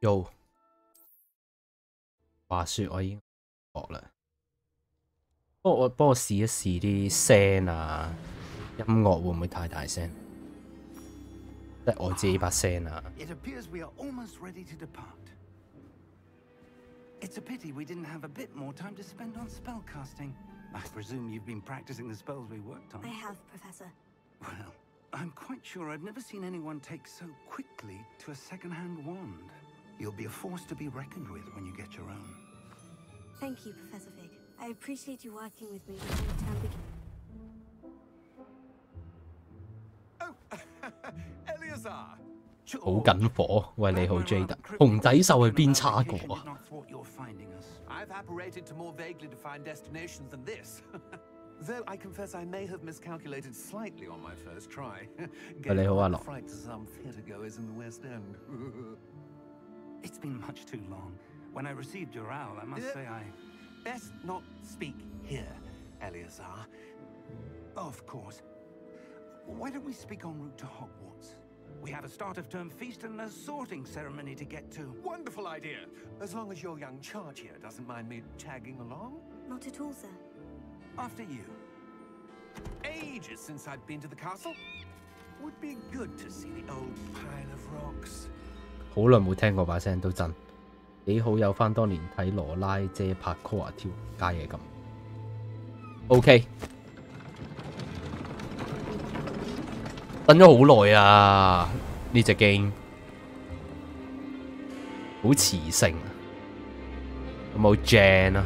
Yo，話說我已經學啦，幫我試一試啲聲啊，音樂會唔會太大聲？即係我自己把聲啊。It's a pity we didn't have a bit more time to spend on spellcasting. I presume you've been practicing the spells we worked on. I have, Professor. Well, I'm quite sure I've never seen anyone take so quickly to a second-hand wand. You'll be a force to be reckoned with when you get your own. Thank you, Professor Fig. I appreciate you working with me before the term begins. Oh, Eleazar! 好緊火，喂你好 Jade， 熊仔獸係邊差過啊 I've apparated to more vaguely defined destinations than this. Though I confess I may have miscalculated slightly on my first try. 喂你好阿樂。 fright to some theatergoers in the West End. It's been much too long. When I received your owl, I must say I... Best not speak here, Eleazar. Of course. Why don't we speak en route to Hogwarts? We have a start-of-term feast and a sorting ceremony to get to. Wonderful idea. As long as your young charge here doesn't mind me tagging along. Not at all, sir. After you. Ages since I've been to the castle. Would be good to see the old pile of rocks. 好耐冇聽過把聲都真，幾好有翻當年睇羅拉姐拍 Core 跳街嘢咁。OK。等咗好耐啊！呢隻 game 好磁性啊，有冇正啊？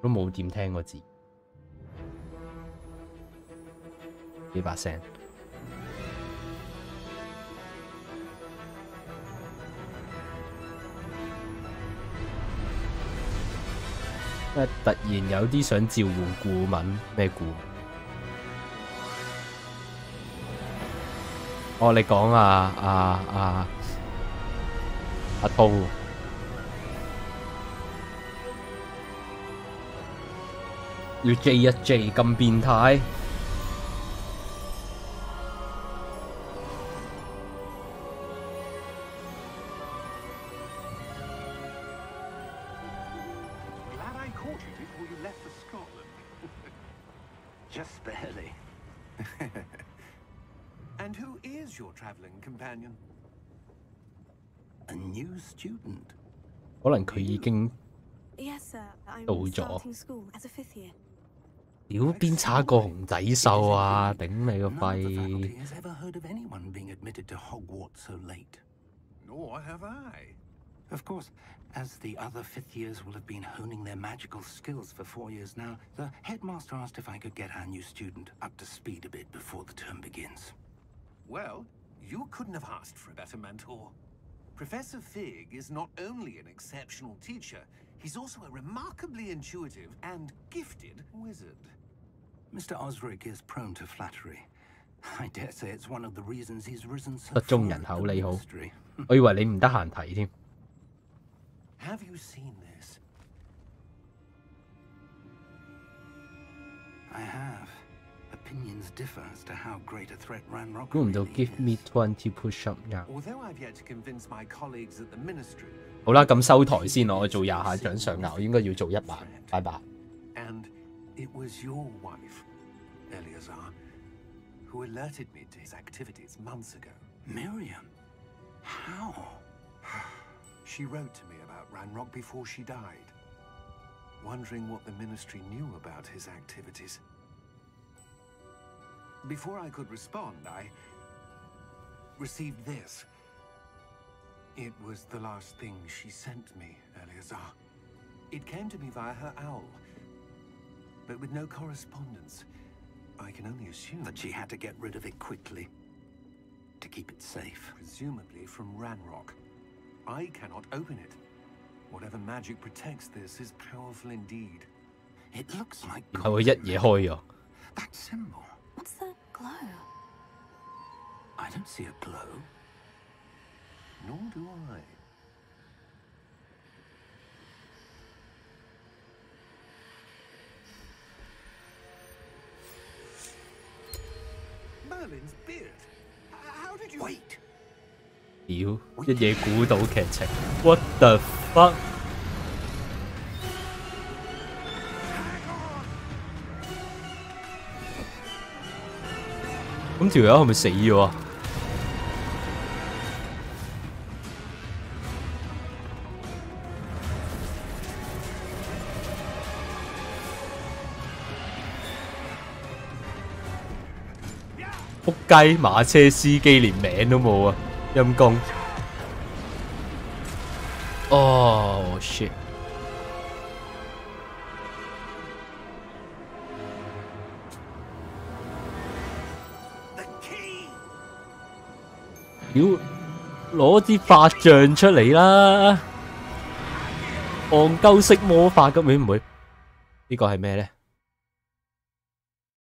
都冇點聽過字，呢把聲。突然有啲想召喚顧問咩顧？哦，你講阿濤，要 J 一 J 咁變態？Just barely. And who is your traveling companion? A new student. 可能佢已經 Yes, sir. I'm 到咗。 starting school as a fifth year. 屌邊差個熊仔獸啊！頂你個 None of the 肺！ faculty has ever heard of anyone being admitted to Hogwarts so late. Nor have I. Of course, as the other fifth years will have been honing their magical skills for 4 years now, the headmaster asked if I could get our new student up to speed a bit before the term begins. Well, you couldn't have asked for a better mentor. Professor Fig is not only an exceptional teacher, he's also a remarkably intuitive and gifted wizard. Mr. Osric is prone to flattery. I dare say it's one of the reasons he's risen so 得中 far 人 in 口 the 你好， ministry. 我以為你唔得閒睇添。Have you seen this? I have. Opinions differ as to how great a threat Ranrock 估唔到 really give me is. 20 push up now。 Although I've yet to convince my colleagues at the ministry. 好啦，咁收台先，我做廿下掌上壓，我應該要做1萬。拜拜。 And it was your wife, Eleazar, who alerted me to his activities months ago. Miriam? How? She wrote to me about Ranrock before she died, wondering what the ministry knew about his activities. Before I could respond, I received this. It was the last thing she sent me, Eleazar. It came to me via her owl, but with no correspondence. I can only assume That she had to get rid of it quickly to keep it safe. presumably from Ranrock. I cannot open it. Whatever magic protects this is powerful indeed. It looks like 然後佢一嘢開咗。 that symbol. What's the glow? I don't see a glow. Nor do I. Merlin's beard. How did you... Wait! 屌，一嘢估到劇情 ，what the fuck？咁條友係咪死咗啊？仆街，馬車司機連名都冇啊！陰公。哦 shit！ 屌，攞支法杖出嚟啦！戇鳩式魔法咁會唔會？呢個係咩咧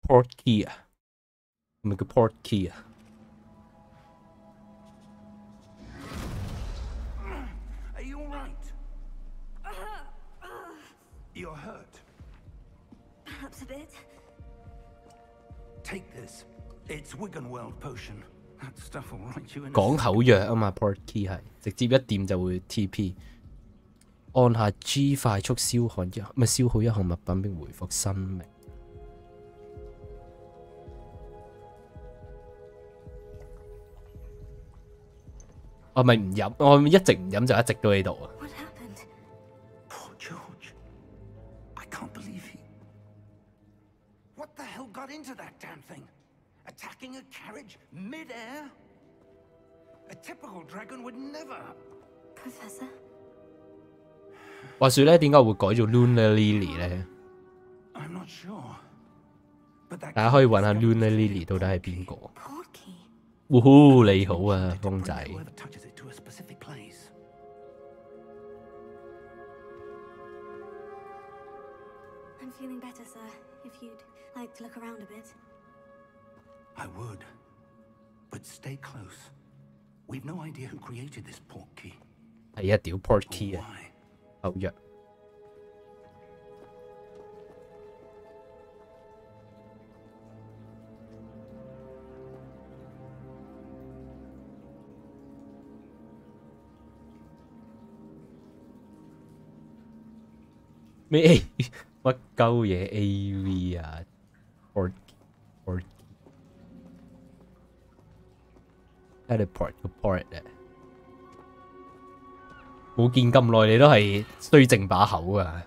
？Port key 啊？係咪叫 port key 啊？ Are you all right? You're hurt. Perhaps a bit. Take this. It's Wiggenweld potion. That stuff will write you in. 講口藥啊嘛 ，port key 係直接一掂就會 TP。按下 G 快速消耗一項物品並回復生命。我咪唔飲，我一直唔飲就一直都喺度啊。What happened? Poor George. I can't believe he. What the hell got into that damn thing? Attacking a carriage mid-air? A typical dragon would never. Professor? 話說咧，點解會改做 Lunar Lily 咧？ I'm not sure. But that 大家可以揾下 Lunar Lily 到底係邊個？ Portkey? 呼呼，你好啊，公仔。 whoever touches it to a specific place. I'm feeling better, sir. If you'd like to look around a bit. I would. But stay close. We've no idea who created this portkey. 係啊，屌 port key 啊， Why? 口藥。咩乜鳩嘢 AV 啊 ？port teleport 個 port 咧，冇見咁耐，你都係衰剩把口啊！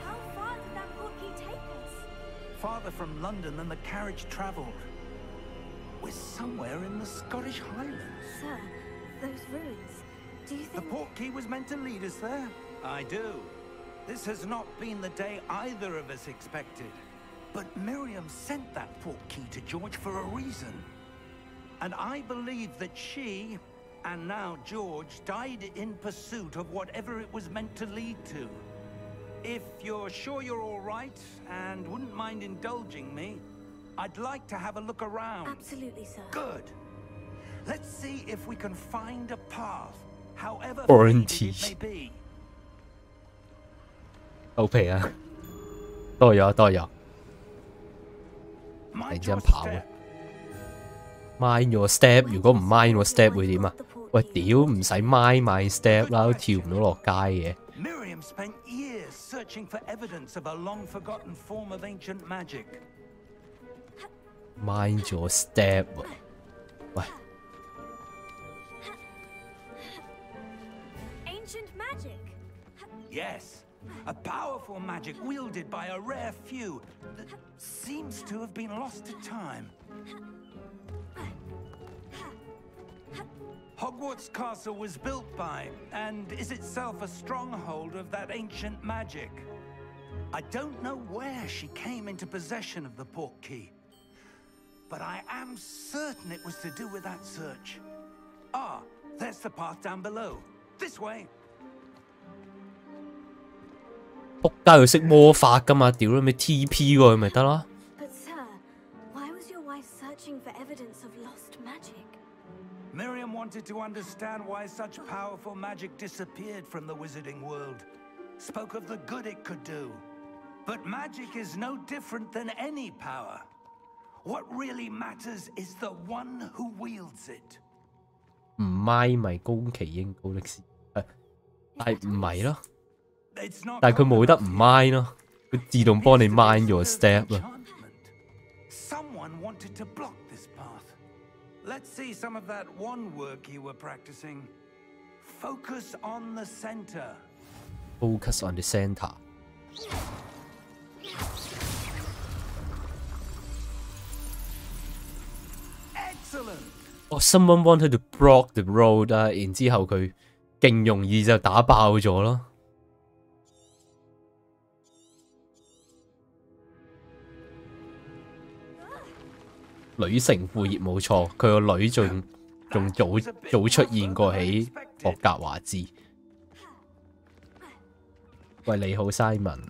How far did that portkey take us? Farther from London than the carriage travelled. We're somewhere in the Scottish Highlands. Sir, those ruins. Do you The think... portkey was meant to lead us there? I do. This has not been the day either of us expected. But Miriam sent that portkey to George for a reason. And I believe that she, and now George, died in pursuit of whatever it was meant to lead to. If you're sure you're all right, and wouldn't mind indulging me, I'd like to have a look around. Absolutely, sir. Good. Let's see if we can find a path, however Quarantine. faded it may be. 好皮啊！多咗多咗，突然 Mind 之間 your 跑啊 step. ！Mind your step，如果唔 mind your step 會點啊？喂，屌唔使 mind my step 啦，都跳唔到落街嘅。 Miriam spent years searching for evidence of a long-forgotten form of ancient magic. Mind your step 喎，喂， Ancient magic. Yes, a powerful magic wielded by a rare few that seems to have been lost to time. Hogwarts Castle was built by, and is itself a stronghold of that ancient magic. I don't know where she came into possession of the portkey, but I am certain it was to do with that search. Ah, there's the path down below. This way. 仆街佢識魔法噶嘛？屌你咪 TP 過去咪得咯。 But, sir, why was your wife searching for evidence of lost magic? Miriam wanted to understand why such powerful magic disappeared from the wizarding world. Spoke of the good it could do. But magic is no different than any power. What really matters is the one who wields it. 唔 mine 咪宮崎英高的士，但係唔係咯， It's not 但係佢冇得唔 mine 咯，佢自動幫你 mine It's your just step 啊。 enchantment. Someone wanted to block this path. Let's see some of that one work you were practicing. Focus on the center. Focus on the center. Excellent. 哦 ，someone wanted to block the road 啊，然之後佢勁容易就打爆咗咯。女承父業冇錯，佢個女仲早出現過喺霍格華茲。喂，你好 Simon。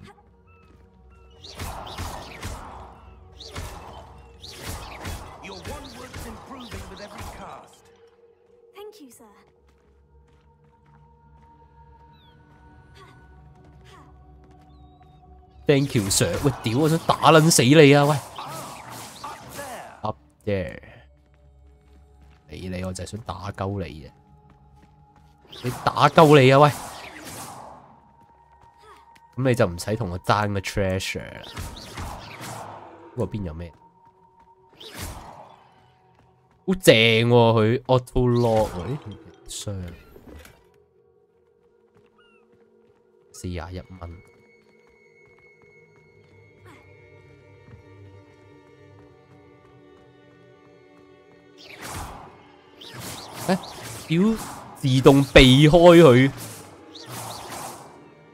Your one work's improving with every cast. Thank you, sir. Thank you sir。喂，屌，我想打撚死你啊！喂 Up there. ，up there。理你，我就係想打鳩你啫。你打鳩你啊！喂，咁你就唔使同我爭個 treasure 啦。嗰邊有咩？好正喎，佢 auto lock 喎，啲箱41蚊。屌，自動避開佢，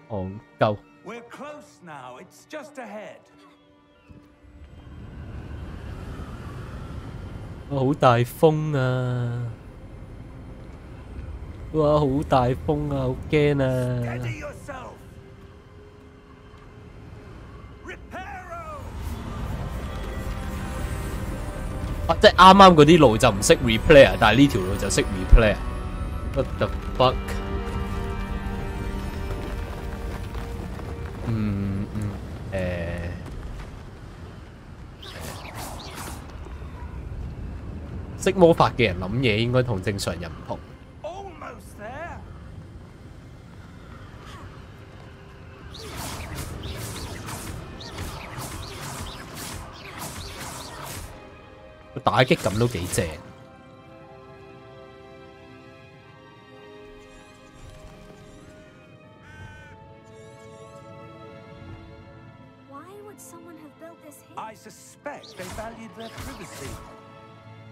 戇鳩。 We're close now. It's just ahead. 哇，好大風啊！哇，好大風啊，好驚啊！ Steady yourself. Reparo. 啊，即係啱啱嗰啲路就唔識 replay 啊，但係呢條路就識 replay 啊。What the fuck？ 識魔法嘅人諗嘢應該同正常人唔同。 Almost there. 個打擊感都幾正。Why would someone have built this here? I suspect they valued their privacy.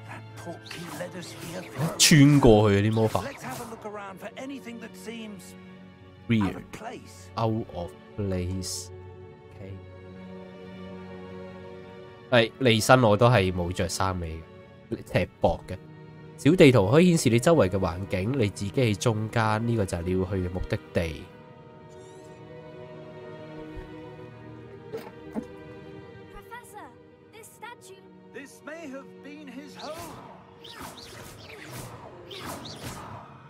That portkey led us here for a 穿過去嗰啲魔法 Let's have a look around for anything that seems out weird of place. out of place。OK， 係離身我都係冇着衫尾嘅，踢薄嘅。小地圖可以顯示你周圍嘅環境，你自己喺中間，呢個就係你要去嘅目的地。 Professor, this statue. This may have been his home.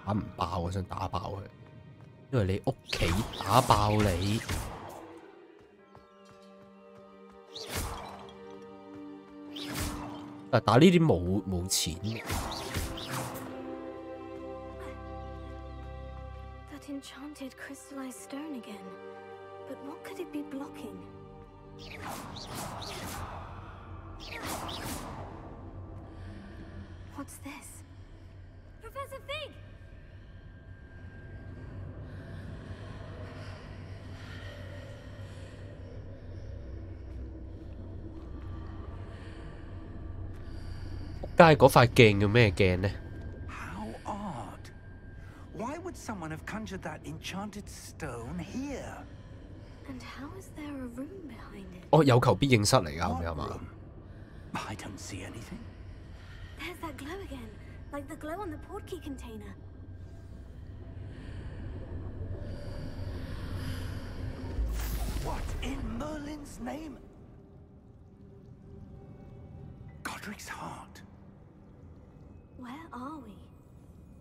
打唔爆，我想打爆佢，因為你屋企打爆你。但打呢啲冇錢。 That enchanted crystallized stone again. But what could it be blocking? What's this? Professor Fig! 仆街嗰塊鏡叫咩鏡呢？ How odd. Why would someone have conjured that enchanted stone here? And how is there a room behind it? 哦，有求必應室嚟㗎，係 What 咪啊嘛？ room? I don't see anything. There's that glow again, like the glow on the portkey container. What in Merlin's name? Godric's heart. Where are we?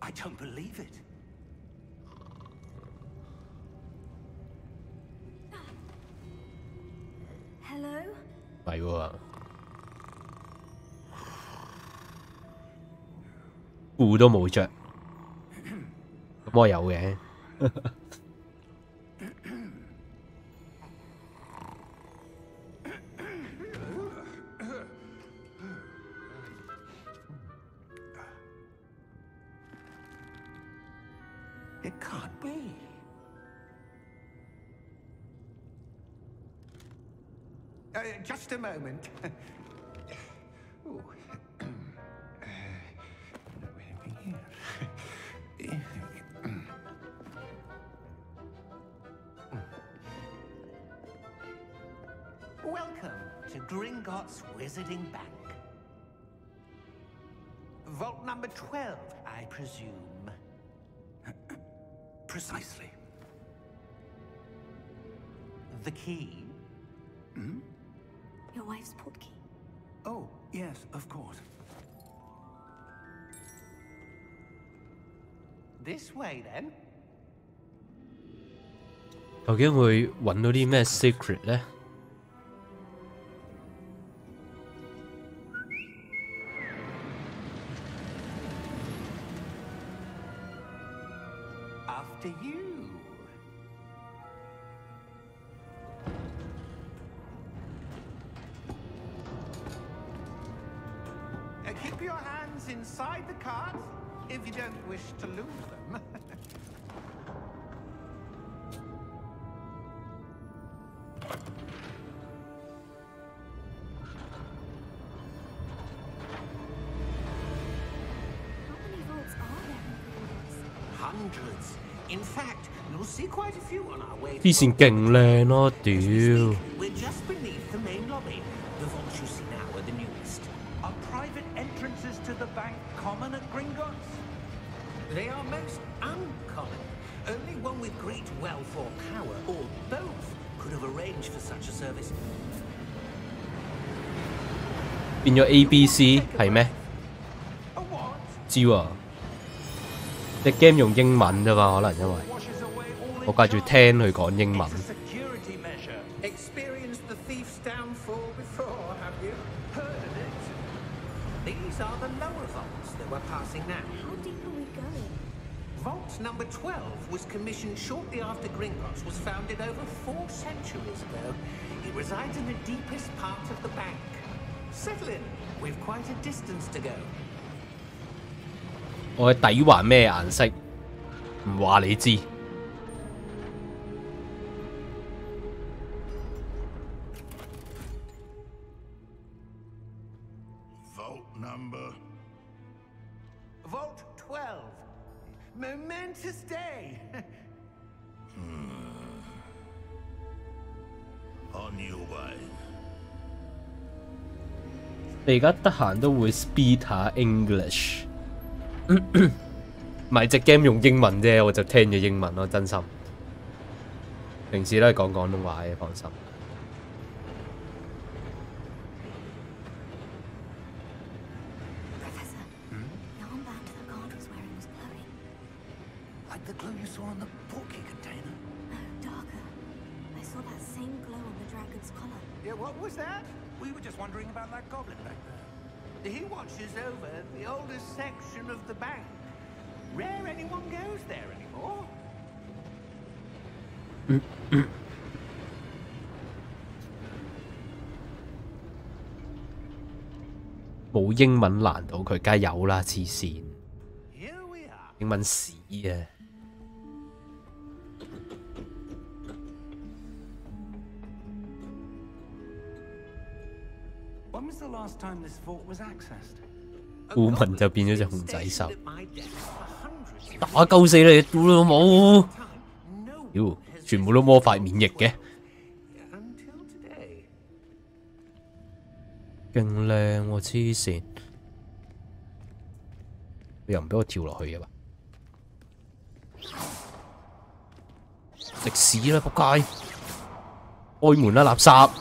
I don't believe it. Hello? 唔係喎，褲都冇着，咁我有嘅。It can't be. Just a moment. Ooh. Welcome to Gringotts Wizarding Bank. Vault number 12, I presume. Precisely. The key? Your wife's portkey. Oh, yes, of course. This way, then. 究竟會揾到啲咩 secret 呢？ After you. Keep your hands inside the cart if you don't wish to lose them. How many vaults are there in Gringotts? Hundreds. In fact, you'll see quite a few on our way. 啲線勁靚咯，屌！ We're just beneath the main lobby. The vaults you see now are the newest. Are private entrances to the bank common at Gringotts? They are most uncommon. Only one with great wealth or power, or both, could have arranged for such a service. 變咗 ABC 係咩？ A what? 知喎，隻 game 用英文啫嘛，可能因為 Washes away all 我掛住聽佢講英文。 It's a security measure. Experienced the thief's downfall before, have you? Heard of it? These are the lower vaults that we're passing now. How deep are we going? Vault number 12 was commissioned shortly after Gringotts was founded over 4 centuries ago. It resides in the deepest part of the bank. Settle in. We've quite a distance to go. 我嘅底環咩顏色？唔話你知。 Vault number. Vault 12. Momentous day. On your way. 你而家得閒都會 speed 下 English，唔係隻 game 用英文啫，我就聽咗英文咯，真心。平時都係講廣東話嘅，放心。 Professor, the armband that guard was wearing was glowing. Like the glow you saw on the portkey container. No, darker. I saw that same glow on the dragon's collar. Yeah, what was that? We were just wondering about that goblin back there. He watches over the oldest section of the bank. Rare anyone goes there anymore. 冇英文難到佢，梗係有啦，黐線！ Here we are. 英文屎啊！ When was the last time this vault was accessed? 顧問就變咗隻熊仔獸， At my desk for hundreds 打鳩死你，屌你老母！ of time. No 屌， one has 全部都魔法免疫嘅， until today. 勁靚喎，黐線！你又唔俾我跳落去嘅嘛？食屎啦，仆街！開門啦，垃圾！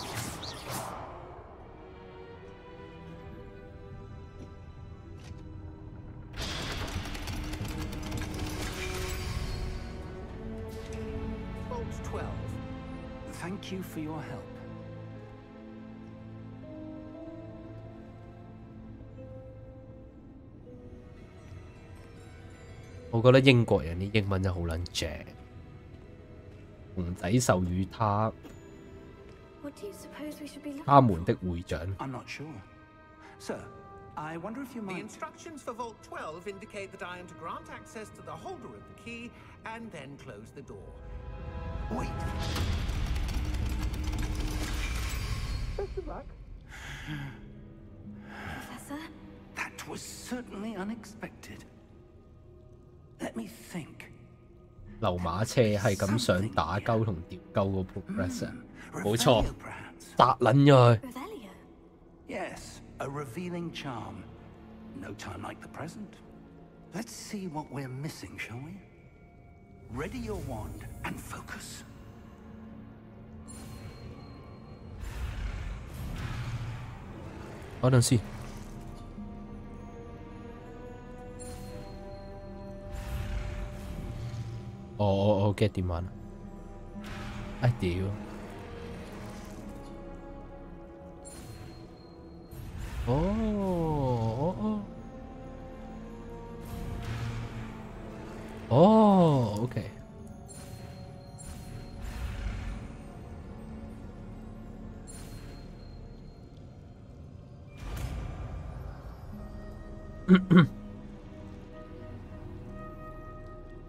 Vault 12. Thank you for your help. 我覺得英國人啲英文真係好撚正。熊仔授予他 What do you suppose we should be looking 他們 for? 的會長。 I'm not sure. Sir, I wonder if you The might... instructions for Vault 12 indicate that I am to grant access to the holder of the key and then close the door. Wait. Best of luck. Professor? That was certainly unexpected. Let me think. 流馬車係咁想打鳩同吊鳩個 Professor，冇錯， Revelio, perhaps? 殺撚咗佢。 Revelio? Yes, a revealing charm. No time like the present. Let's see what we're missing, shall we? Ready your wand and focus. 等陣先。我 get 點玩啊？哎屌！哦，OK。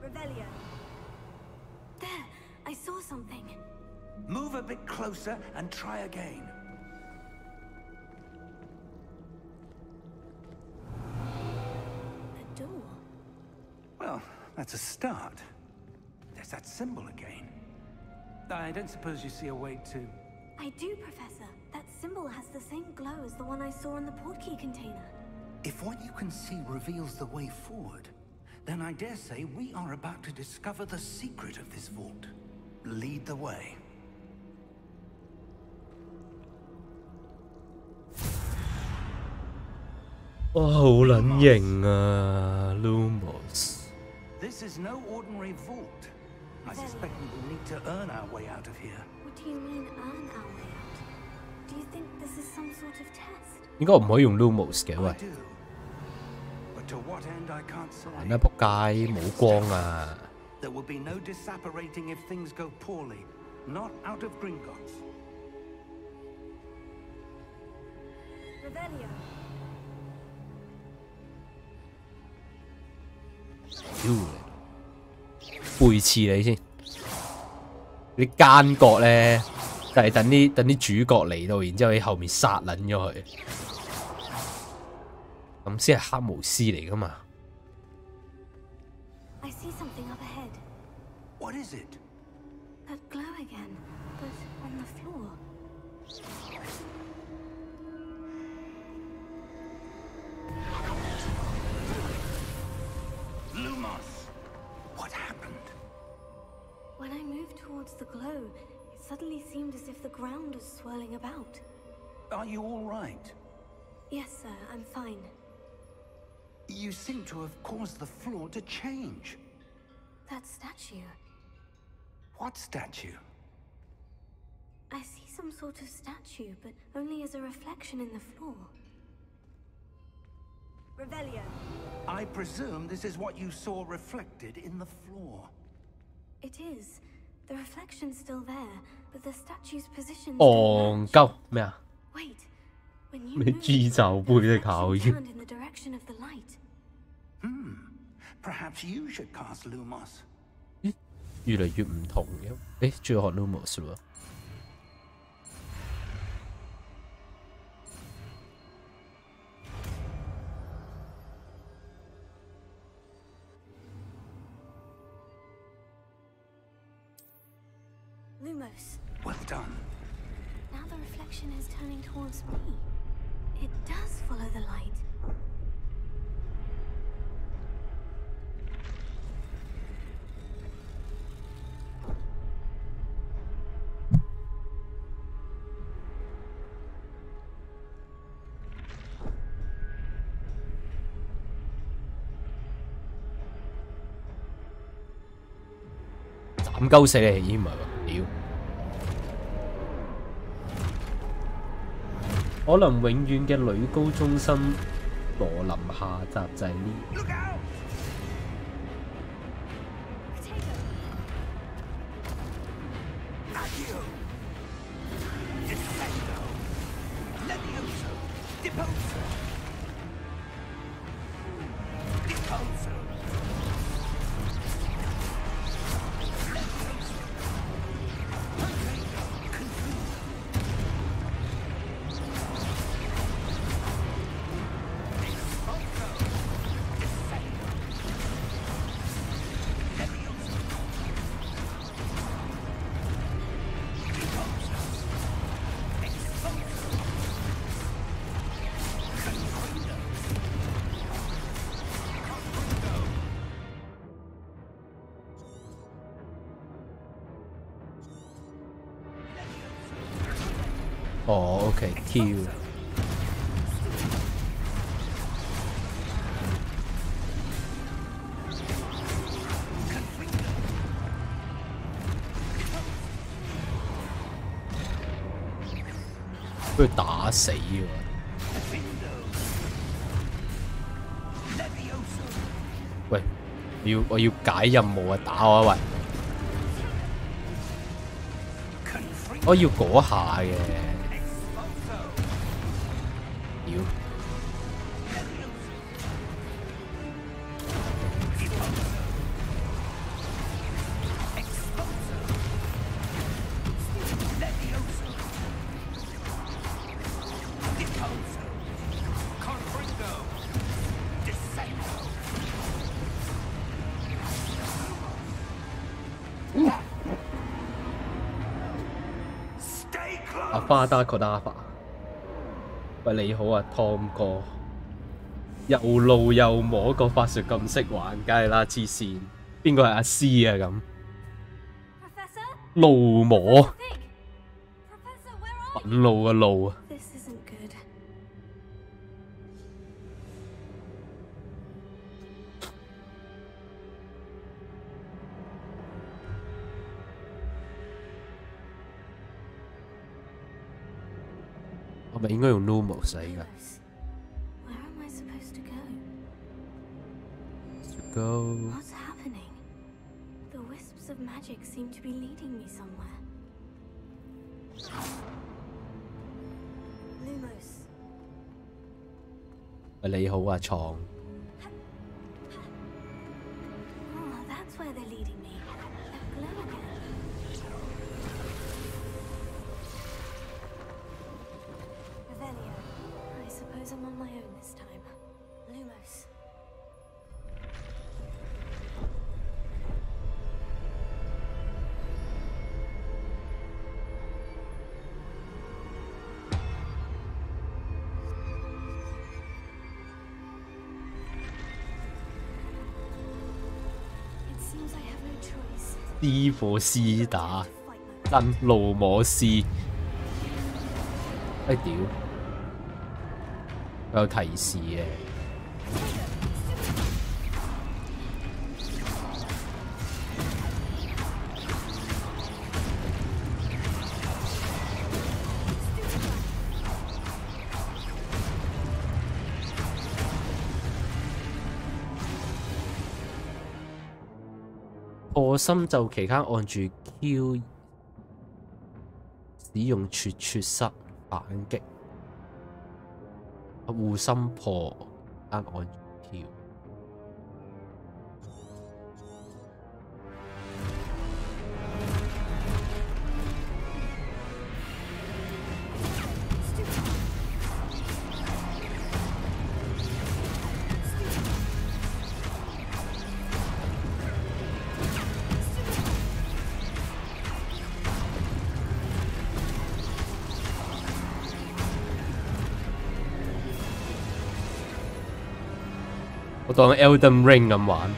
Revelio. There, I saw something. Move a bit closer and try again. A door. Well, that's a start. There's that symbol again. I don't suppose you see a way to... I do, Professor. That symbol has the same glow as the one I saw in the portkey container. If what you can see reveals the way forward, then I dare say we are about to discover the secret of this vault. Lead the way. Lumos 哇，好撚型啊 ！Lumos This is no ordinary vault. I suspect we will need to earn our way out of here. What do you mean, earn our way out? Do you think this is some sort of test? 應該唔可以用 Lumos 嘅 I 喂， do. But to what end I can't say. 行啦仆街，冇光啊！ There will be no disapparating if things go poorly. Not out of Gringotts. Revelio. 屌你，背刺你先！啲奸角咧，就係等啲主角嚟到，然之後喺後面殺撚咗佢，咁先係黑巫師嚟噶嘛？ I see something up ahead. What is it? That glow again, but on the floor. Lumos! What happened? When I moved towards the glow, it suddenly seemed as if the ground was swirling about. Are you all right? Yes, sir, I'm fine. You seem to have caused the floor to change. That statue. What statue? I see some sort of statue, but only as a reflection in the floor. Revelio. I presume this is what you saw reflected in the floor. It is. The reflection's still there, but the statue's position. 戇鳩咩啊？ Wait. When you 咩 moved, 豬肘 the 杯的考 reflection 驗？ turned in the direction of the light. Perhaps you should cast Lumos. 越嚟越唔同嘅。誒，仲要學 Lumos 喎。Lumos. Well done. Now the reflection is turning towards me. It does follow the light. .斬鳩死你，咦唔係喎，屌！可能永遠嘅女高中生羅琳下集就係呢。 Look out! Accio! Defendo! Levioso! Deposo! Deposo! Levioso! Potato! Confuso! Expulso! Defendo! Levioso! Deposo! Expulso! Confundo!哦，OK，Q。俾佢打死喎！喂，我要解任務啊！打我啊！喂，我要嗰下嘅，屌！阿花達確達法，喂你好啊，Tom 哥，又路又摸個法術咁識玩，梗係啦，黐線，邊個係阿 C 啊咁？路摸，憤怒嘅路啊！我咪應該用 Lumos 死㗎。Go. What's happening? The wisps of magic seem to be leading me somewhere. Lumos. 你好啊，創。Oh, that's where they're leading me. That glow again. Revelio. I suppose I'm on my own this time. Lumos. D 貨 C 打真路摸 C， 哎屌，佢有提示嘅。破心咒期間按住 Q 使用絕室反擊，護心破間按住 Q。我當 Elden Ring 咁玩。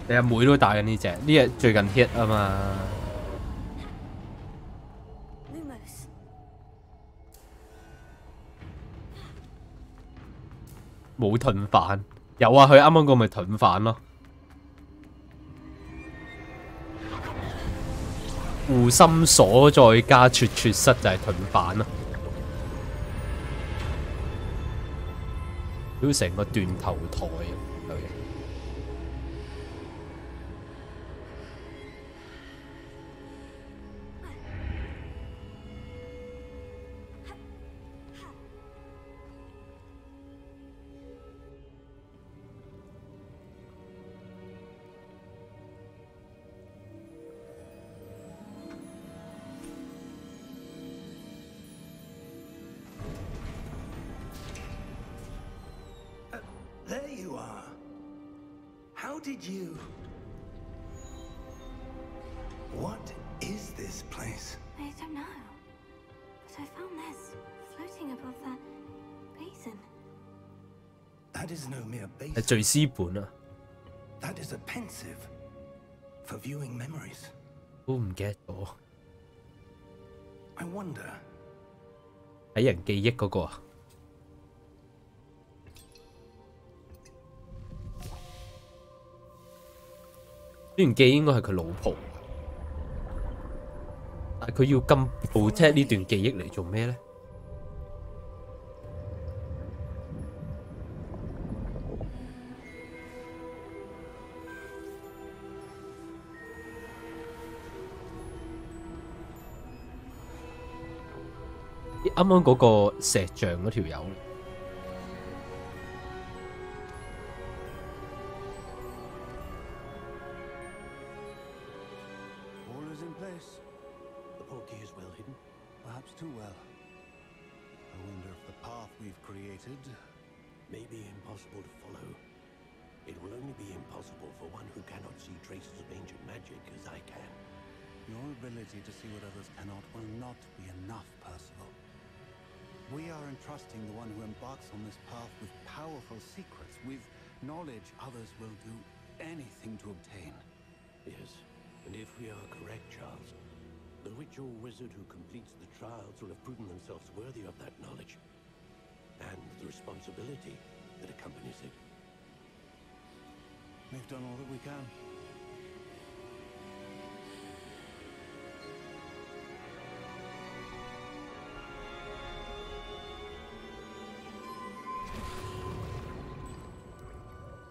你阿妹都打緊呢隻，呢隻最近 hit 啊嘛。冇盾反，有啊，佢啱啱個咪盾反咯。護心鎖再加撮撮室就係盾反咯。屌成個斷頭台啊！There you are. How did you... What is this place? I don't know. But I found this floating above that basin. That is no mere 係 basin. 聚思本啊！ That is a pensive for viewing memories. 都唔記得咗 I wonder. 睇人記憶嗰個啊！雖然記應該係佢老婆，但係佢要咁 protect 呢段記憶嚟做咩咧？啱啱嗰個石像嗰條友。All is in place. The portkey is well hidden, perhaps too well. I wonder if the path we've created may be impossible to follow. It will only be impossible for one who cannot see traces of ancient magic as I can. Your ability to see what others cannot will not be enough, Percival. We are entrusting the one who embarks on this path with powerful secrets, with knowledge others will do anything to obtain. Yes, and if we are correct, Charles, the witch or wizard who completes the trials will have proven themselves worthy of that knowledge, and the responsibility that accompanies it. We've done all that we can.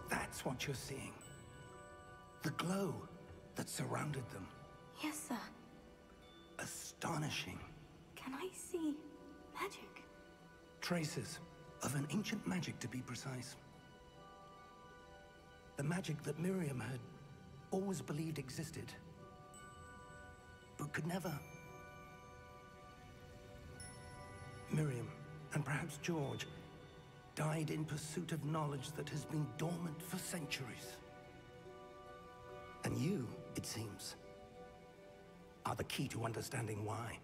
That's what you're seeing. The glow that surrounded them. Yes, sir. Astonishing. Can I see magic? Traces of an ancient magic, to be precise. The magic that Miriam had always believed existed, but could never. Miriam, and perhaps George, died in pursuit of knowledge that has been dormant for centuries. And you, it seems, are the key to understanding why.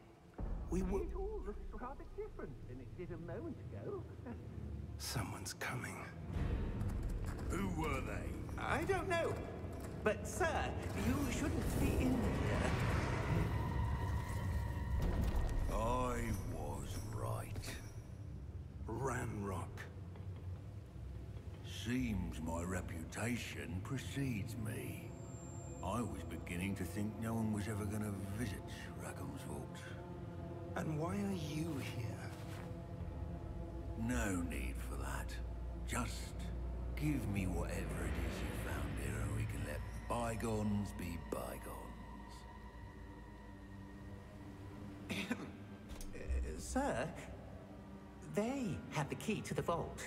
We were... It all looks rather different than it did a moment ago. Someone's coming. Who were they? I don't know. But, sir, you shouldn't be in here. I was right. Ranrock. Seems my reputation precedes me. I was beginning to think no one was ever going to visit Rackham's Vault. And why are you here? No need for that. Just give me whatever it is you found here and we can let bygones be bygones. Sir, they have the key to the vault.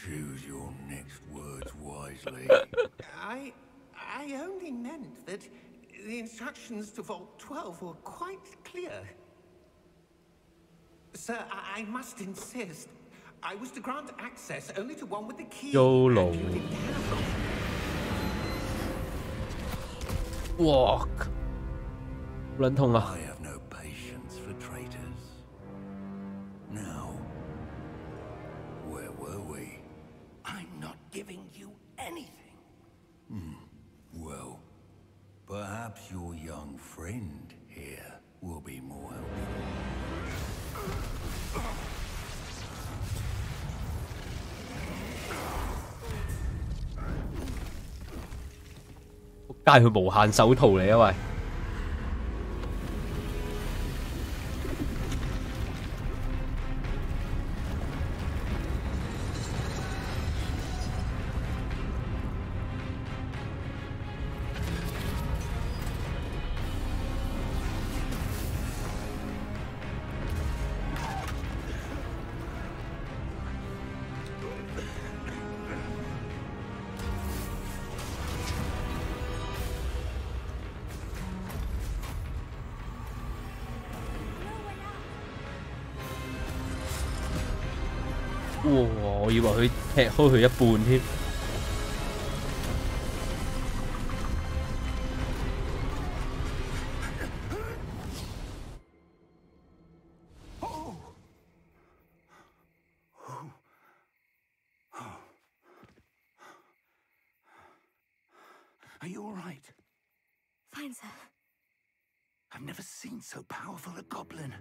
Choose your next words wisely. I only meant that the instructions to Vault 12 were quite clear. Sir, I must insist. I was to grant access only to one with the key. YOLO. And you didn't have them. Walk. 好撚痛啊！ I have no patience for traitors. Now, where were we? I'm not giving you anything. Well, perhaps your young friend here will be more helpful. 街佢無限手套嚟啊喂！哇！我以為佢踢開佢一半添。Are you all right? Fine, sir. I've never seen so powerful a goblin.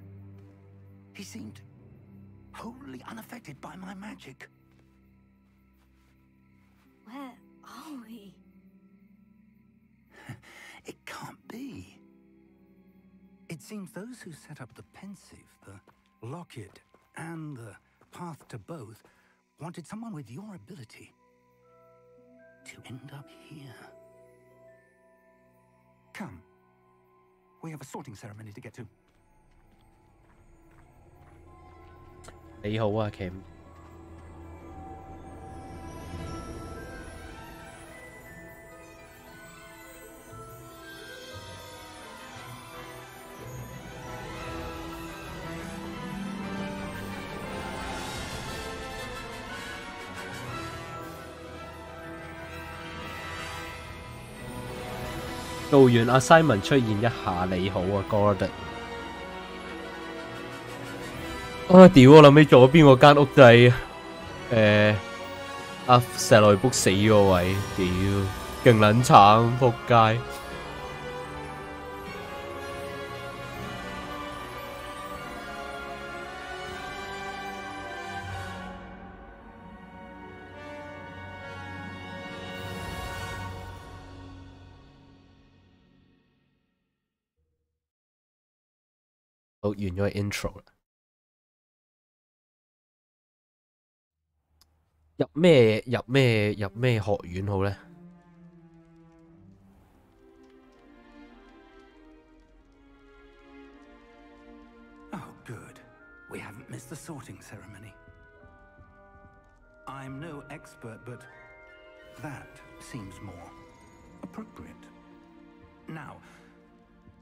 He seemed wholly unaffected by my magic. Where are we? It can't be. It seems those who set up the Pensieve, the Locket, and the Path to Both wanted someone with your ability to end up here. Come. We have a sorting ceremony to get to. 你好啊 ，Cam。做完阿 Simon 出現一下，你好啊 ，Gordon。啊屌！我諗起左邊嗰間屋就係阿石內卜死嗰位，屌，勁撚慘，仆街！好，完咗個 intro 啦。入咩學院好咧？ Oh, good. We haven't missed the sorting ceremony. I'm no expert, but that seems more appropriate. Now,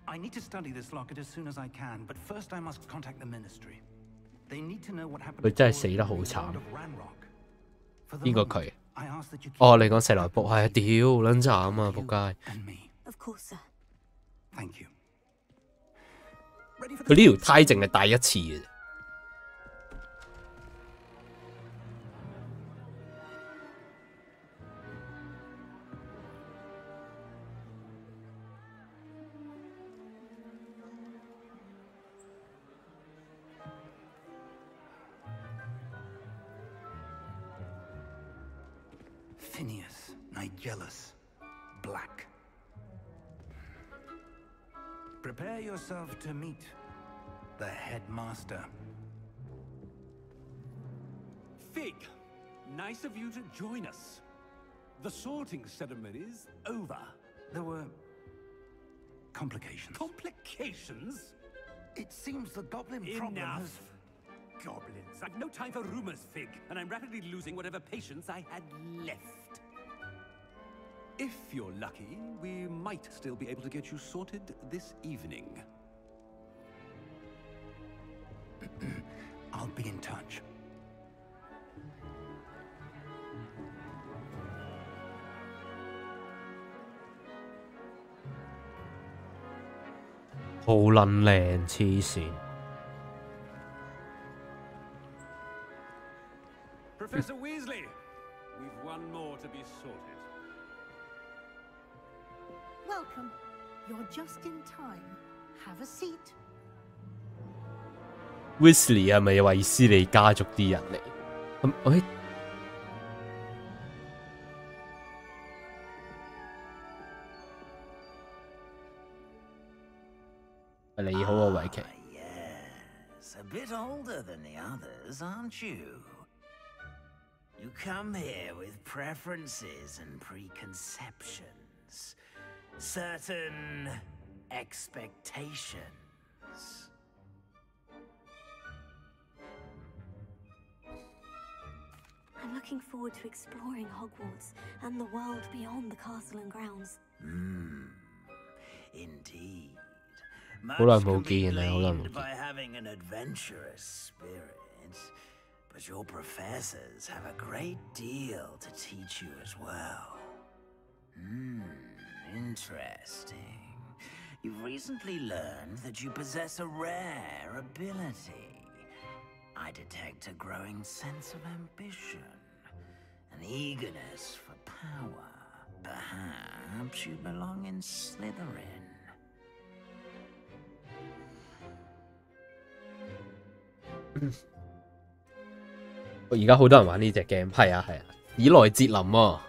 I need to study this locket as soon as I can, but first I must contact the ministry. They need to know what happened. 佢真係死得好慘。邊個佢？哦，你講石內卜係啊，屌撚慘啊，仆街！ Of course, sir. Thank you. 佢呢條胎淨係第一次嘅啫。Phineas, Nigellus, Black. Prepare yourself to meet the headmaster. Fig, nice of you to join us. The sorting ceremony's over. There were complications. Complications? It seems the goblin problem has... Goblins. I've no time for rumors, Fig, and I'm rapidly losing whatever patience I had left. If you're lucky, we might still be able to get you sorted this evening. I'll be in touch. Professor Weasley, we've one more to be sorted. Welcome. You're just in time. Have a seat. Weasley 係咪衛斯理家族啲人嚟？咁喂，你好啊，維奇。Yes, a bit older than the others, aren't you? You come here with preferences and preconceptions, certain expectations. I'm looking forward to exploring Hogwarts and the world beyond the castle and grounds. Indeed. 好耐 Much 冇 can be 見啊，好耐冇 gleaned 見。 by having an adventurous spirit, but your professors have a great deal to teach you as well. Interesting. You've recently learned that you possess a rare ability. I detect a growing sense of ambition, an eagerness for power. Perhaps you belong in Slytherin. 而家好多人玩呢隻 game， 係啊係啊，以來哲林喎，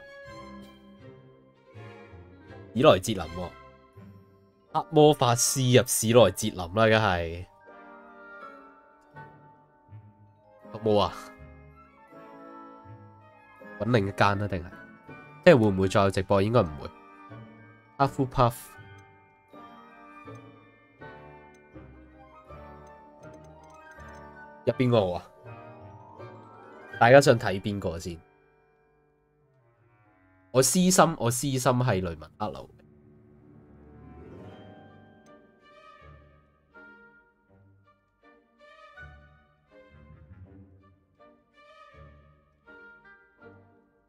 以來哲林喎，黑魔法師入史萊哲林啦，梗係有冇啊？揾另一間啦，定係即係會唔會再有直播？應該唔會。Hufflepuff 入邊個啊？大家想睇邊個先？我私心係雷文克勞，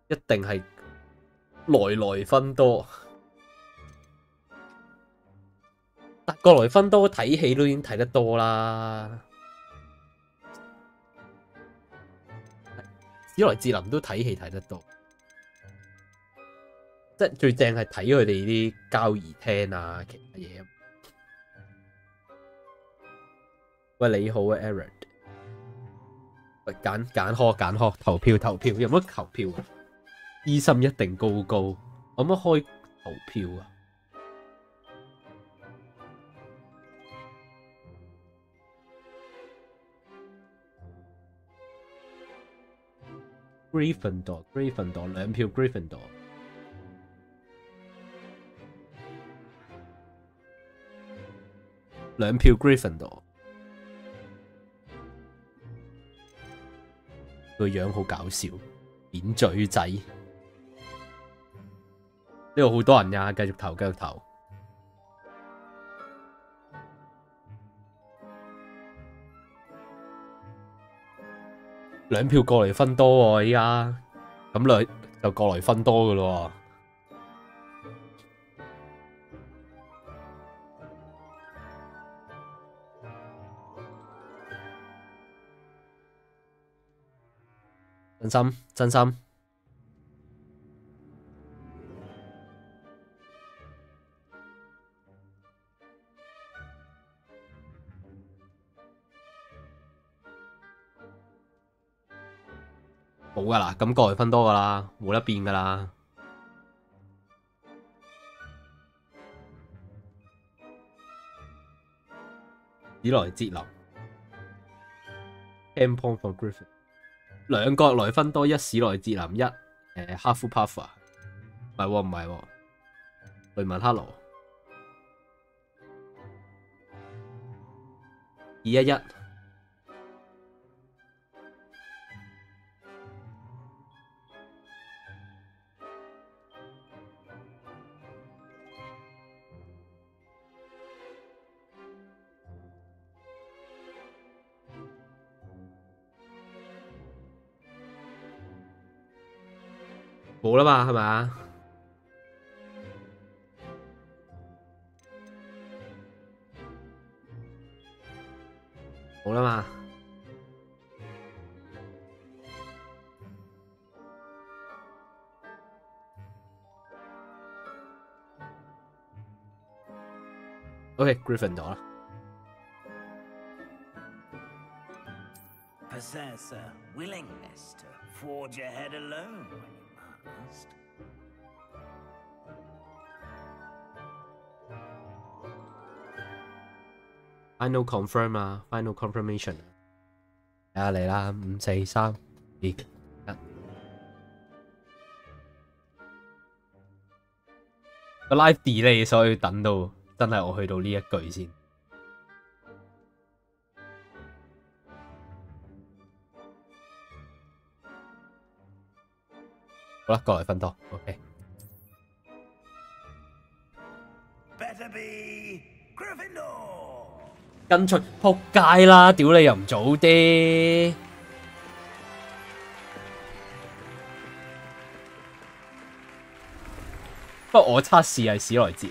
一定係來芬多。但過來芬多睇戲都已經睇得多啦。史萊哲林都睇戲睇得多，即係最正係睇佢哋啲交誼廳啊，其他嘢。喂，你好啊 ，Aaron。喂，揀殼投票，有冇得投票啊？醫生一定高，可唔可以開投票啊？Gryffindor 2票 Gryffindor， 2票 Gryffindor， 個樣好搞笑，扁嘴仔。呢度好多人呀，繼續投。2票過嚟分多喎，依家咁就過嚟分多噶咯喎。真心。冇噶啦，咁過嚟分多噶啦，冇得變噶啦。史萊哲林 ，10 point for Griffin， 2個來分多，1史萊哲林，1Hufflepuff， 唔係喎，雷文克勞，211。冇啦嘛，係咪啊？冇啦嘛。OK，Gryffindor 啦。Possess a willingness to forge ahead alone when you must. final confirm 啊 ，final confirmation 啊，睇下嚟啦，5、4、3、2、1。個 live delay，所以等到真係我去到呢一句先。好啦，過嚟分多 ，OK。跟出仆街啦！屌你又唔早啲。不過我測試係史萊哲。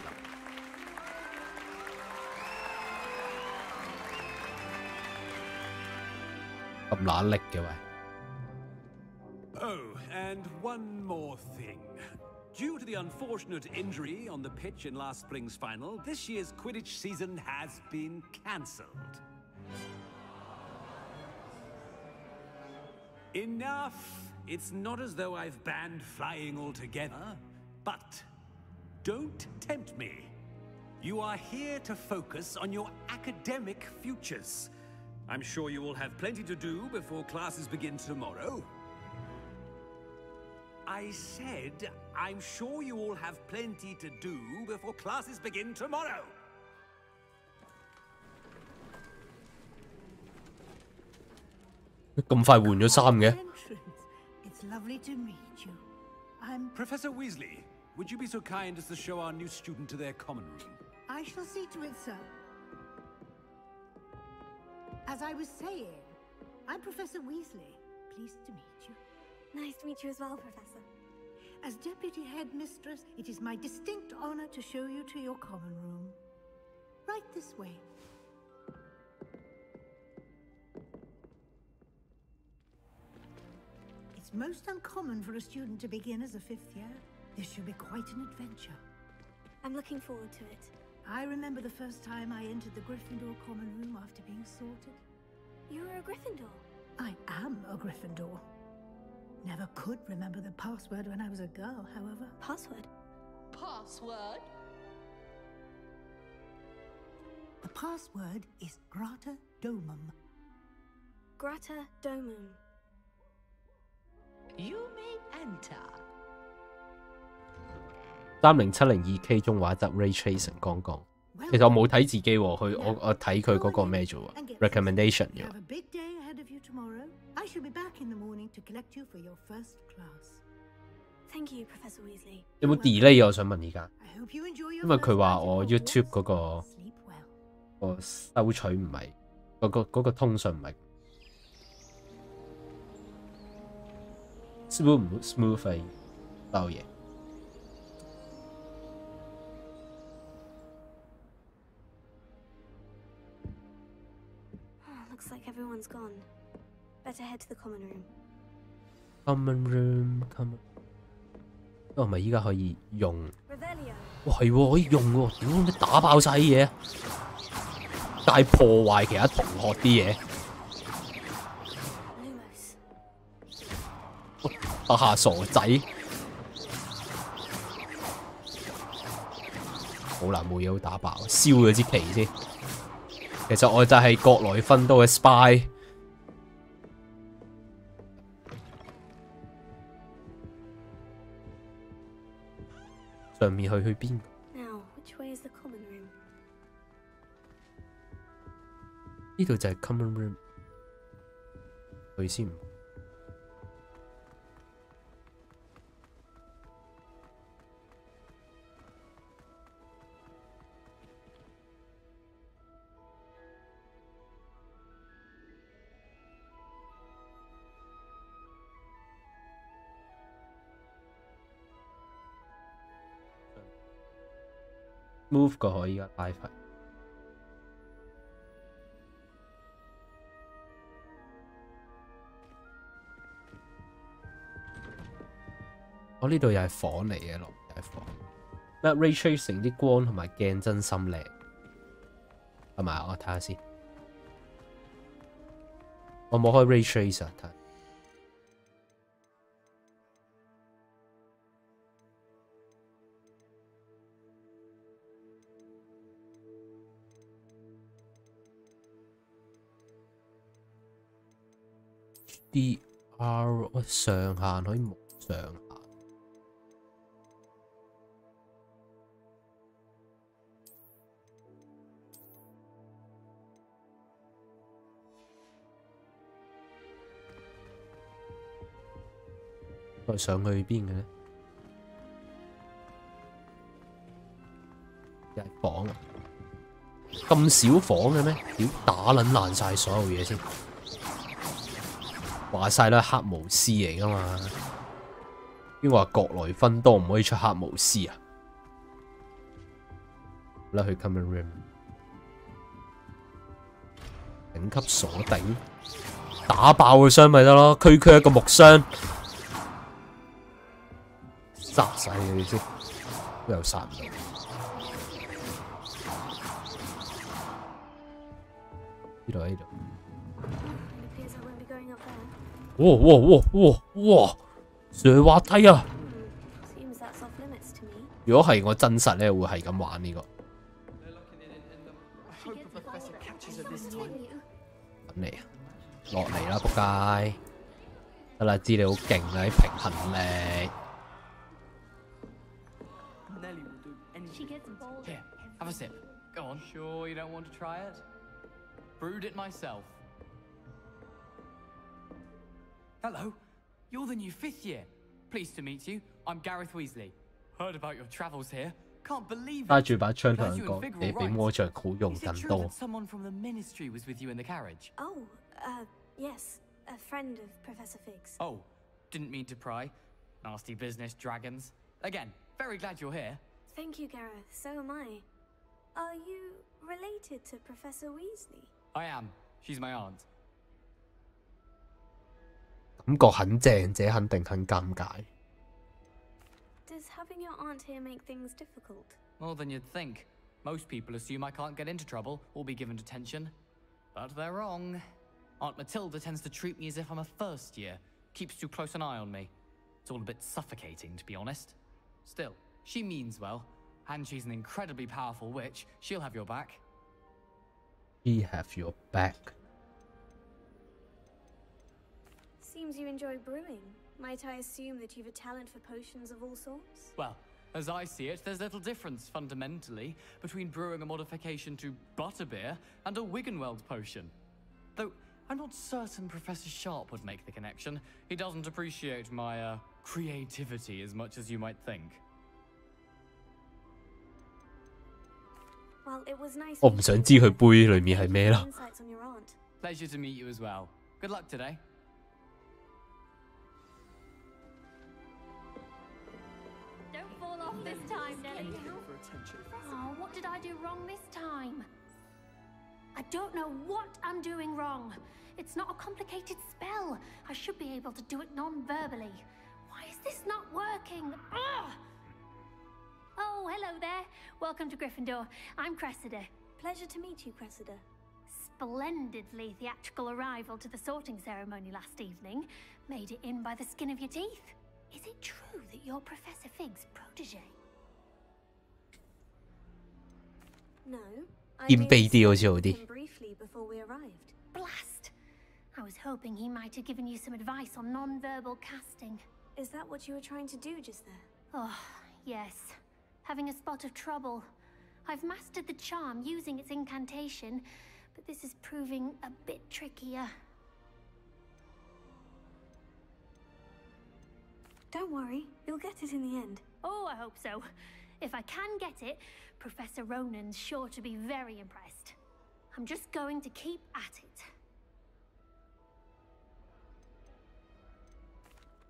咁乸力嘅喂。Oh, and one more thing. Due to the unfortunate injury on the pitch in last spring's final, this year's Quidditch season has been cancelled. Enough! It's not as though I've banned flying altogether, but don't tempt me. You are here to focus on your academic futures. I'm sure you will have plenty to do before classes begin tomorrow. I said, I'm sure you all have plenty to do before classes begin tomorrow.咁快換咗衫嘅。It's lovely to meet you. I'm Professor Weasley. Would you be so kind as to show our new student to their common room? I shall see to it, sir. As I was saying, I'm Professor Weasley. Pleased to meet you. Nice to meet you as well, Professor. As Deputy Headmistress, it is my distinct honor to show you to your common room. Right this way. It's most uncommon for a student to begin as a 5th year. This should be quite an adventure. I'm looking forward to it. I remember the first time I entered the Gryffindor common room after being sorted. You were a Gryffindor? I am a Gryffindor. Never could remember the password when I was a girl, however. Password? Password? The password is Grata Domum. Grata Domum. You may enter. 3070-2K 中畫集 Ray Tracing 剛剛，其實我冇睇自己喎，我睇佢嗰個咩啫喎 recommendation 嘅。Have a big day ahead of you tomorrow. I shall be back in the morning to collect you for your first class. Thank you, Professor Weasley. 有冇 delay 啊？我想問而家， I hope you enjoy your 因為佢 first 話 night 我 at YouTube 嗰 Hogwarts. Sleep well. 個收取唔係嗰個通訊唔係 smooth 係包嘢。Looks like everyone's gone. Better head to the common room. Common room。哦，唔係依家可以用。 Revelio. 哇，係喎，可以用喎！屌你打爆晒啲嘢，但係破壞其他同學啲嘢。哈哈，傻仔！好難冇嘢好打爆，燒咗支旗先。其實我就係國內芬多嘅 spy。上面去邊？ Now, which way is the common room? 呢度就係 common room。去先。move 過可以而家拉快。我呢度又係房嚟嘅咯，又係房。咩 ray tracing 啲光同埋鏡真心靚，係咪？我睇下先。我冇開 ray trace 啊，睇。LDR 上限可以冇上限。我上去邊嘅咧？又係房啊！咁少房嘅咩？屌打撚爛晒所有嘢先。話晒都係黑巫師嚟噶嘛？邊個話國內分多唔可以出黑巫師啊？啦去 common room， 頂級鎖定，打爆個箱咪得咯，區區一個木箱，殺晒佢先，都又殺唔到。呢度呢度。哇哇哇哇哇！上滑梯啊！如果係我真實咧，會係咁玩呢個。揾嚟啊！落嚟啦，仆街！得啦，知你好勁啦，啲平衡力。Here, have a sip. Go on. Sure you don't want to try it? Brewed it myself. Hello, you're the new 5th year. Pleased to meet you. I'm Gareth Weasley. Heard about your travels here. Can't believe it. 揸住把槍同人講，你比魔杖好用更多。Someone from the Ministry was with you in the carriage. Oh, yes, a friend of Professor Fig's. Oh, didn't mean to pry. Nasty business, dragons. Again, very glad you're here. Thank you, Gareth. So am I. Are you related to Professor Weasley? I am. She's my aunt. 感覺很正，這肯定很尷尬。Does having your aunt here make things difficult? More than you'd think. Most people assume I can't get into trouble or be given detention. But they're wrong. Aunt Matilda tends to treat me as if I'm a first year. Keeps too close an eye on me. It's all a bit suffocating, to be honest. Still, she means well. And she's an incredibly powerful witch. She'll have your back. She have your back. Seems you enjoy brewing. Might I assume that you've a talent for potions of all sorts? Well, as I see it, there's little difference, fundamentally, between brewing a modification to butterbeer and a Wiggenweld potion. Though, I'm not certain Professor Sharp would make the connection. He doesn't appreciate my, creativity as much as you might think. Well, it was nice. 我唔想知佢杯裏面係咩啦。Pleasure to meet you as well. Good luck today. Don't fall off this time, Nelly. Oh, what did I do wrong this time? I don't know what I'm doing wrong. It's not a complicated spell. I should be able to do it non-verbally. Why is this not working? Ugh! Oh, hello there. Welcome to Gryffindor. I'm Cressida. Pleasure to meet you, Cressida. Splendidly theatrical arrival to the sorting ceremony last evening. Made it in by the skin of your teeth. Is it true that you're Professor Fig's protege? No. I briefly before we arrived. Blast! I was hoping he might have given you some advice on non-verbal casting. Is that what you were trying to do just there? Oh, yes. Having a spot of trouble. I've mastered the charm using its incantation, but this is proving a bit trickier. Don't worry, you'll get it in the end. Oh, I hope so. If I can get it, Professor Ronan's sure to be very impressed. I'm just going to keep at it.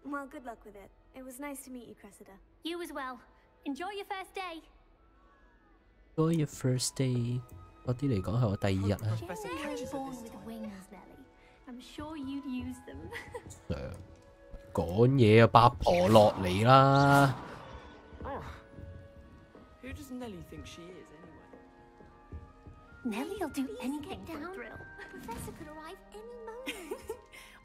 Well, good luck with it. It was nice to meet you, Cressida. You as well. Enjoy your first day. Enjoy your first day. 嗰啲嚟講係我第2日啊。 Born with wings, Nelly. I'm sure you'd use them. 講嘢啊，八婆落嚟啦！ Who does Nelly think she is, anyway? Nelly'll do anything for a thrill. Professor could arrive any moment.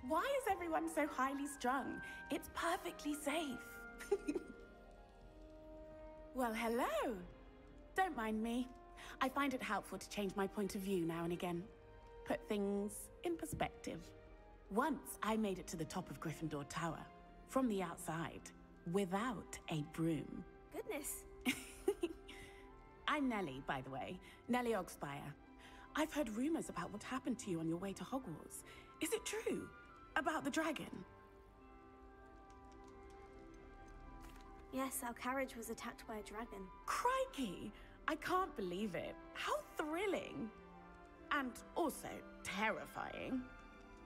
Why is everyone so highly strung? It's perfectly safe. Well, hello. Don't mind me. I find it helpful to change my point of view now and again. Put things in perspective. Once I made it to the top of Gryffindor Tower, from the outside, without a broom. Goodness. I'm Nellie, by the way. Nellie Ogspire. I've heard rumors about what happened to you on your way to Hogwarts. Is it true? About the dragon? Yes, our carriage was attacked by a dragon. Crikey! I can't believe it. How thrilling! And also terrifying.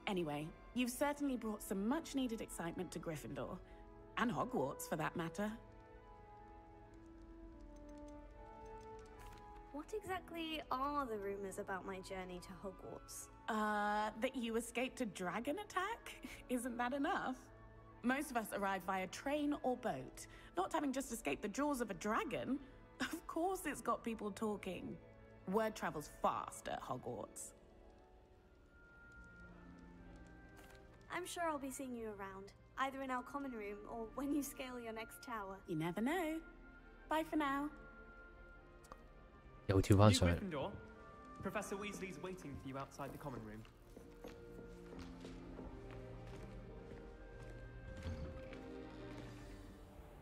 Anyway, you've certainly brought some much-needed excitement to Gryffindor. And Hogwarts, for that matter. What exactly are the rumors about my journey to Hogwarts? That you escaped a dragon attack? Isn't that enough? Most of us arrive via train or boat, not having just escaped the jaws of a dragon. Of course it's got people talking. Word travels fast at Hogwarts. I'm sure I'll be seeing you around, either in our common room or when you scale your next tower. You never know. Bye for now. 又跳返 New 上嚟。 Gryffindor, Professor Weasley's waiting for you outside the common room.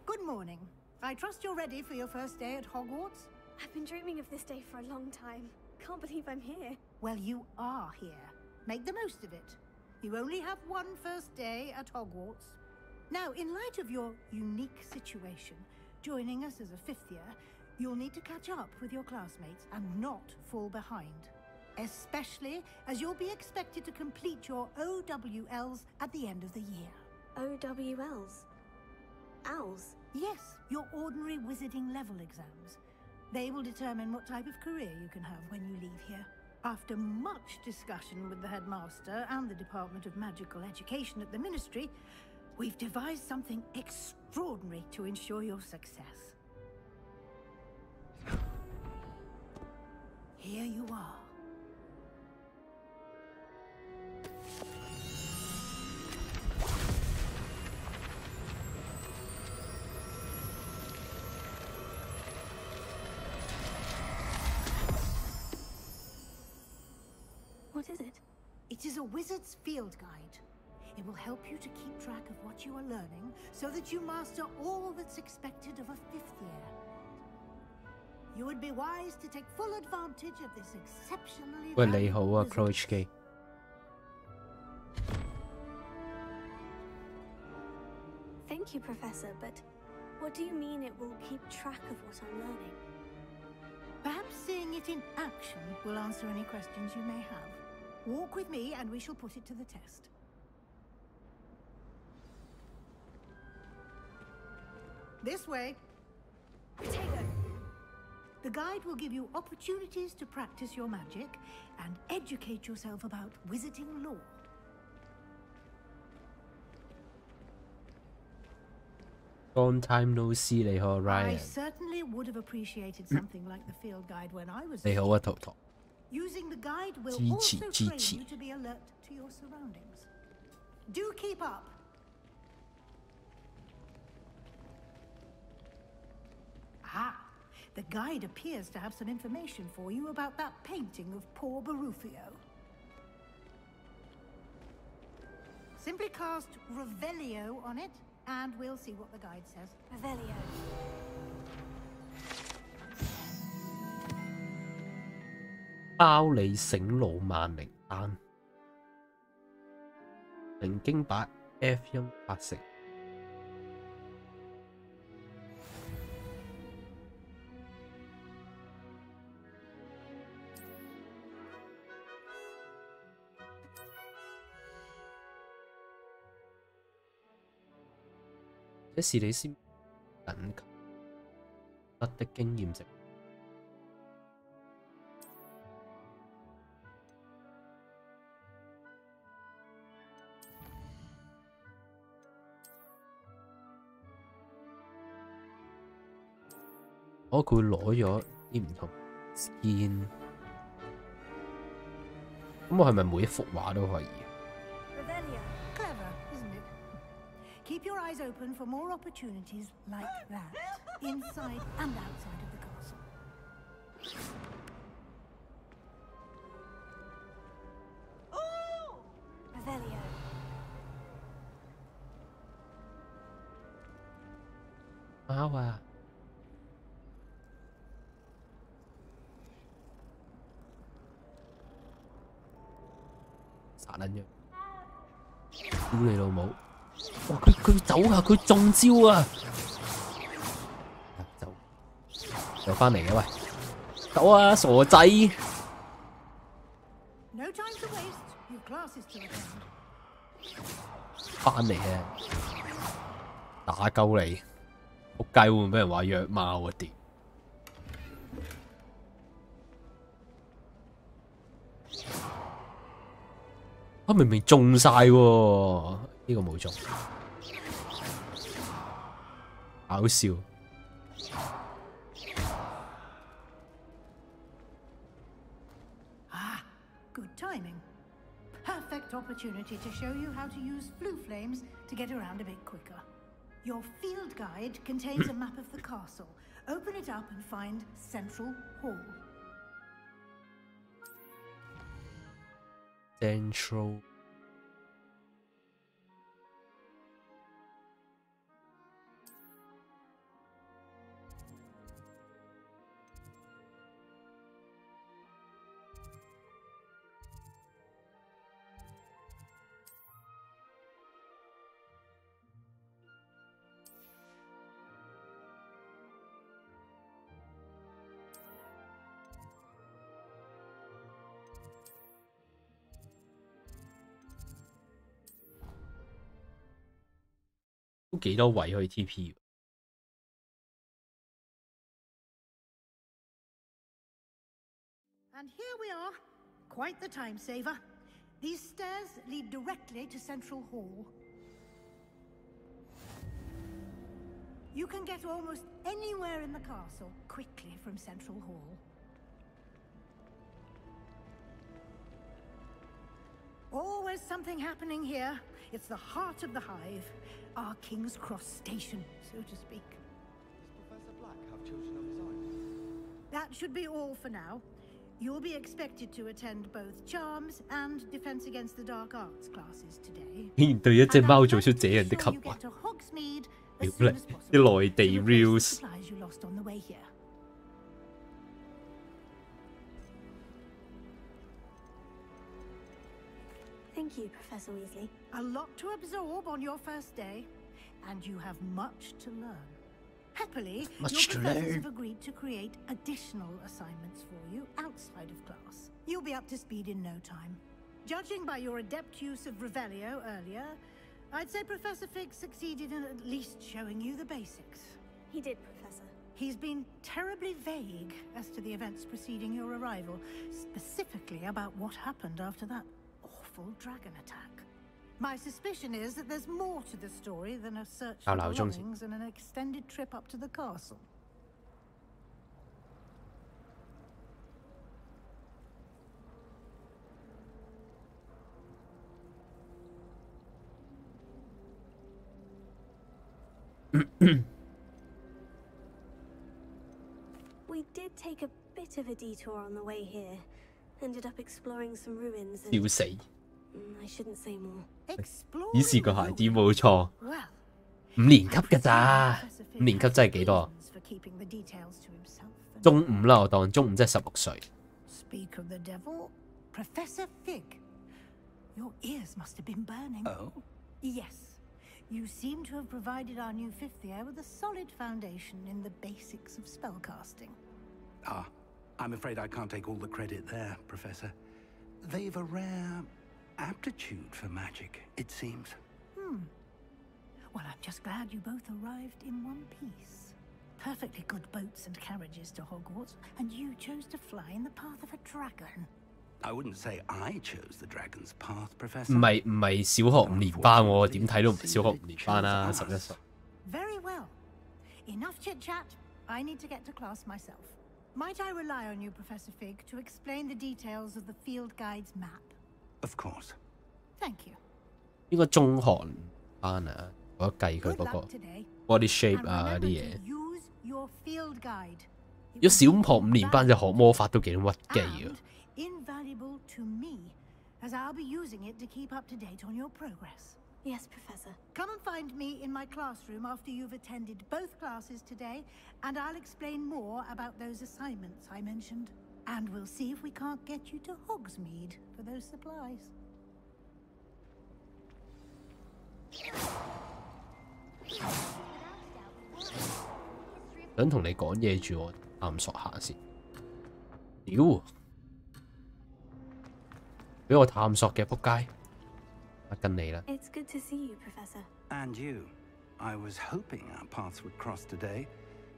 Good morning. I trust you're ready for your first day at Hogwarts? I've been dreaming of this day for a long time. Can't believe I'm here. Well, you are here. Make the most of it. You only have one first day at Hogwarts. Now, in light of your unique situation, joining us as a fifth year, you'll need to catch up with your classmates and not fall behind. Especially as you'll be expected to complete your OWLs at the end of the year. OWLs? Owls? Yes, your ordinary wizarding level exams. They will determine what type of career you can have when you leave here. After much discussion with the headmaster and the Department of Magical Education at the Ministry, we've devised something extraordinary to ensure your success. Here you are. What is it? It is a wizard's field guide. It will help you to keep track of what you are learning so that you master all that's expected of a fifth year. You would be wise to take full advantage of this exceptionally 喂，你好啊 valuable，Coach 機。 Thank you, Professor, but what do you mean it will keep track of what I'm learning? Perhaps seeing it in action will answer any questions you may have. Walk with me and we shall put it to the test. This way. Potato! The guide will give you opportunities to practice your magic and educate yourself about wizarding lore. Long time no see，你好 I Ryan。 certainly would have appreciated something like the field guide when I was. 你好啊，圖圖。 Using the guide will 支持 also 支 train 持 you to be alert to your surroundings. Do keep up. Ah, the guide appears to have some information for you about that painting of poor Barufio. Simply cast Revelio on it, and we'll see what the guide says. Revelio. 包你醒腦萬靈丹，靈經把 F 音發成。這是你先緊急得的經驗值。佢會攞咗啲唔同 skin， 咁我係咪每一幅畫都可以？ Clever, isn't it? Keep your eyes open for more opportunities like that, inside and outside of the castle. Revelio. 貓啊！殺撚咗！屌你老母！哇！佢走啊！佢中招啊！走，又翻嚟嘅喂！走啊，傻仔！ No time to waste. You've classes to attend. 翻嚟啊！打鳩你！仆街會唔會俾人話虐貓啊？屌！啊，明明中晒喎，呢個冇中，搞笑。Ah, good timing. Perfect opportunity to show you how to use flue flames to get around a bit quicker. Your field guide contains a map of the castle. Open it up and find Central Hall. Central。都幾多位可以 TP？ And here we are. Quite the time saver. These stairs lead directly to Central Hall. You can get almost anywhere in the castle quickly from Central Hall. Always something happening here. It's the heart of the hive. Our King's Cross station, so to speak. Does Professor Black have children of his own? That should be all for now. You'll be expected to attend both Charms and Defense Against the Dark Arts classes today. 竟然對一隻貓做出這樣的行為，屌你！啲內地 reels。 Thank you, Professor Weasley. A lot to absorb on your first day, and you have much to learn. Happily, your professors have agreed to create additional assignments for you outside of class. You'll be up to speed in no time. Judging by your adept use of Revelio earlier, I'd say Professor Fig succeeded in at least showing you the basics. He did, Professor. He's been terribly vague as to the events preceding your arrival, specifically about what happened after that awful dragon attack. My suspicion is that there's more to the story than a search for belongings and an extended trip up to the castle. We did take a bit of a detour on the way here. Ended up exploring some ruins and... 笑死！ I shouldn't say more. 以是個孩子冇錯，5年級㗎咋？5年級真係幾多？中5啦，我當中5即係16歲。 Speak of the devil, Professor Fig. Your ears must have been burning. Oh? Yes. You seem to have provided our new fifth year with a solid foundation in the basics of spellcasting. Ah, I'm afraid I can't take all the credit there, Professor. They've a rare aptitude for magic, it seems. Well, I'm just glad you both arrived in one piece. Perfectly good boats and carriages to Hogwarts, and you chose to fly in the path of a dragon. I wouldn't say I chose the dragon's path, Professor. 唔係小學5年班喎，點睇都唔係小學5年班啦，11歲。 Very well. Enough chit-chat. I need to get to class myself. Might I rely on you, Professor Fig, to explain the details of the field guide's map? Of course. Thank you. 應該中學班啊，我計佢嗰個 body shape 啊嗰啲嘢。 Use your field guide. 如果小學5年班就學魔法都幾屈機啊！ Invaluable to me, as I'll be using it to keep up to date on your progress. Yes, Professor. Come and find me in my classroom after you've attended both classes today, and I'll explain more about those assignments I mentioned. And we'll see if we can't get you to Hogsmeade for those supplies. 想同你講嘢住，我探索下先。屌，俾我探索嘅仆街，跟你啦。It's good to see you, Professor. And you. I was hoping our paths would cross today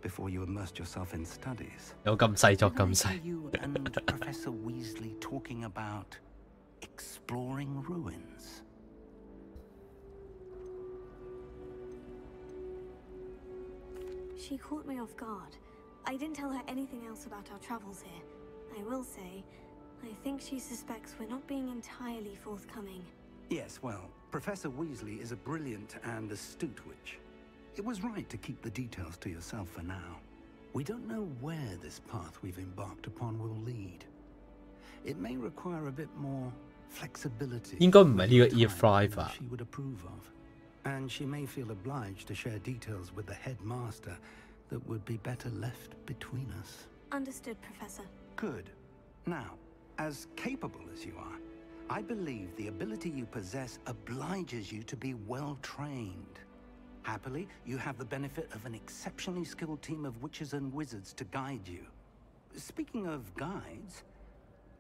before you immersed yourself in studies. 有咁細作咁細。 You and Professor Weasley talking about exploring ruins. She caught me off guard. I didn't tell her anything else about our travels here. I will say, I think she suspects we're not being entirely forthcoming. Yes, well, Professor Weasley is a brilliant and astute witch. It was right to keep the details to yourself for now. We don't know where this path we've embarked upon will lead. It may require a bit more flexibility. 應該唔係呢個 E5 啊。 She would approve of. And she may feel obliged to share details with the headmaster that would be better left between us. Understood, Professor. Good. Now, as capable as you are, I believe the ability you possess obliges you to be well trained. Happily, you have the benefit of an exceptionally skilled team of witches and wizards to guide you. Speaking of guides,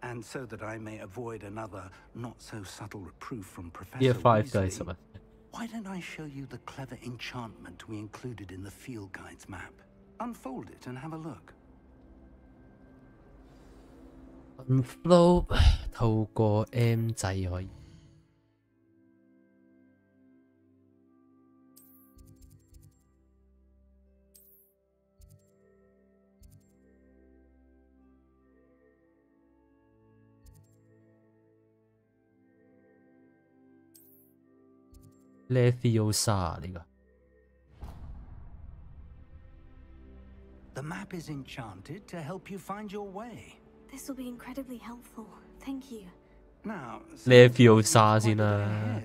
and so that I may avoid another not-so-subtle reproof from Professor Weasley, why don't I show you the clever enchantment we included in the field guide's map? Unfold it and have a look. Unfold 透過 M 掣可以。Leviosa 呢個。 The map is enchanted to help you find your way. This will be incredibly helpful. Thank you. Now, Leviosa 先啦。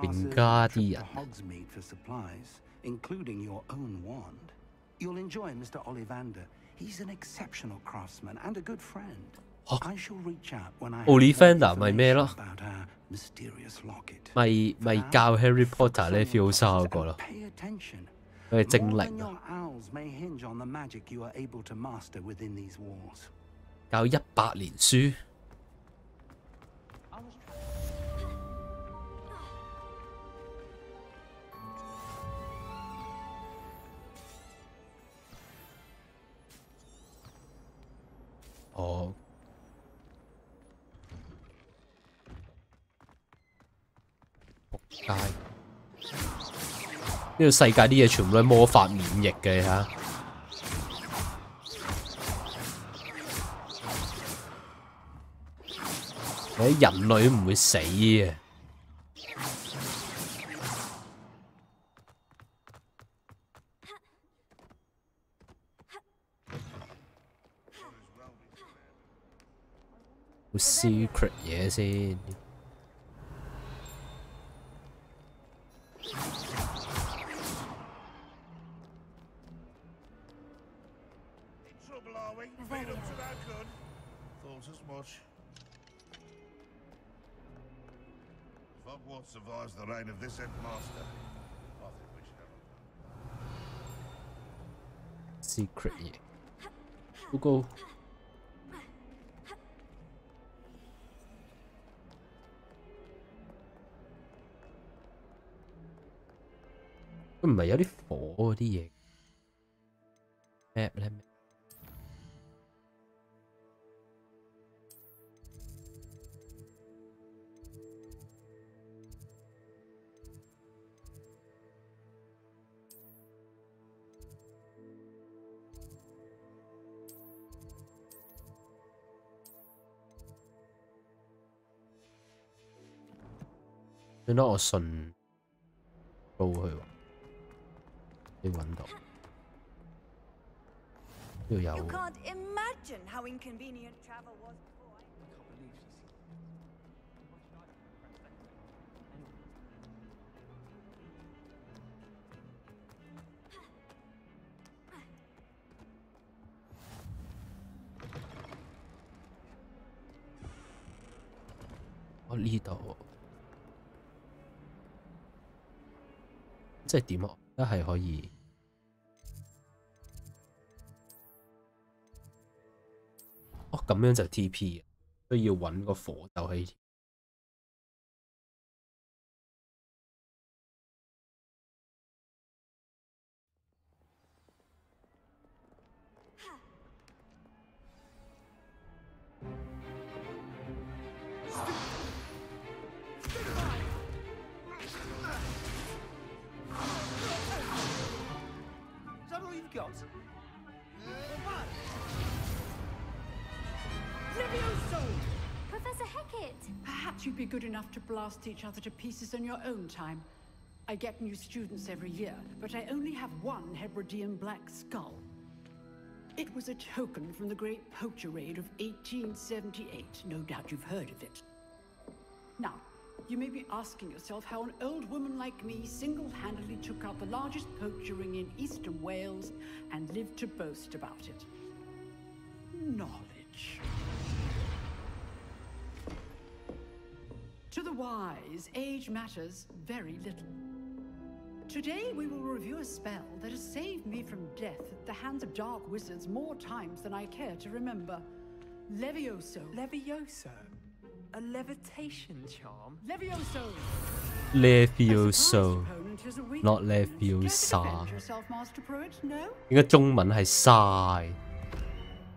名家啲人。 Hogsmeade for supplies, including your own wand. You'll enjoy Mr. Ollivander. He's an exceptional craftsman and a good friend. I shall reach out when I Ollivander 咪咩咯？ about our mysterious locket. 咪教 Harry Potter Leviosa 嗰個咯。 Pay attention. 佢係精 More 靈 than 啊。 your owls may hinge on the magic you are able to master within these walls. 教100年書。 哦，仆街！呢個世界啲嘢全部都係魔法免疫嘅，你睇下。你啲人類唔會死嘅。 好 secret 嘢先。Hogwarts survives the reign of this headmaster. I think we should have secret 嘢。Go go。 佢唔係有啲火嗰啲嘢 map 咧？算啦，我順報佢喎。 你揾到？呢度有。 You can't imagine how inconvenient travel was before. 我呢度即係點啊？一係可以哦，咁樣就 TP 都要揾個火就喺。Professor Hecat! Perhaps you'd be good enough to blast each other to pieces in your own time. I get new students every year, but I only have one Hebridean black skull. It was a token from the Great Poacher Raid of 1878. No doubt you've heard of it. Now, you may be asking yourself how an old woman like me single-handedly took out the largest poacher ring in eastern Wales and lived to boast about it. Knowledge. To the wise, age matters very little. Today we will review a spell that has saved me from death at the hands of dark wizards more times than I care to remember. Levioso. Levioso? A levitation charm? Levioso! Levioso, not Leviosa。應該中文係嘥。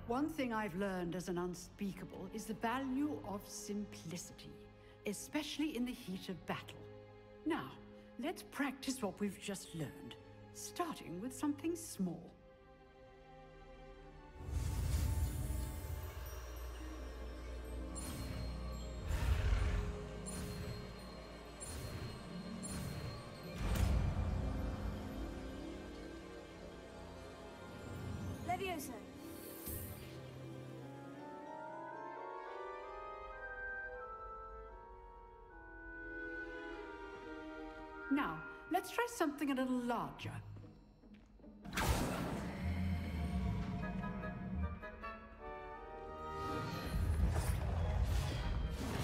One thing I've learned as an unspeakable is the value of simplicity, especially in the heat of battle. Now, let's practice what we've just learned, starting with something small. Levioso. Now, let's try something a little larger.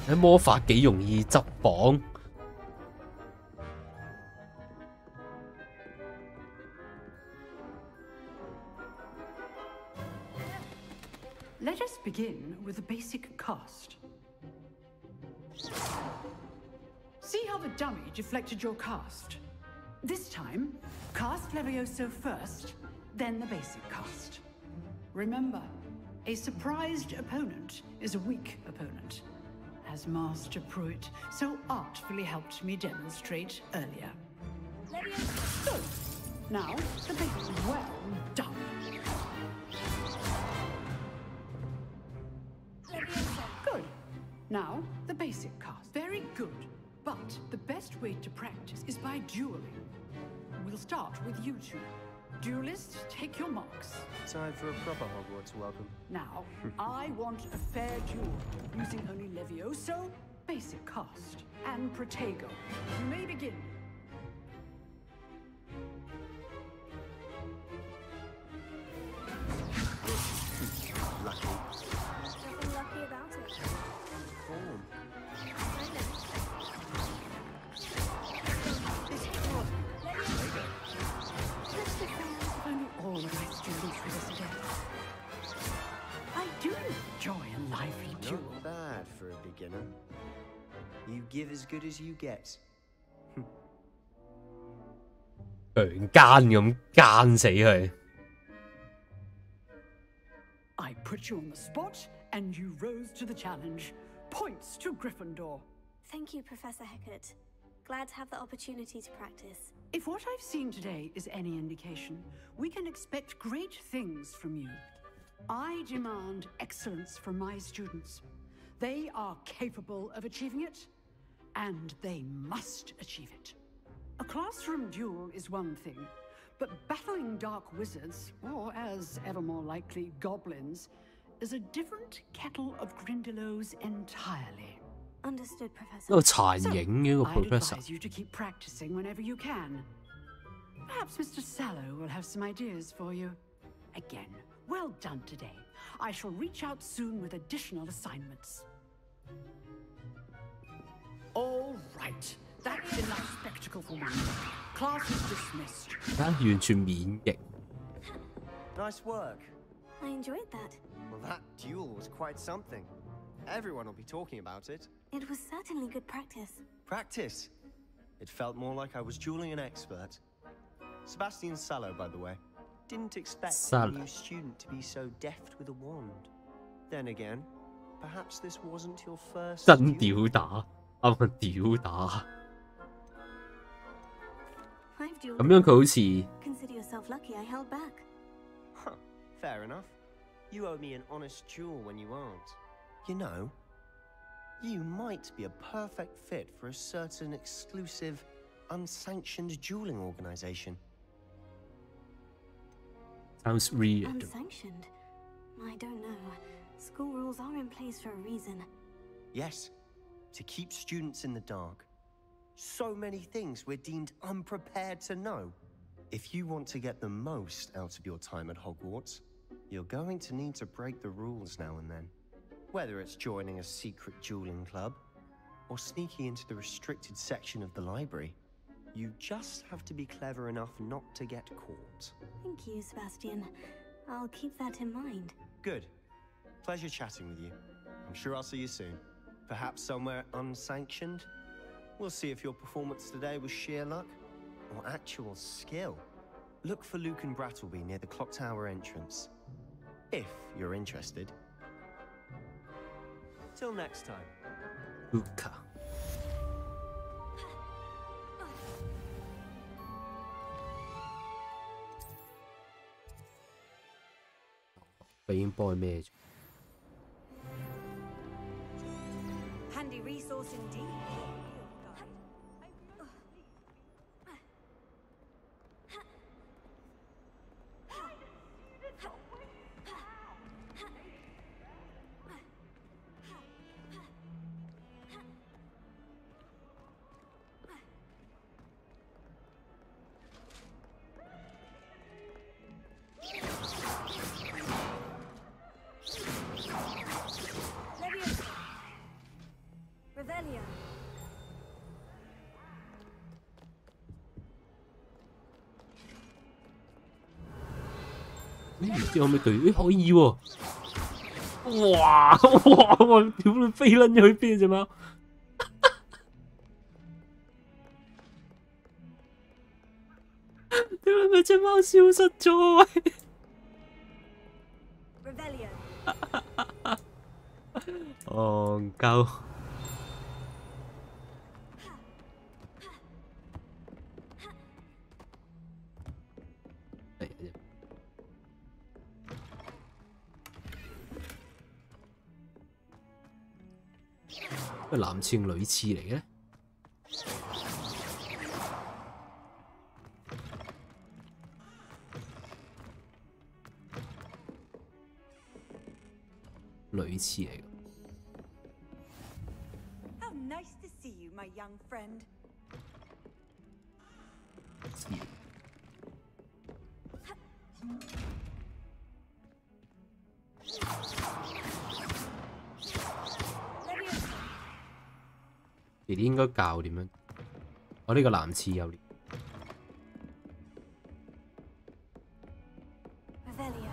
啲魔法幾容易執綁。Let us begin with a basic cast. See how the dummy deflected your cast? This time, cast Levioso first, then the basic cast. Remember, a surprised opponent is a weak opponent, as Master Pruitt so artfully helped me demonstrate earlier. Good. Now, the basic. Well done. Good. Now, the basic cast. Very good. But the best way to practice is by dueling. We'll start with you two. Duelists, take your marks. Time for a proper Hogwarts welcome. Now, I want a fair duel, using only Levioso, basic cast, and Protego. You may begin. Lucky. Nothing lucky about it. Form. If only all of my students were this adept. I do enjoy a lively duel. Not bad for a beginner. You give as good as you get. 強姦咁姦死佢。I put you on the spot, and you rose to the challenge. Points to Gryffindor. Thank you, Professor Hecat. Glad to have the opportunity to practice. If what I've seen today is any indication, we can expect great things from you. I demand excellence from my students. They are capable of achieving it, and they must achieve it. A classroom duel is one thing, but battling dark wizards, or as ever more likely, goblins, is a different kettle of Grindylows entirely. Understood, Professor. 一個殘影嘅一個 I'd professor。 advise you to keep practicing whenever you can. Perhaps Mr. Sallow will have some ideas for you. Again, well done today. I shall reach out soon with additional assignments. All right, that's enough spectacle for one day. Class is dismissed. 完全免疫。 Nice work. I enjoyed that. Well, that duel was quite something. Everyone will be talking about it. It was certainly good practice. Practice? It felt more like I was dueling an expert. Sebastian Sallow, by the way. Didn't expect a new student to be so deft with a wand. Then again, perhaps this wasn't your first 真屌打，啱啱屌打。 咁樣佢好似 Consider yourself lucky I held back. Huh, fair enough. You owe me an honest duel when you aren't. You know, you might be a perfect fit for a certain exclusive, unsanctioned dueling organization. Sounds weird. Unsanctioned? I don't know. School rules are in place for a reason. Yes, to keep students in the dark. So many things we're deemed unprepared to know. If you want to get the most out of your time at Hogwarts, you're going to need to break the rules now and then. Whether it's joining a secret dueling club, or sneaking into the restricted section of the library, you just have to be clever enough not to get caught. Thank you, Sebastian. I'll keep that in mind. Good. Pleasure chatting with you. I'm sure I'll see you soon. Perhaps somewhere unsanctioned? We'll see if your performance today was sheer luck or actual skill. Look for Luke and Brattleby near the Clock Tower entrance. If you're interested. Till next time. Luca。 佢已經幫佢咩？ Handy resource indeed. Revelio. 唔知可唔可以對？誒可以喎！哇哇！我屌你飛撚咗去邊隻貓？屌你咪隻貓消失咗喂！ Revelio. 戇鳩。 個男廁女廁嚟嘅？女廁嚟嘅。 How nice to see you, my young friend. 呢啲應該教點樣？我呢個男廁有練。 Revelio.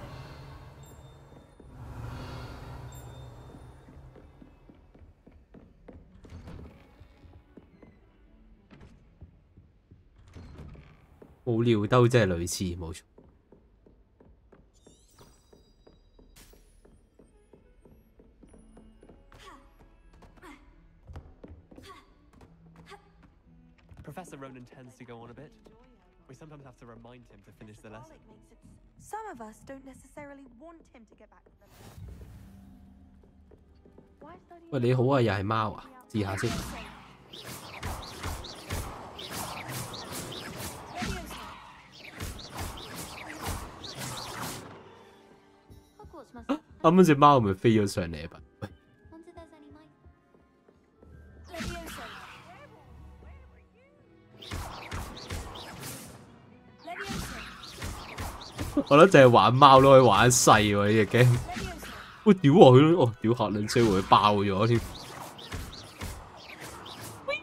冇尿兜即係女廁，冇錯。 Professor Ronan tends to go on a bit. We sometimes have to remind him to finish the lesson. Some of us don't necessarily want him to get back to the lesson. 喂，你好啊，又係貓啊？試下先。啱啱隻貓咪飛咗上嚟啊！喂，我覺得淨係玩貓都可以玩細喎呢隻 game。喂，屌啊佢！哦，屌嚇撚衰會爆咗添。喂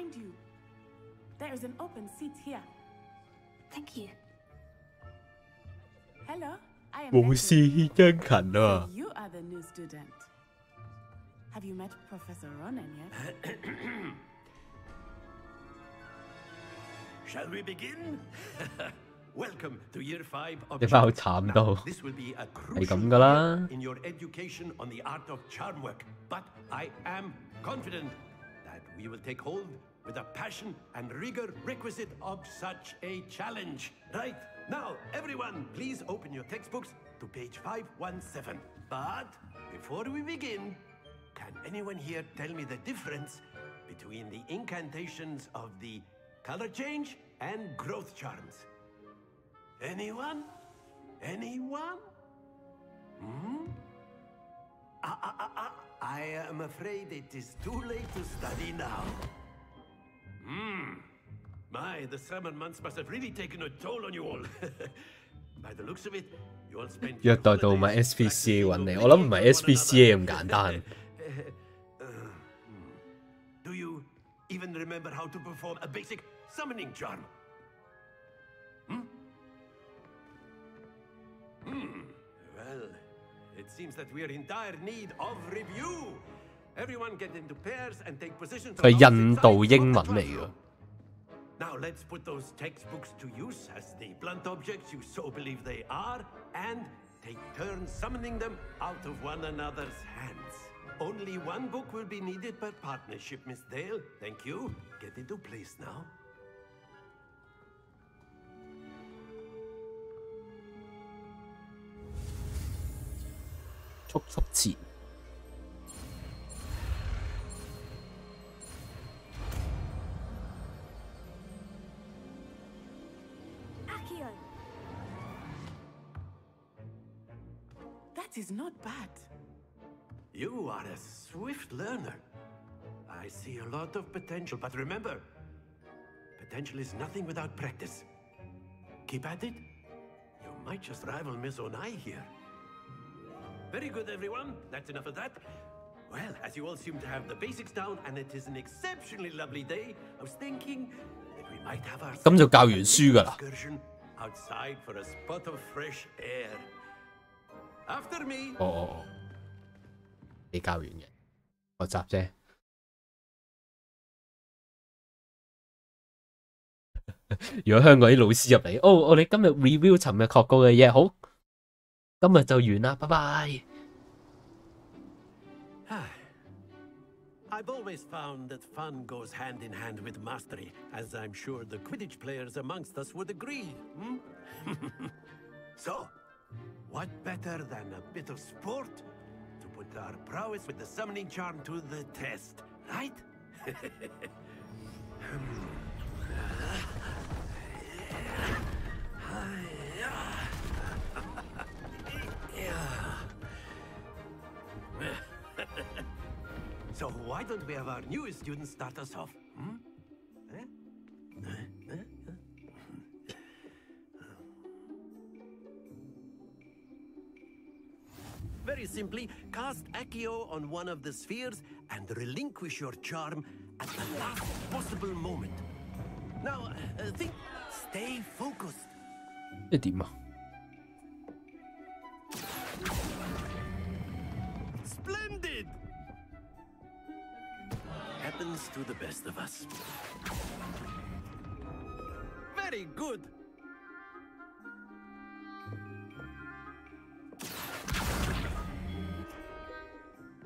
behind you. There is an open seat here. Thank you. Hello, I am 無事殷勤啊！ You are the new student. Have you met Professor Ronan yet? Shall we begin? Welcome to Year 5 of 你班好慘到 This will be a 係 crucial 咁噶啦 year。in your education on the art of charm work, but I am confident that we will take hold with the passion and rigor requisite of such a challenge. Right, now everyone please open your textbooks to page 517. But before we begin, can anyone here tell me the difference between the incantations of the color change and growth charms? Anyone? Anyone? Hmm? I am afraid it is too late to study now. My, the summer months must have really taken a toll on you all. By the looks of it, you all spent 虐待到咪 SPCA 揾你，我諗唔係 SPCA 咁簡單。 Do you even remember how to perform a basic summoning charm? Well, it seems that we are in dire need of review. Everyone get into pairs and take positions. 佢係印度英文嚟㗎。 Now let's put those textbooks to use as the blunt objects you so believe they are, and take turns summoning them out of one another's hands. Only one book will be needed per partnership, Miss Dale. Thank you. Get into place now.速前。 Accio! That is not bad. You are a swift learner. I see a lot of potential, but remember, potential is nothing without practice. Keep at it. You might just rival Miss Onai here. Very good, everyone. That's enough of that. Well, as you all seem to have the basics down, and it is an exceptionally lovely day, I was thinking that we might have our 咁就教完書㗎啦。 excursion outside for a spot of fresh air. After me. 哦，你教完嘅，學習啫。如果香港啲老師入嚟，我哋今日 review 尋日學過嘅嘢，好，今日就完啦，拜拜。 I've always found that fun goes hand in hand with mastery, as I'm sure the Quidditch players amongst us would agree. So, what better than a bit of sport to put our prowess with the summoning charm to the test, right? So why don't we have our newest student start us off? Very simply, cast Accio on one of the spheres and relinquish your charm at the last possible moment. Now, think, stay focused. 即係點啊？ Splendid! Happens to the best of us. Very good.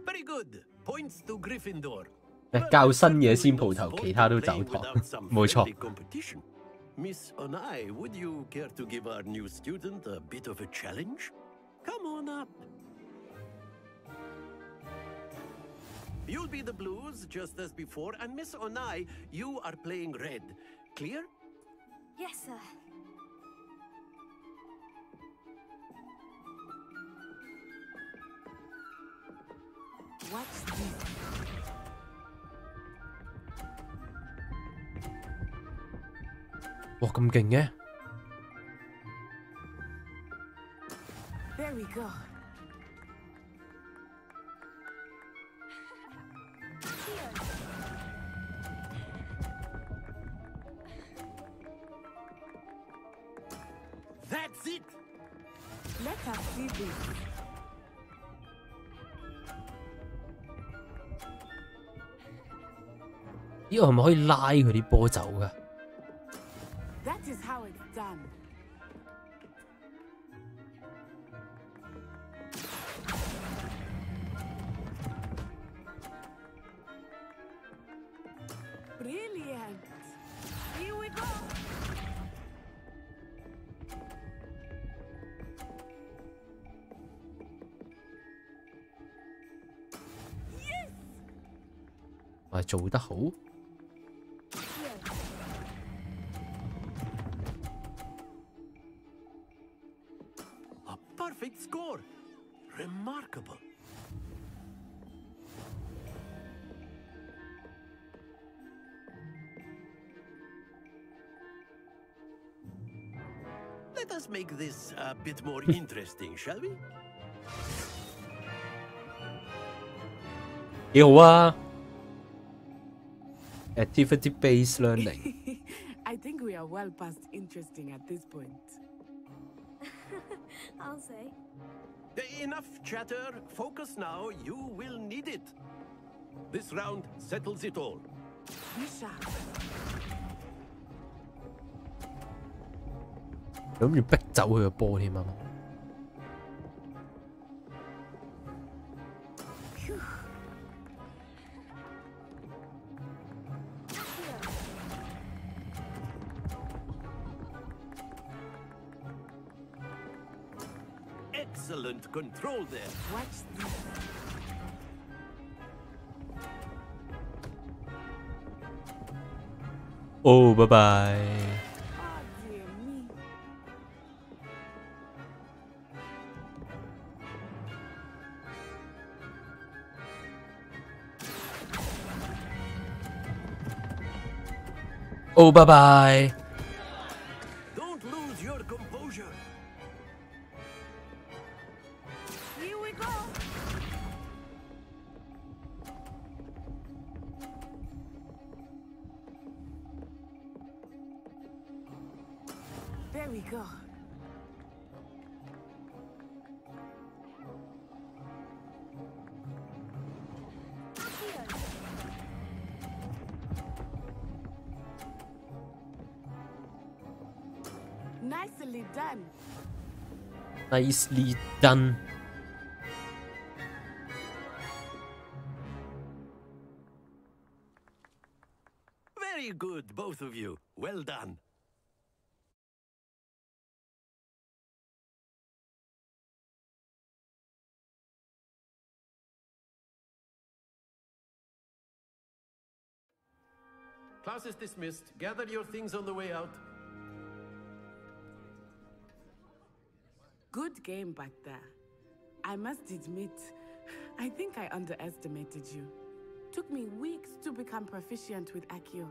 Very good. Points to Gryffindor. 教新嘢先蒲頭，其他都走堂，冇錯。 Miss Onai, would you care to give our new student a bit of a challenge? Come on up. You'll be the blues, just as before, and Miss Onai, you are playing red. Clear? Yes, sir. What's this? Wow, 咁勁嘅！ There we go. Let us see this. That is how it's done. Brilliant. Here we go. Yes. 係做得好。A perfect score. Remarkable. Let us make this a bit more interesting, shall we? 幾好啊 ！Activity based learning I think we are well past interesting at this point. I'll say. Enough chatter. Focus now. You will need it. This round settles it all. Misha. 諗住逼走佢個波添啊！ Excellent control there. Watch this. Oh, bye bye. Oh, dear me. Oh, bye bye. Don't lose your composure. Here we go. There we go. Nicely done. Nicely done. Very good, both of you. Well done. Class is dismissed. Gather your things on the way out. Good game back there. I must admit, I think I underestimated you. Took me weeks to become proficient with Accio.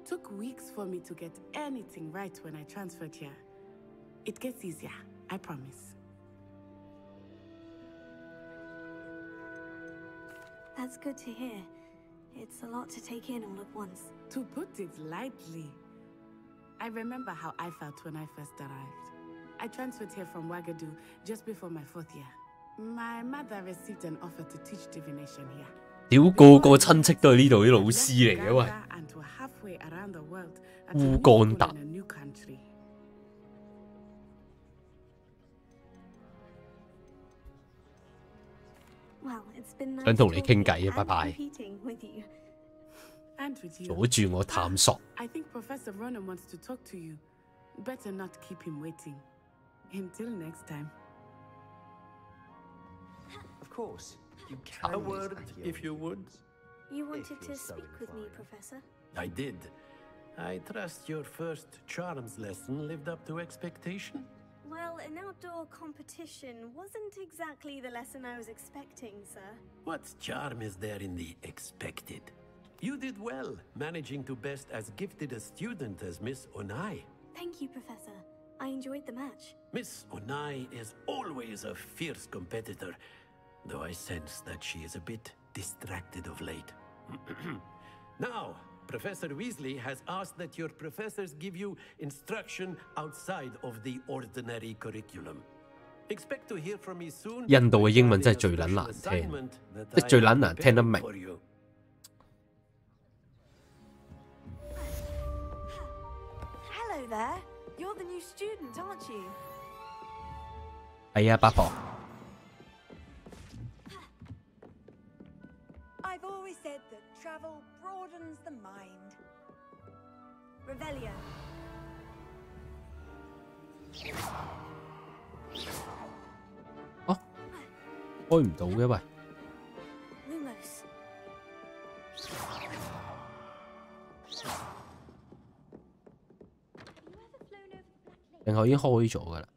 Took weeks for me to get anything right when I transferred here. It gets easier, I promise. That's good to hear. It's a lot to take in all at once. To put it lightly, I remember how I felt when I first arrived. I transferred here from Wagadu just before my 4th year. My mother received an offer to teach divination here. 屌個個親戚都係呢度啲老師嚟嘅喂， And we're halfway around the world at 烏 a 干 new school 達 in a new country. Well, it's been nice 想同你傾 talking 偈啊，拜 and 拜。 competing with you. And with you. 阻住我探索。 I think Professor Ronan wants to talk to you. Better not keep him waiting. Until next time. Of course, you can. A word, if you would. You wanted to you're so speak with me, inclined. Professor? I did. I trust your first charms lesson lived up to expectation. Well, an outdoor competition wasn't exactly the lesson I was expecting, sir. What charm is there in the expected? You did well, managing to best as gifted a student as Miss Onai. Thank you, Professor. I enjoyed the match. Miss Onai is always a fierce competitor, though I sense that she is a bit distracted of late. Now, Professor Weasley has asked that your professors give you instruction outside of the ordinary curriculum. Expect to hear from me soon. 印度嘅英文真係最撚難聽，即係最撚難聽得明。Hello there. You're the new student, aren't you? 係啊，八婆。I've always said that travel broadens the mind. Revelio. 哦，開唔到嘅喂。Lumos. 定係已經開咗㗎啦。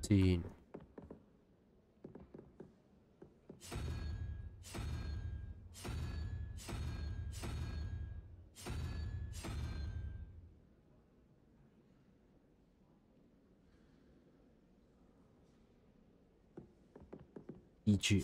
先。依據。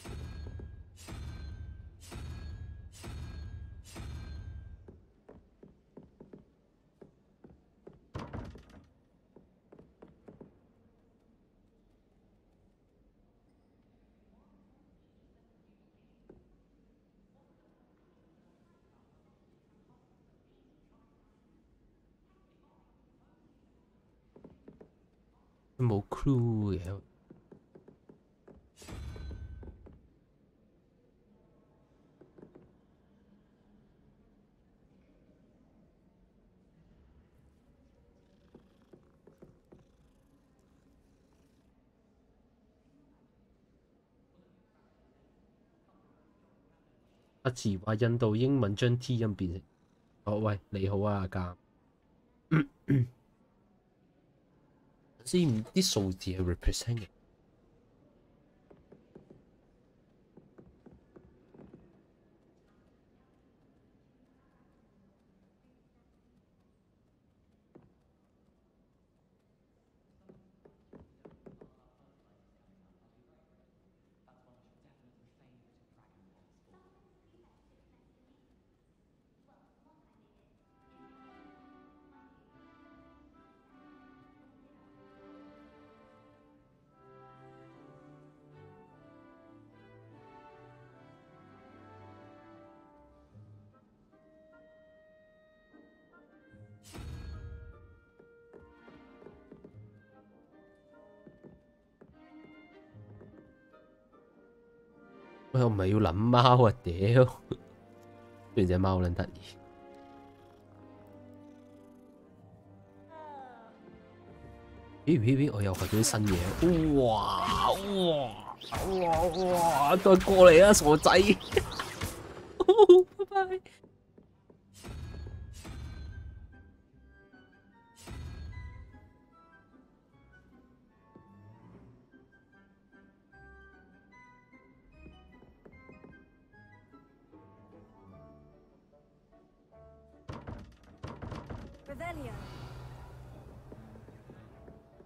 冇 clue 嘅。阿慈話印度英文將 T 音變成，哦喂，你好啊，阿嘉。知唔啲數字係 represent 嘅？喂，我唔係要諗貓啊！屌，雖然隻貓撚得意。咦！我又學咗啲新嘢。哇！再過嚟啊，傻仔！拜拜。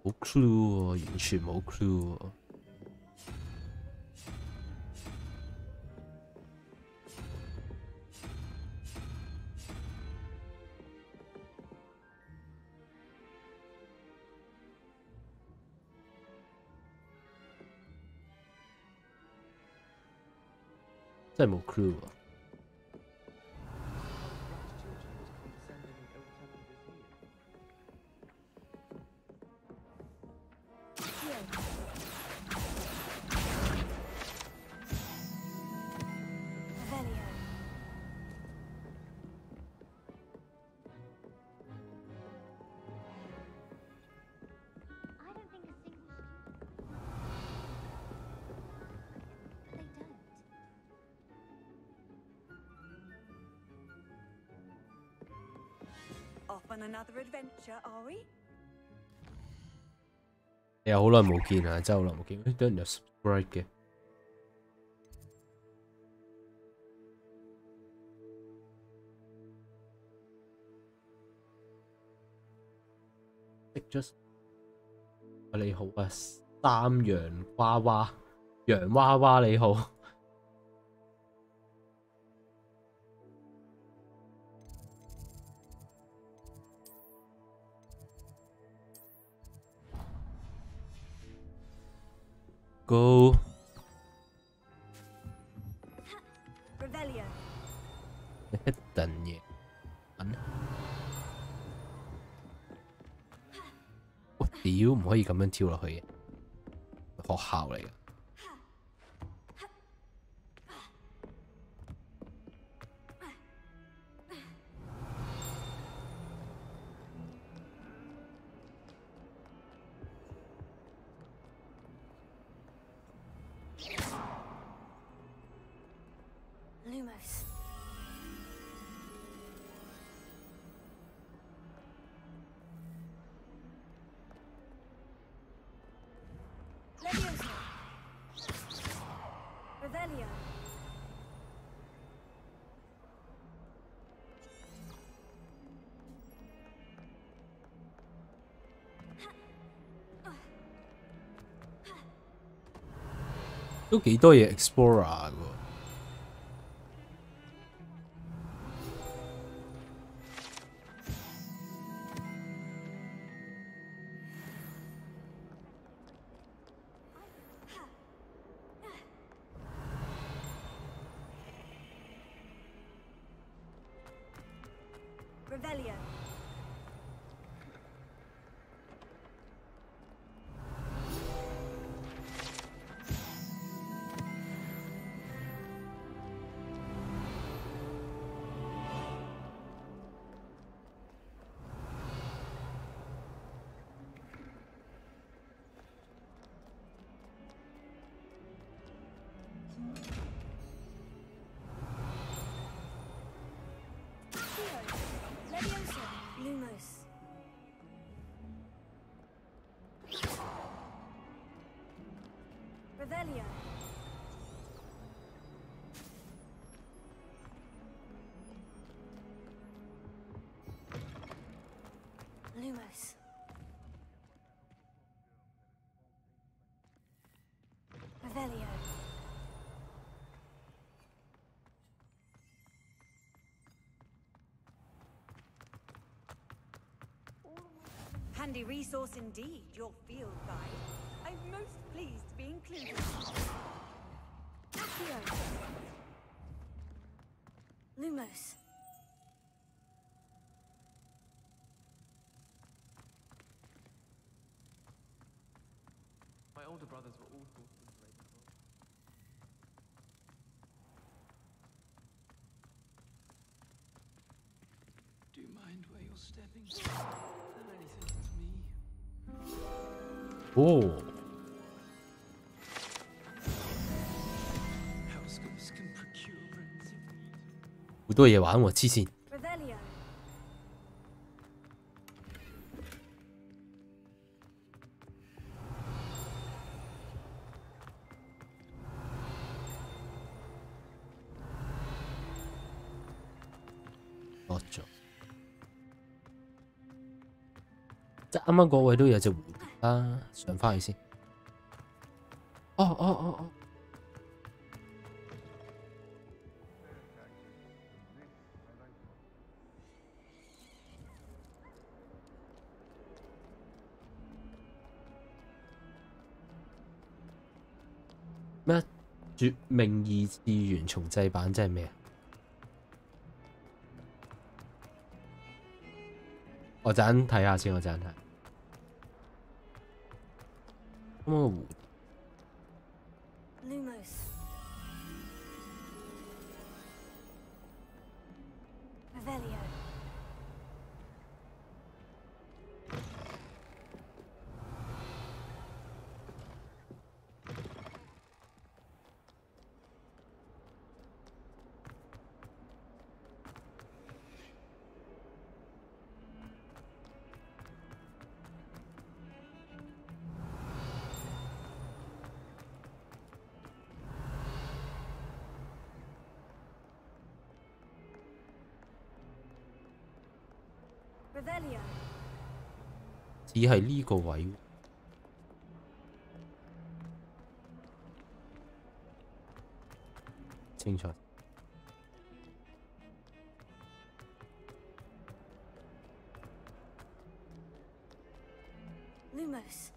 冇 clue 喎，完全冇 clue 喎。真係冇 clue 喎。你又好耐冇見啊！真係好耐冇見。誒，等人有 subscribe 嘅。Just 你好啊，三洋娃娃，洋娃娃你好。Go。你一陣嘢，我屌唔可以咁樣跳落去嘅，學校嚟嘅。Lumos. Leviosa. Revelio. 都幾多嘢 explorer 㗎喎。Revelio. Leviosa. Lumos. Revelio. Lumos. Revelio. Handy resource indeed, your field guide. I'm most pleased to be included. Accio. Lumos. My older brothers were all taught to break the law. Do you mind where you're stepping? Tell anything to me. 哦。Housekeepers can procure brands of meat. 好多嘢玩喎，黐線。Revelio. 落咗。即係啱啱嗰位都有隻蝴蝶啦，上翻去先。哦。咩？絕命二次元重製版即係咩啊？我陣間睇下先，我陣間睇。咁個蝴 Lumos. Revelio. Revelio. 只係呢個位喎。清楚。Lumos.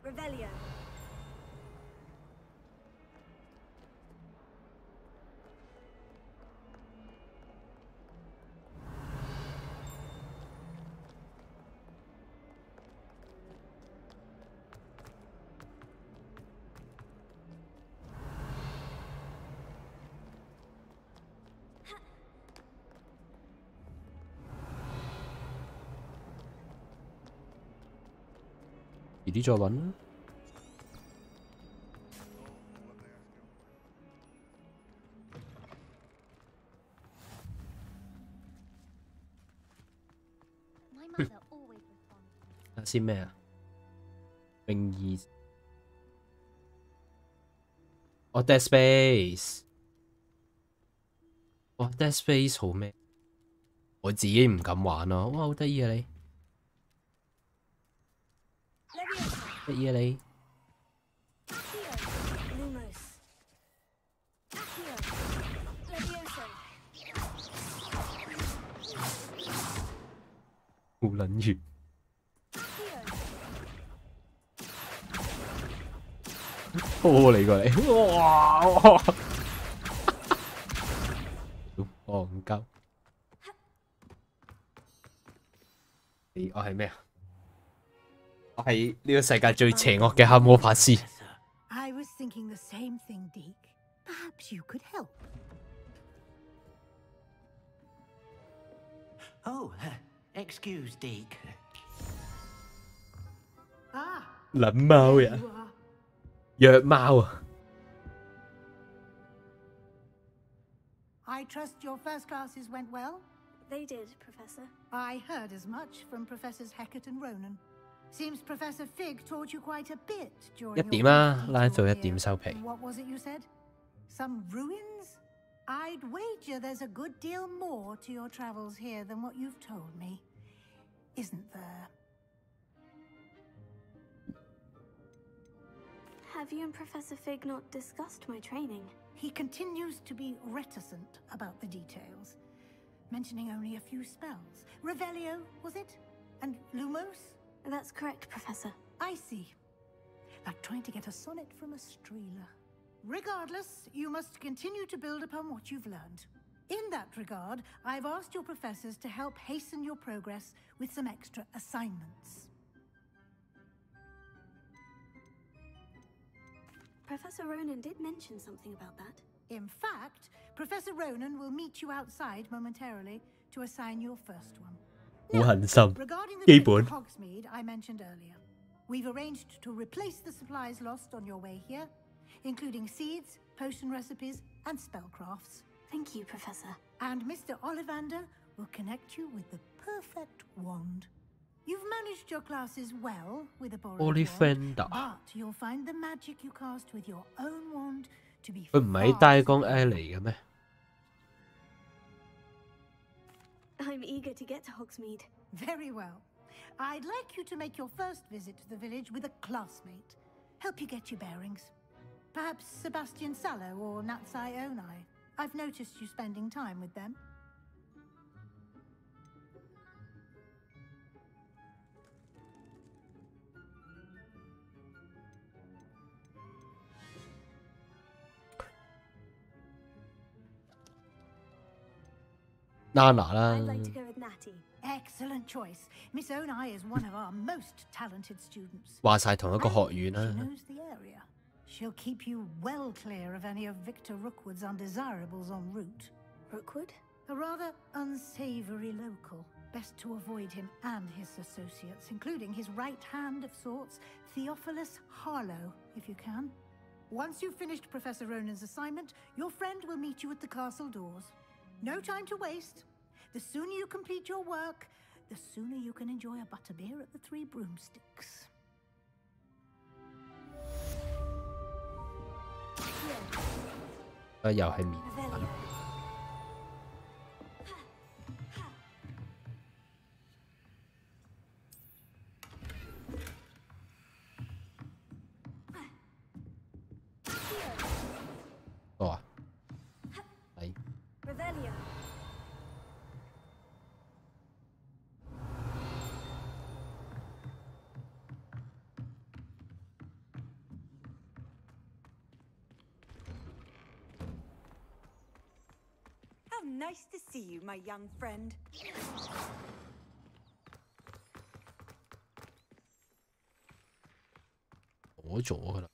Revelio.遲啲再揾啦。睇下先咩啊？泳衣。哦 ，Dead Space。哇 ，Dead Space 好咩？我自己唔敢玩咯。哇，好得意啊你！得意啊你！好撚遠。拖你過嚟，哇！戇鳩。我係咩啊？我係呢個世界最邪惡嘅黑魔法師。I was thinking the same thing, Deke. Perhaps you could help. Oh, excuse, Deke. 撚貓呀！虐貓啊！ I trust your first classes went well? They did, Professor. I heard as much from Professors Hecat and Ronan. Seems Professor Fig taught you quite a bit during 一點啊，拉到一點收皮。What was it you said? Some ruins? I'd wager there's a good deal more to your travels here than what you've told me. Isn't there? Have you and Professor Fig not discussed my training? He continues to be reticent about the details, mentioning only a few spells. Revelio, was it? And Lumos? That's correct, Professor. I see. Like trying to get a sonnet from a Streeler. Regardless, you must continue to build upon what you've learned. In that regard, I've asked your professors to help hasten your progress with some extra assignments. Professor Ronan did mention something about that. In fact, Professor Ronan will meet you outside momentarily to assign your first one. 好狠心， Regarding the 基 trip 本 to Hogsmeade I mentioned earlier, we've arranged to replace the supplies lost on your way here, including seeds, potion recipes, and spellcrafts. Thank you, Professor. And Mr. Ollivander will connect you with the perfect wand. You've managed your classes well with a borrowed wand, Ollivander but you'll find the magic you cast with your own wand to be 佢唔係喺大江 A 嚟嘅咩？ I'm eager to get to Hogsmeade. Very well. I'd like you to make your first visit to the village with a classmate. Help you get your bearings. Perhaps Sebastian Sallow or Natsai Onai. I've noticed you spending time with them. Nana 啦 I'd like to go with Natty. Excellent choice. Miss Onai is one of our most talented students. 話晒同一個學院 She 啦。 knows the area. She'll keep you well clear of any of Victor Rookwood's undesirables en route. Rookwood? A rather unsavory local. Best to avoid him and his associates, including his right hand of sorts, Theophilus Harlow, if you can. Once you've finished Professor Ronan's assignment, your friend will meet you at the castle doors. No time to waste. The sooner you complete your work, the sooner you can enjoy a butterbeer at the Three Broomsticks. Yep. 又係麵粉。多啊？係。How nice to see you, my young friend. 攞咗㗎啦。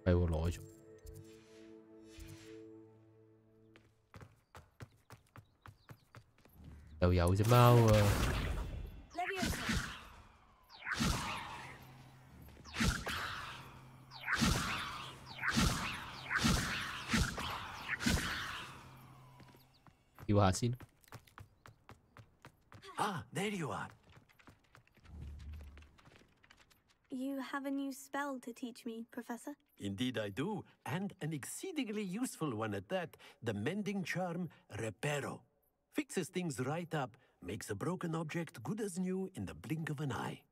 係喎，攞咗。又有隻貓啊！跳下先。Ah, there you are. You have a new spell to teach me, Professor? Indeed I do, and an exceedingly useful one at that. The mending charm, Reparo. Fixes things right up, makes a broken object good as new in the blink of an eye.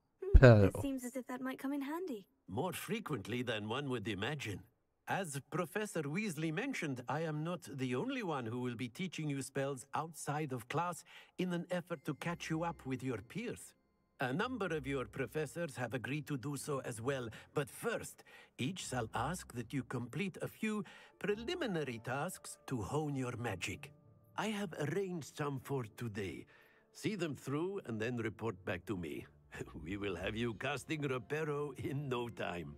It seems as if that might come in handy. More frequently than one would imagine. As Professor Weasley mentioned, I am not the only one who will be teaching you spells outside of class in an effort to catch you up with your peers. A number of your professors have agreed to do so as well, but first, each shall ask that you complete a few preliminary tasks to hone your magic. I have arranged some for today. See them through and then report back to me. We will have you casting Reparo in no time.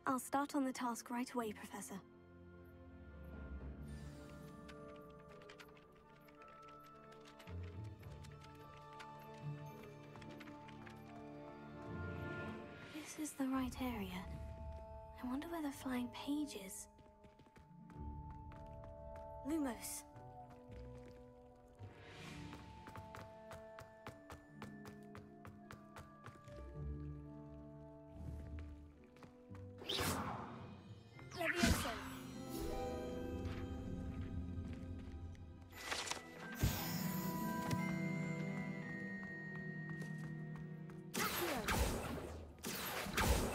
I'll start on the task right away, Professor. This is the right area. I wonder where the flying page is. Lumos. Levioso.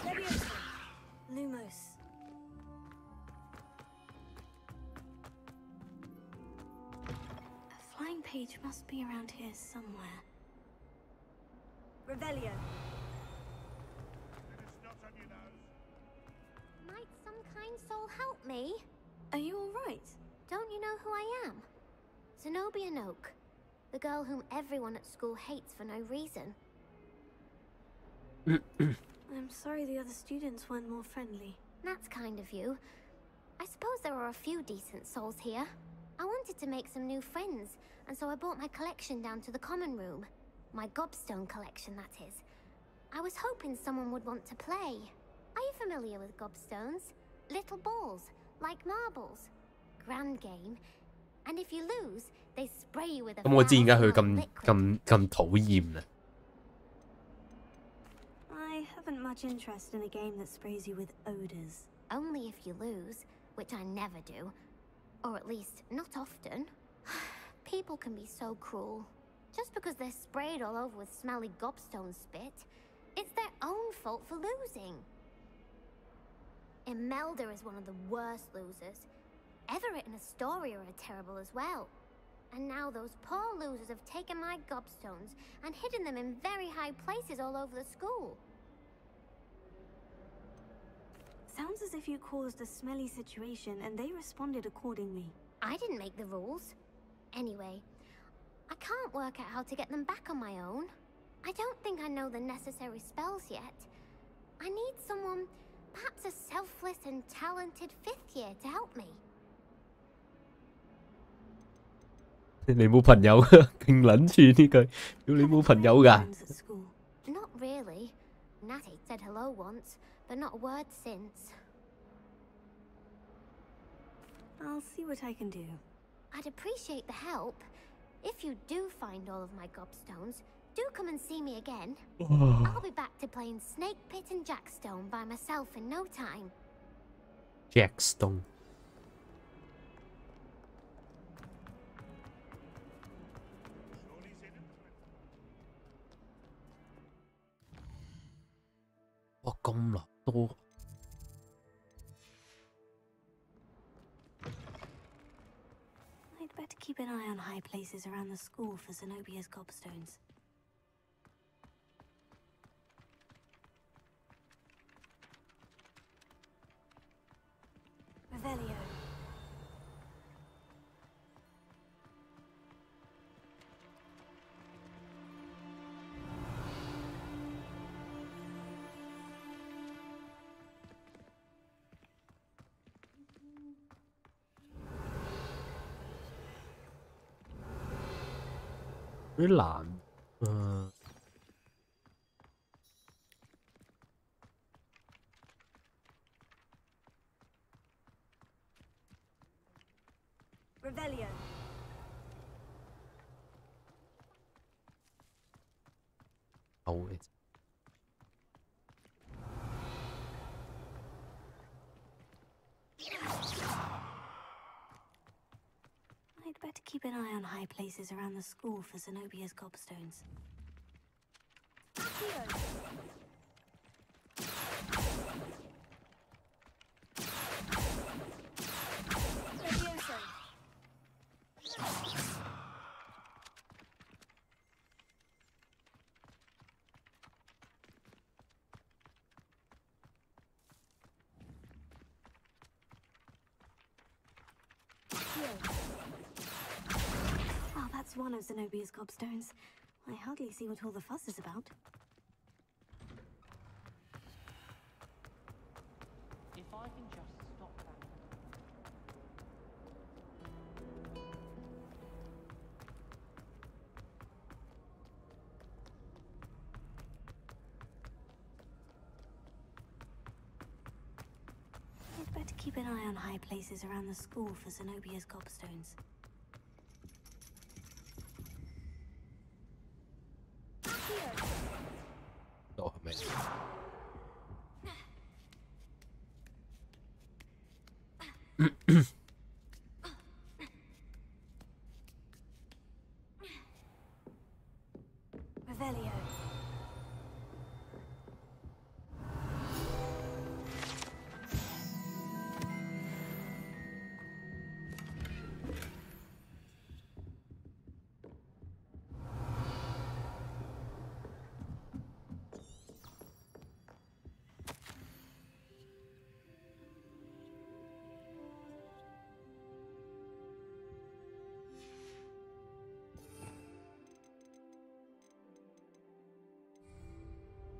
Levioso. Lumos. A flying page must be around here somewhere. Revelio. Might some kind soul help me? Are you all right? Don't you know who I am? Zenobia Noak, the girl whom everyone at school hates for no reason. I'm sorry the other students weren't more friendly. That's kind of you. I suppose there are a few decent souls here. I wanted to make some new friends, and so I brought my collection down to the common room. My gobstone collection, that is. I was hoping someone would want to play. Are you familiar with gobstones? Little balls, like marbles. Grand game. And if you lose, they spray you with a 咁我知點解佢 liquid. 咁討厭啦。I haven't much interest in a game that sprays you with odors. Only if you lose, which I never do. Or at least, not often. People can be so cruel. Just because they're sprayed all over with smelly gobstone spit, it's their own fault for losing. Imelda is one of the worst losers. Everett and Astoria are terrible as well. And now those poor losers have taken my gobstones and hidden them in very high places all over the school. Sounds as if you caused a smelly situation and they responded accordingly. I didn't make the rules. Anyway, I can't work out how to get them back on my own. I don't think I know the necessary spells yet. I need someone Perhaps a selfless and talented 5th year to help me. 你冇朋友㗎，勁撚串呢句，屌你冇朋友㗎。Not really. Natty said hello once, but not a word since. I'll see what I can do. I'd appreciate the help. If you do find all of my gobstones, do come and see me again. I'll be back to playing Snake Pit and Jackstone by myself in no time. Jackstone。哇，咁多。I'd better keep an eye on high places around the school for Zenobia's gobstones. Revelio.有啲難，Revelio.好嘅。I'd better keep an eye on high places around the school for Zenobia's gobstones. Oh, that's one of Zenobia's gobstones. I hardly see what all the fuss is about. If I can just stop that. I'd better keep an eye on high places around the school for Zenobia's gobstones. Oh, man. Revelio.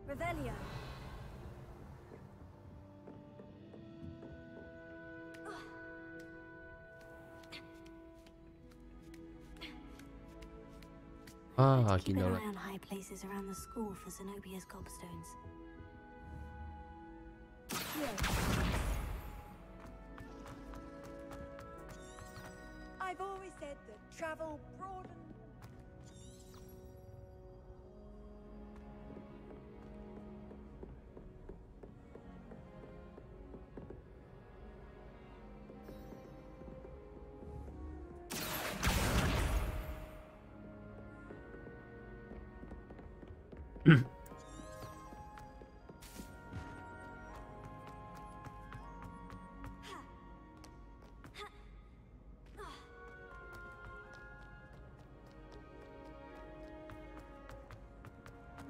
Revelio. Ah, Keep an見到啦。eye on high places around the school for Zenobia's gobstones. I've always said that travel broadens.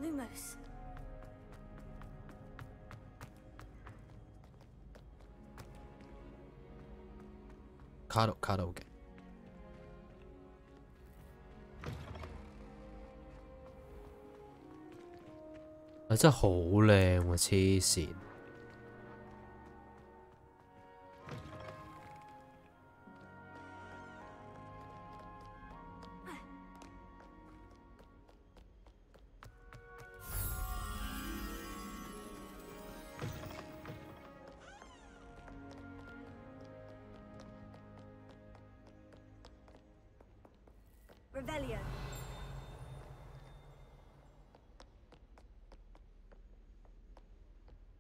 Lumos.卡到嘅。啊，真係好靚喎！黐線。Revelio.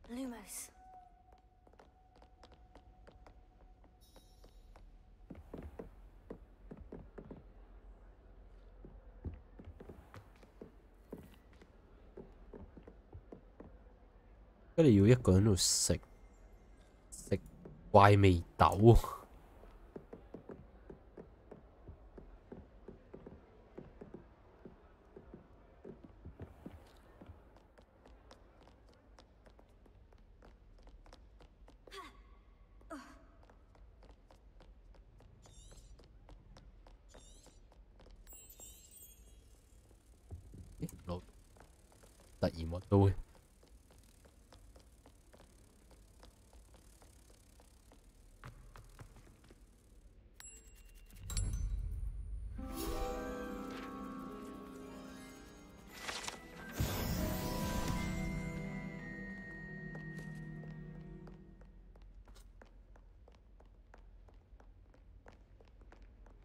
Lumos.跟住要一個人喺度食怪味豆。攞突然揾到嘅。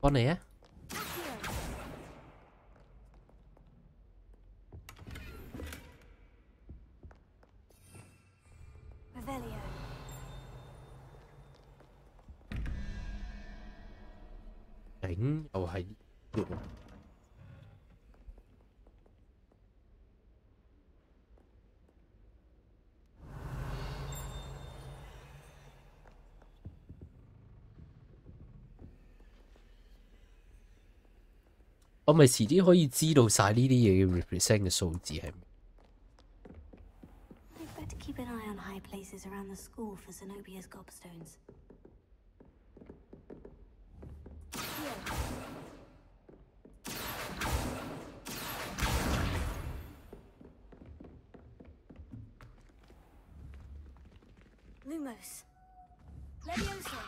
幫你啊！ Revelio. 頂又係呢個。我咪遲啲可以知道晒呢啲嘢嘅 represent 嘅數字係咩？ I'd better keep an eye on high places around the school for Zenobia's gobstones. Lumos. Leviosa.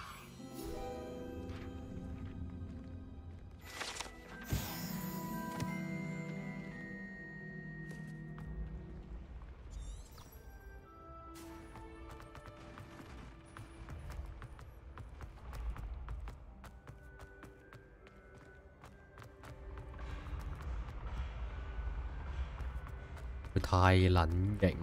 佢太撚勁。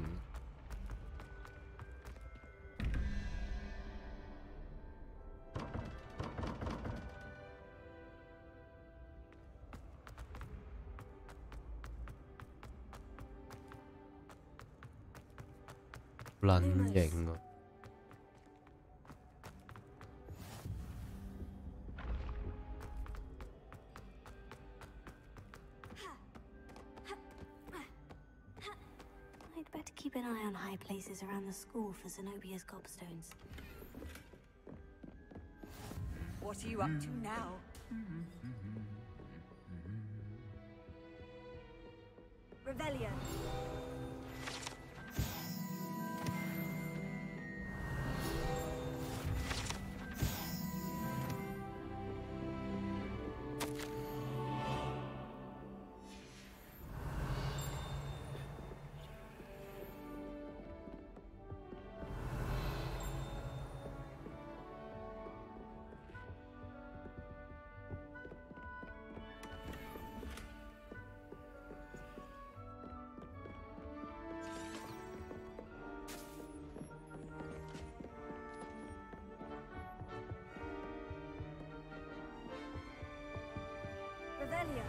撚型啊！ I'd better keep an eye on high places around the school for Zenobia's gobstones. What are you up to now? Revelio. Revelio.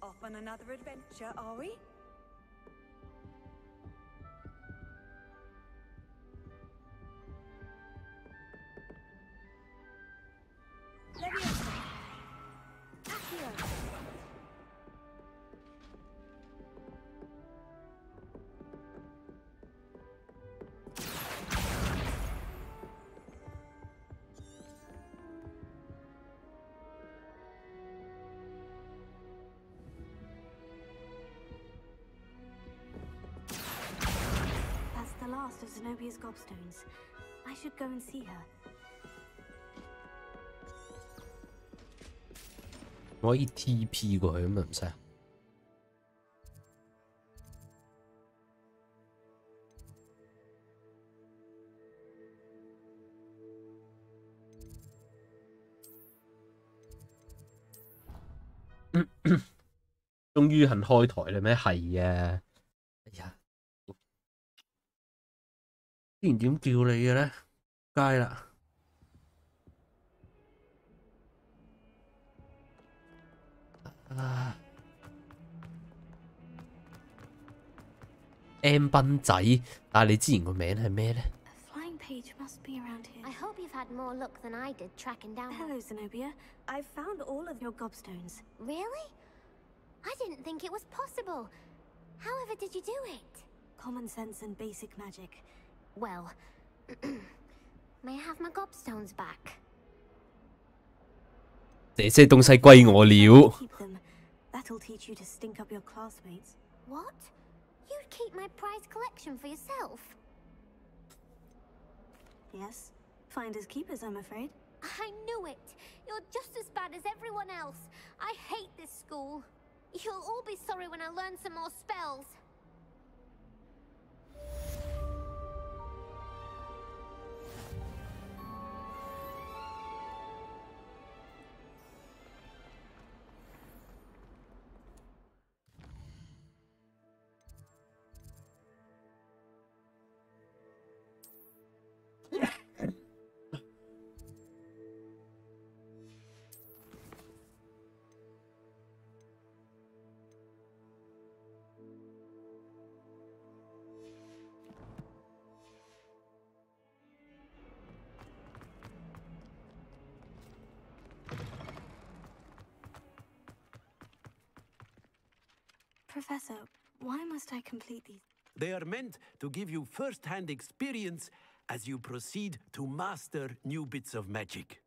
Off on another adventure, are we? Leviosa. Accio. Zenobia's gobstones. I should go and see her. 我可以 TP 過去咁咪唔使啊。終於肯開台啦咩？係啊！哎呀，之前點叫你嘅咧？街啦！啊 ，M 賓仔，但係你之前個名係咩咧？ Flying page must be around here. I hope you've had more luck than I did tracking down. Hello, Zenobia. I've found all of your gobstones. Really? I didn't think it was possible. However did you do it? Common sense and basic magic. Well, may I have my gobstones back? 這些東西歸我了。 Keep them. That'll teach you to stink up your classmates. What? You'd keep my prized collection for yourself? Yes. Finders keepers, I'm afraid. I knew it. You're just as bad as everyone else. I hate this school. You'll all be sorry when I learn some more spells. Professor, why must I complete these? They are meant to give you first-hand experience as you proceed to master new bits of magic.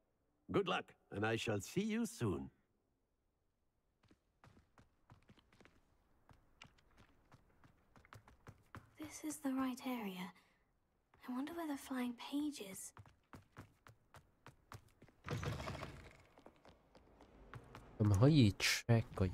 Good luck, and I shall see you soon. This is the right area. I wonder where the flying page is. 係咪可以 check 個？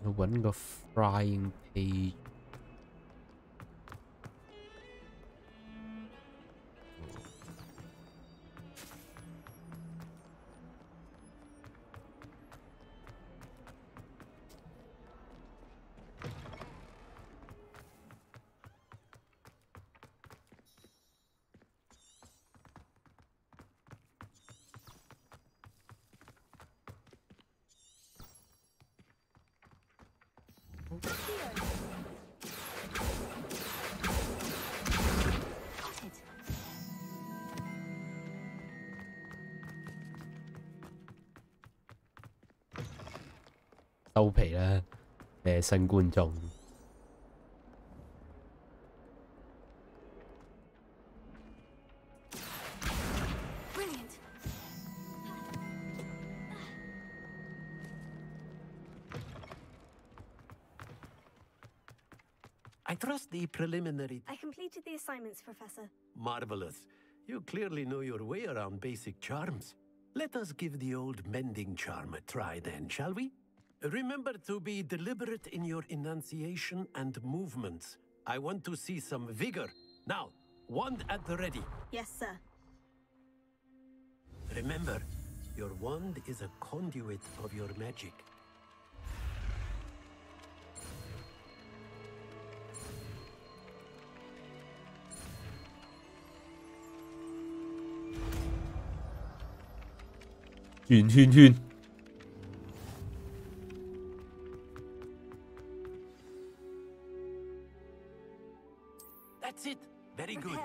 我揾個 flying page。 收皮啦，新觀眾。 I trust the preliminary... I completed the assignments, Professor. Marvelous. You clearly know your way around basic charms. Let us give the old mending charm a try then, shall we? Remember to be deliberate in your enunciation and movements. I want to see some vigor. Now, wand at the ready. Yes, sir. Remember, your wand is a conduit of your magic. That's it. Very good.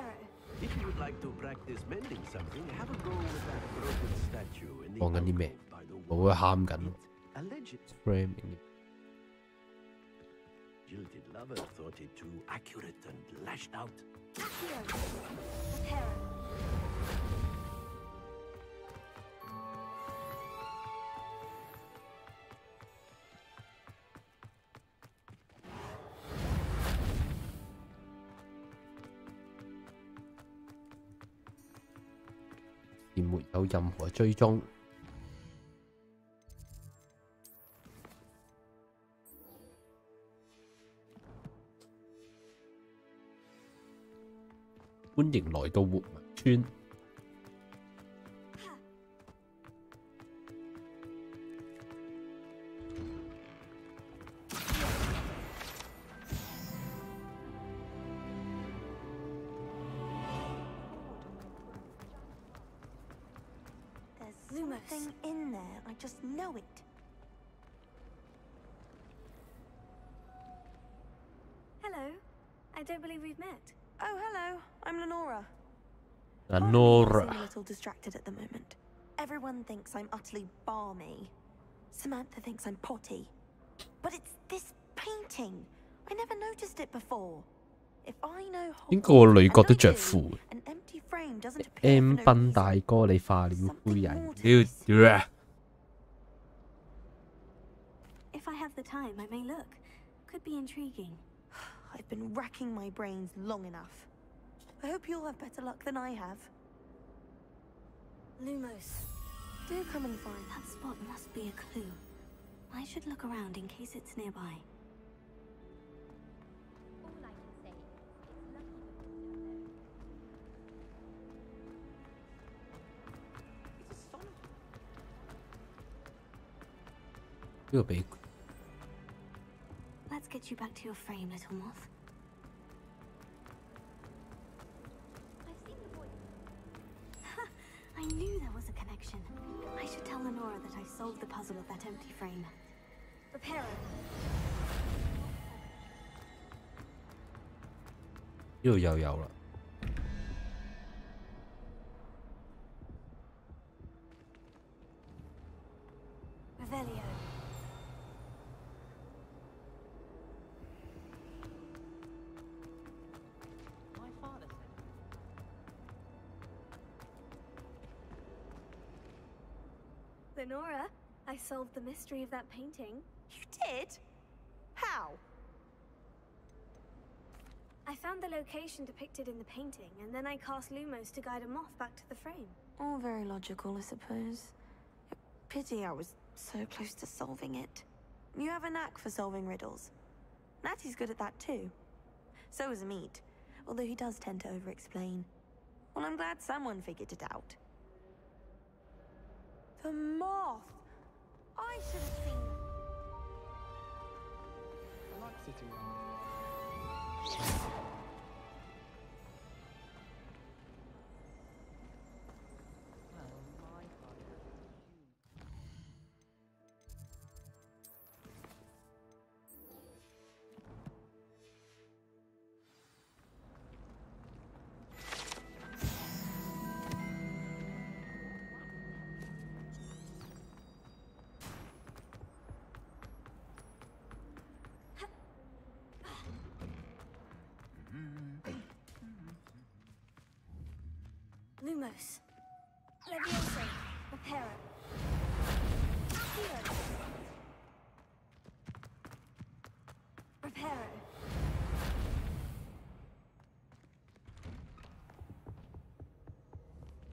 If you would like to practice mending something, have a go with that broken statue in the 講緊啲咩？我會喊緊。 Framing. Jilted lover thought it too accurate and lashed out. 而沒有任何追蹤。歡迎來到活物村。Something in there. I just know it. Hello. I don't believe we've met. Oh, hello. I'm Lenora. Lenora. I'm a little distracted at the moment. Everyone thinks I'm utterly balmy. Samantha thinks I'm potty. But it's this painting. I never noticed it before. If I know 邊個女角都着褲 an empty frame doesn't appear ？M for no 斌大哥，你化了灰人。 If I have the time, I may look. Could be intriguing. I've been racking my brains long enough. I hope you'll have better luck than I have. Lumos. Do come and find That spot must be a clue. I should look around in case it's nearby. Let's get you back to your frame, little moth. I knew there was a connection. I should tell Lenora that I solved the puzzle of that empty frame. Reparo. 呢度又有啦。 Revelio. My father said. Lenora, I solved the mystery of that painting. You did? How? I found the location depicted in the painting, and then I cast Lumos to guide a moth back to the frame. All very logical, I suppose. Pity I was so close to solving it. You have a knack for solving riddles. Natty's good at that too. So is Meat, although he does tend to over-explain. Well, I'm glad someone figured it out. The moth! I should have seen... I like sitting around. Lumos. Leviosa. Reparo. Accio. Reparo.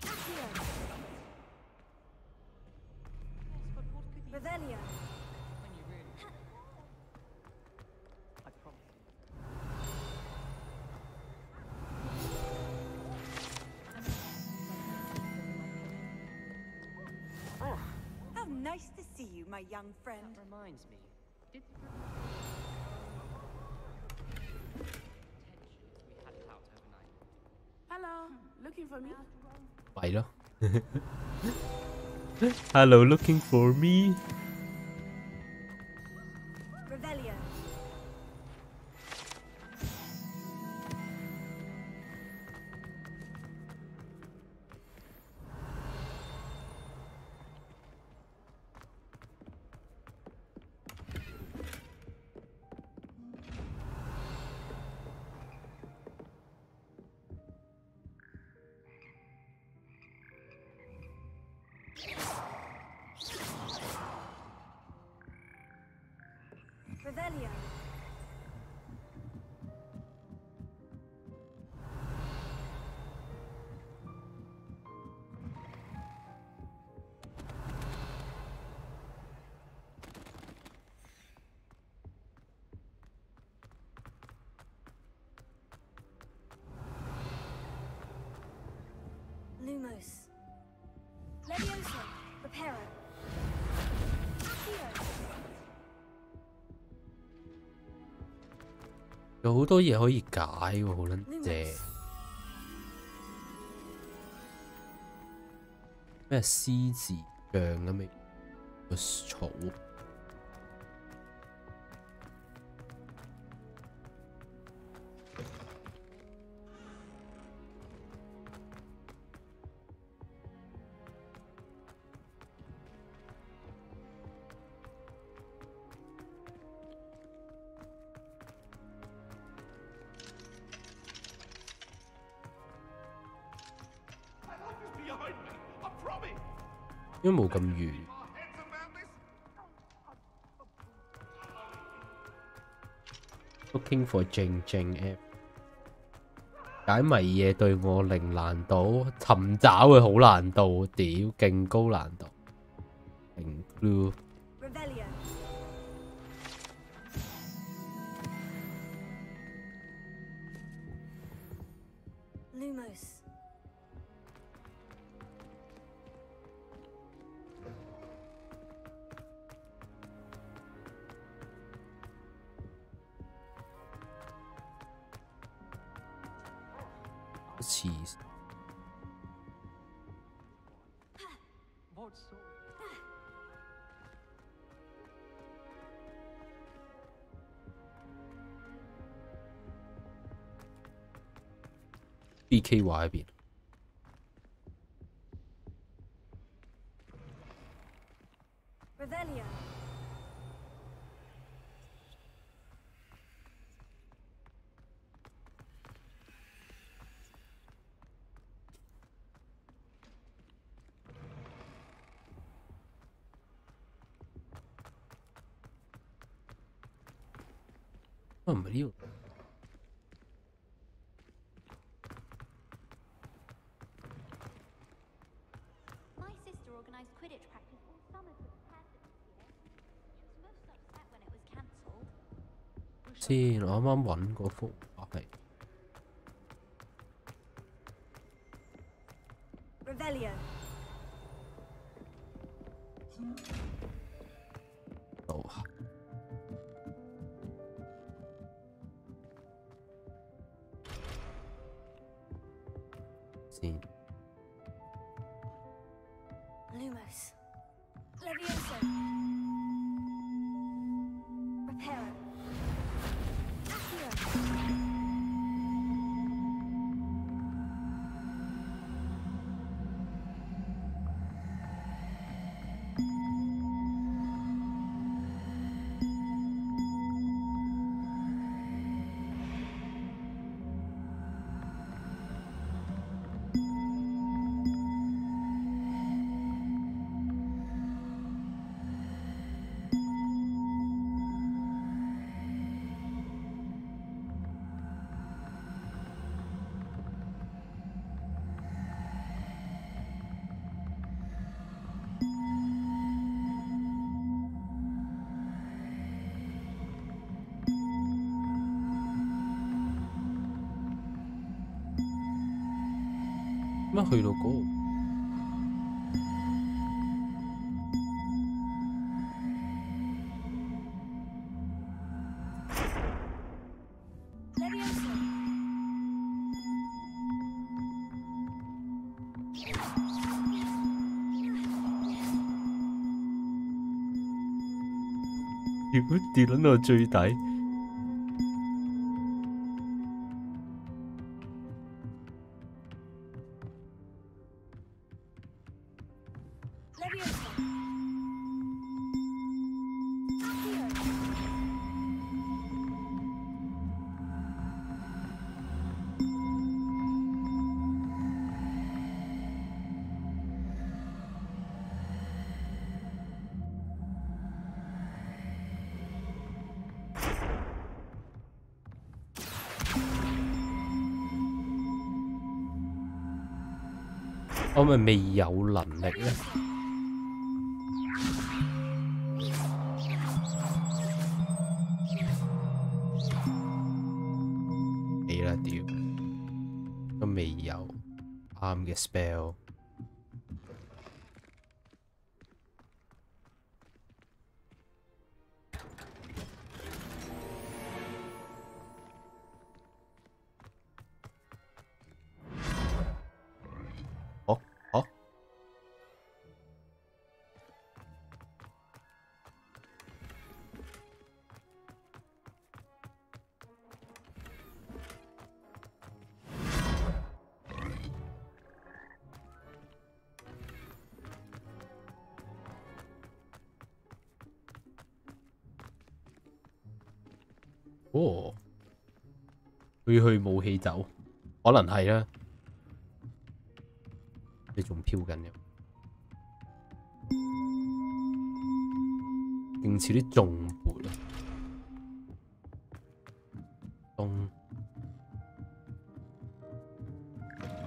Accio. Revelio. When you really... I promise. How nice to see you, my young friend. That reminds me. Did we had it out overnight. Hello, looking for me? 咪咯。Hello, looking for me. Revelio. Revelio. Lumos. Levioso. Reparo. Accio. 有好多嘢可以解喎，好撚正。咩獅子醬咁嘅個草。應該冇咁遠。Looking for 靜靜 app， 解謎嘢對我零難度，尋找會好難度，屌勁高難度。零 clue。Lumos. Cheese. BKY 嗰邊。Revelio. Oh, 唔係呢個。My sister organised Quidditch practice all summer to prepare for this year. She was most upset when it was cancelled. 先，我啱啱揾嗰幅畫係。Revelio. 好。先。Lumos. Levioso. Reparo. Accio.乜去到嗰度？ 如果跌撚到最底。 Levioso. 我咪未有能力咧？死啦屌！都未有啱嘅 spell。哦，佢去武器走，可能係啦。你仲飄緊嘅，勁似啲重撥啊！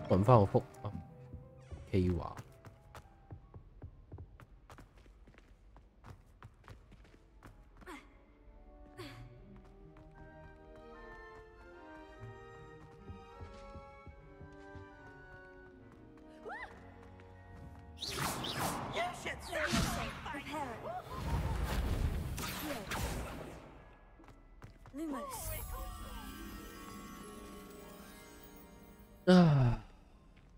揾翻個幅啊 ，K 話。啊！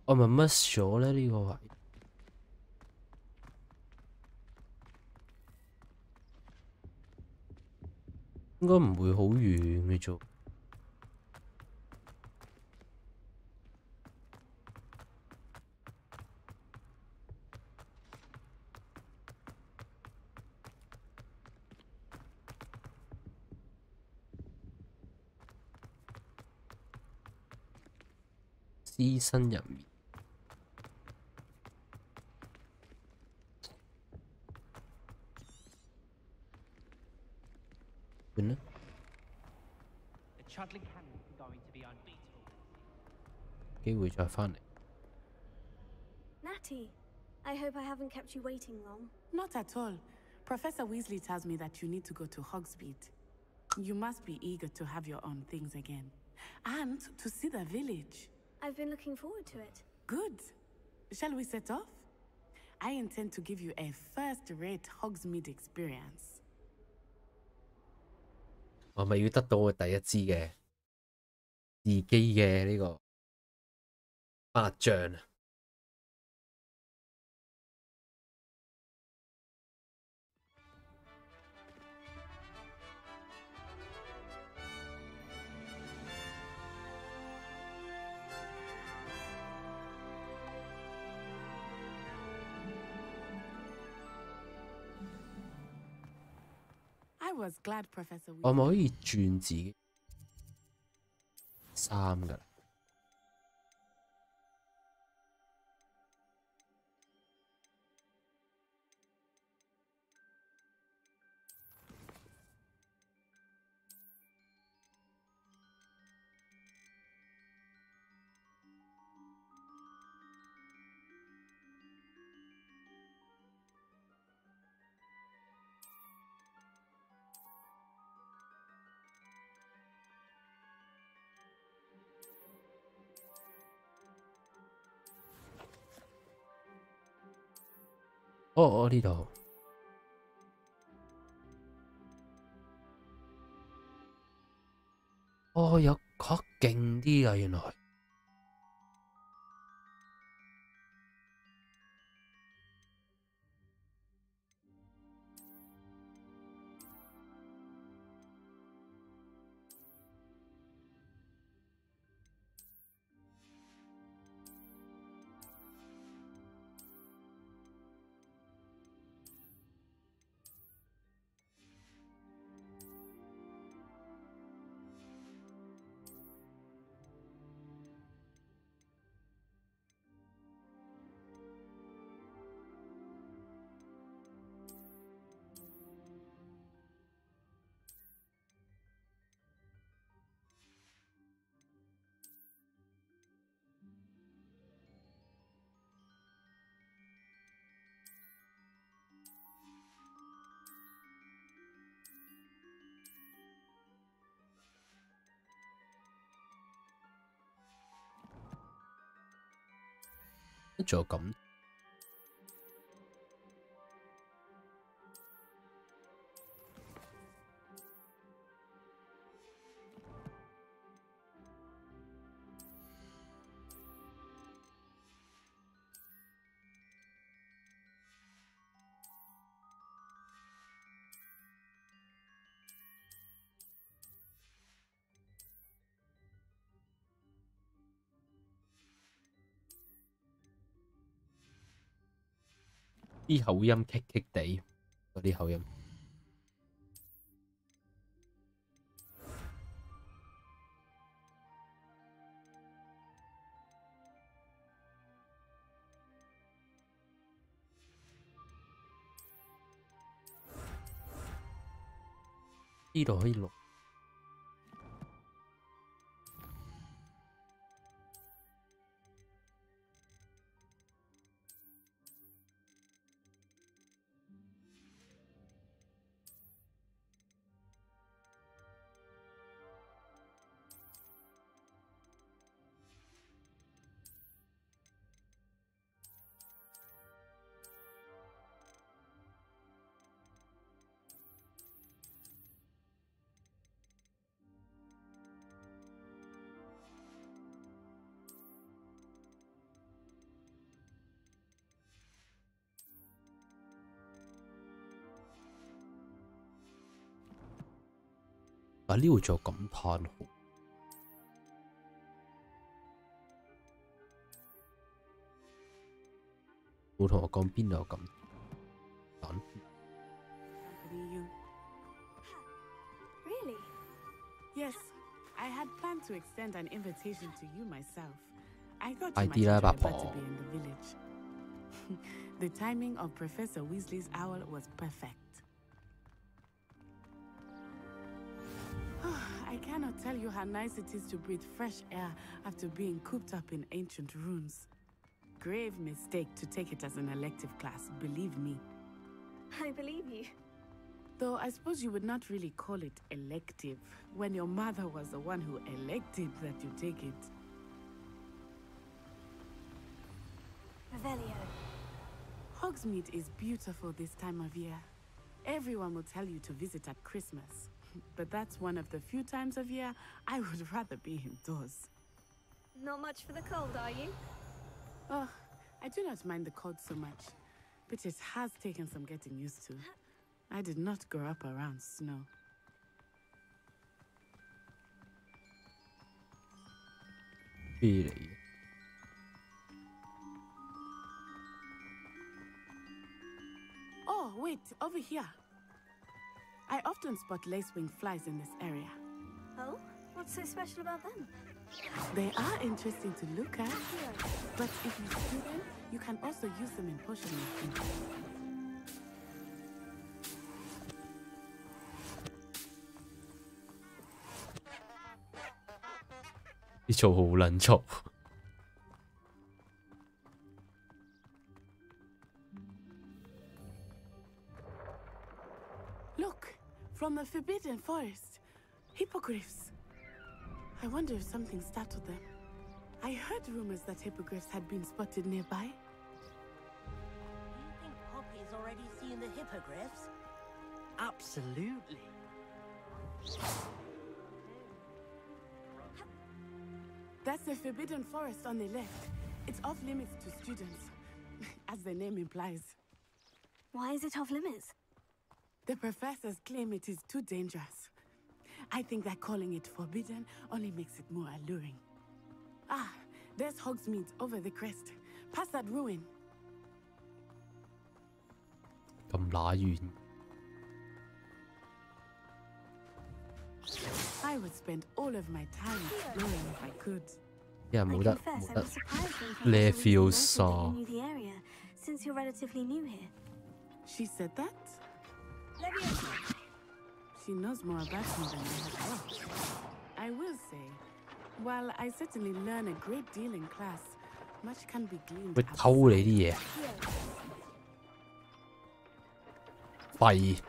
我咪 miss 咗咧呢個位，應該唔會好遠嘅啫。屍身入面，算啦。機會再返嚟。Natty, I hope I haven't kept you waiting long. Not at all. Professor Weasley tells me that you need to go to Hogsmeade. You must be eager to have your own things again. And to see the village. I've been looking forward to it. Good. Shall we set off? I intend to give you a first-rate Hogsmeade experience. 我咪要得到我第一支嘅自己嘅呢個法杖啊！I was glad Professor Weasley... 我咪可以轉自己衫㗎啦。哦，呢度。哦，有確勁啲啊，原來。座咁。啲口音棘棘地，嗰啲口音。呢度可以錄。啊！呢度仲有感嘆號，冇同我講邊度有感嘆。Really? Yes, I had planned to extend an invitation to you myself. I thought you might enjoy better to be in the village. The timing of Professor Weasley's owl was perfect. I cannot tell you how nice it is to breathe fresh air after being cooped up in ancient ruins. Grave mistake to take it as an elective class, believe me. I believe you. Though I suppose you would not really call it elective when your mother was the one who elected that you take it. Revelio. Hogsmeade is beautiful this time of year. Everyone will tell you to visit at Christmas. But that's one of the few times of year I would rather be indoors. Not much for the cold, are you? Oh, I do not mind the cold so much, but it has taken some getting used to. I did not grow up around snow. Really? Oh, wait, over here. I often spot lacewing flies in this area. Oh? What's so special about them? They are interesting to look at, but if you stew them, you can also use them in potion making.啲嘈好撚嘈。Look, from the Forbidden Forest, hippogriffs. I wonder if something startled them. I heard rumors that hippogriffs had been spotted nearby. You think Poppy's already seen the hippogriffs? Absolutely. That's the Forbidden Forest on the left. It's off limits to students, as the name implies. Why is it off limits? The professors claim it is too dangerous. I think that calling it forbidden only makes it more alluring. Ah, there's Hogsmeade over the crest. Past that ruin. 咁乸遠。I would spend all of my time exploring if I could. 因為冇得 Leviosa. Knew the area, since you're relatively new here. She said that? Leviosa. She knows more about me than I had thought. I will say, while I certainly learn a great deal in class, much can be gleaned. 會偷你啲嘢。廢。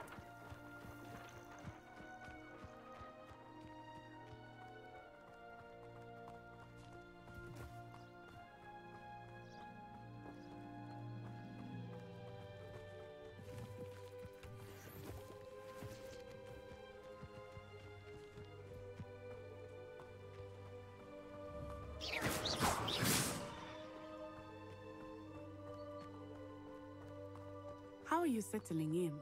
How are you settling in?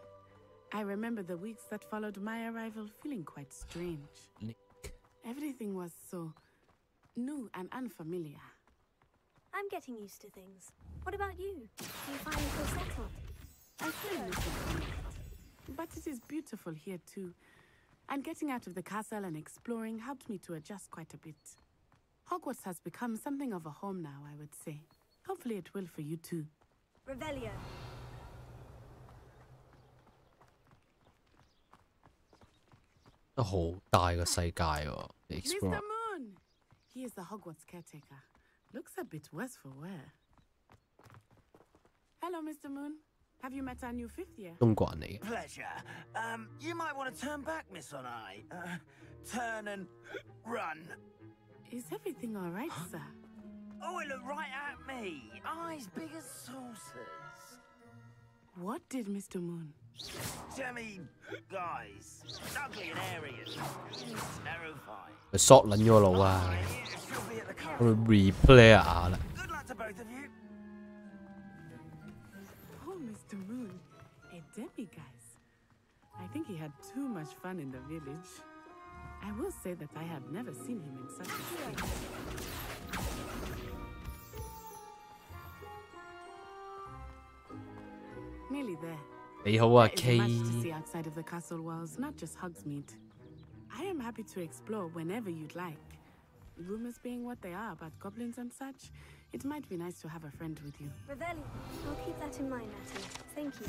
I remember the weeks that followed my arrival feeling quite strange. Everything was so new and unfamiliar. I'm getting used to things. What about you? Do you find yourself settled? I feel a little confused, but it is beautiful here too. And getting out of the castle and exploring helped me to adjust quite a bit. Hogwarts has become something of a home now, I would say. Hopefully it will for you too. Revelio. 都好大個世界喎，你 Mr. explore。Moon! He is the Hogwarts caretaker. Looks a bit worse for wear. Hello, Mr. Moon. Have you met our new 5th year? 中國人嚟嘅。 Pleasure. You might want to turn back, Miss Onai. Turn and run. Is everything all right, sir? Oh, it looked right at me. Eyes big as saucers. What did Mr. Moon? Jemmy guys. Ugly and hairy and terrifying. 佢索撚咗個腦啊！ She'll be at the 我 castle. replay 下啦。 Good luck to both of you. Oh, Mr. Moon. A demiguise. I think he had too much fun in the village. I will say that I have never seen him in such a state. Nearly there. 你好啊 There is much to ，K。 see outside of the castle walls, not just Hogsmeade. I am happy to explore whenever you'd like. Rumors being what they are about goblins and such, it might be nice to have a friend with you. Revelio. I'll keep that in mind, Natty. Thank you.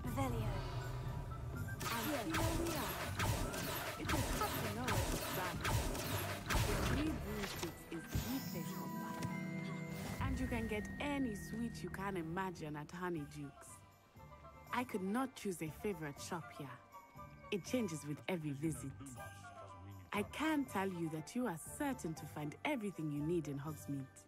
Revelio. And here we are. It is hard to know that the Green Broomsticks is the place for fun. And you can get any sweet you can imagine at Honeydukes. I could not choose a favorite shop here. It changes with every visit. I can tell you that you are certain to find everything you need in Hogsmeade.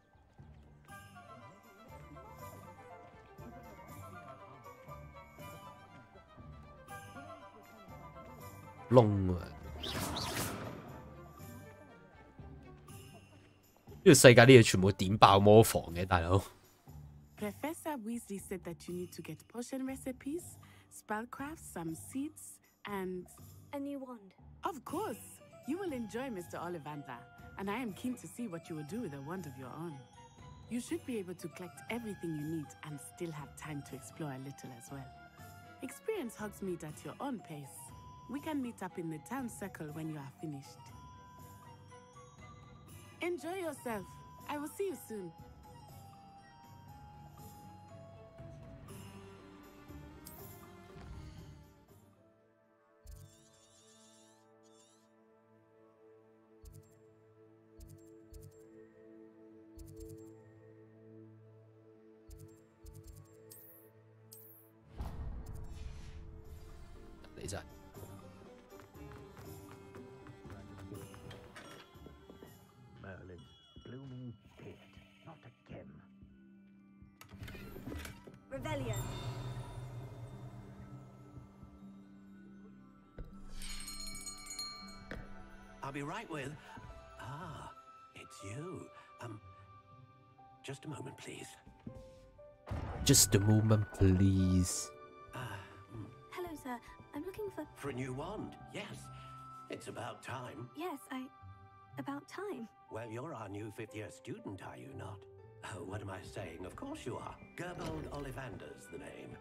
Long 啊！呢個世界啲嘢全部點爆魔房嘅，大佬。 Professor Weasley said that you need to get potion recipes, spellcrafts, some seeds, and... A new wand. Of course! You will enjoy Mr. Ollivander, and I am keen to see what you will do with a wand of your own. You should be able to collect everything you need and still have time to explore a little as well. Experience Hogsmeade at your own pace. We can meet up in the town circle when you are finished. Enjoy yourself. I will see you soon. Merlin's blooming beard, not again. Revelio. I'll be right with... Ah, it's you. Just a moment, please. Just a moment, please. Hello, sir. I'm looking for... For a new wand, yes. It's about time. Yes, about time. Well, you're our new 5th-year student, are you not? Oh, what am I saying? Of course you are. Gerbold Ollivander's the name.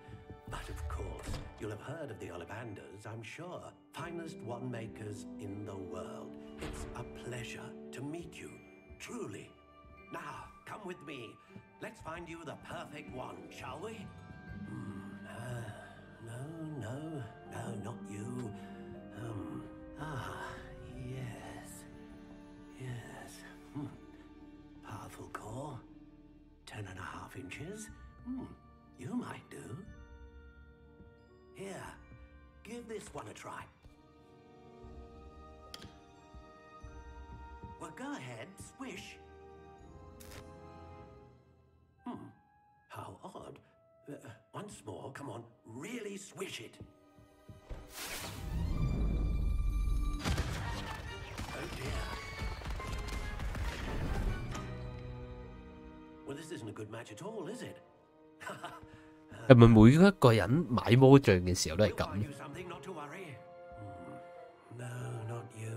But of course, you'll have heard of the Ollivanders, I'm sure. Finest wand makers in the world. It's a pleasure to meet you, truly. Now, come with me. Let's find you the perfect wand, shall we? No, not you. Yes. Powerful core. 10.5 inches. You might do. Here, give this one a try. Well, go ahead, swish. How odd. One Once more, come on, really swish it. Oh dear. Well, this isn't a good match at all, is it? 係咪每一個人買魔杖嘅時候都係咁？ Something not to worry. No, not you.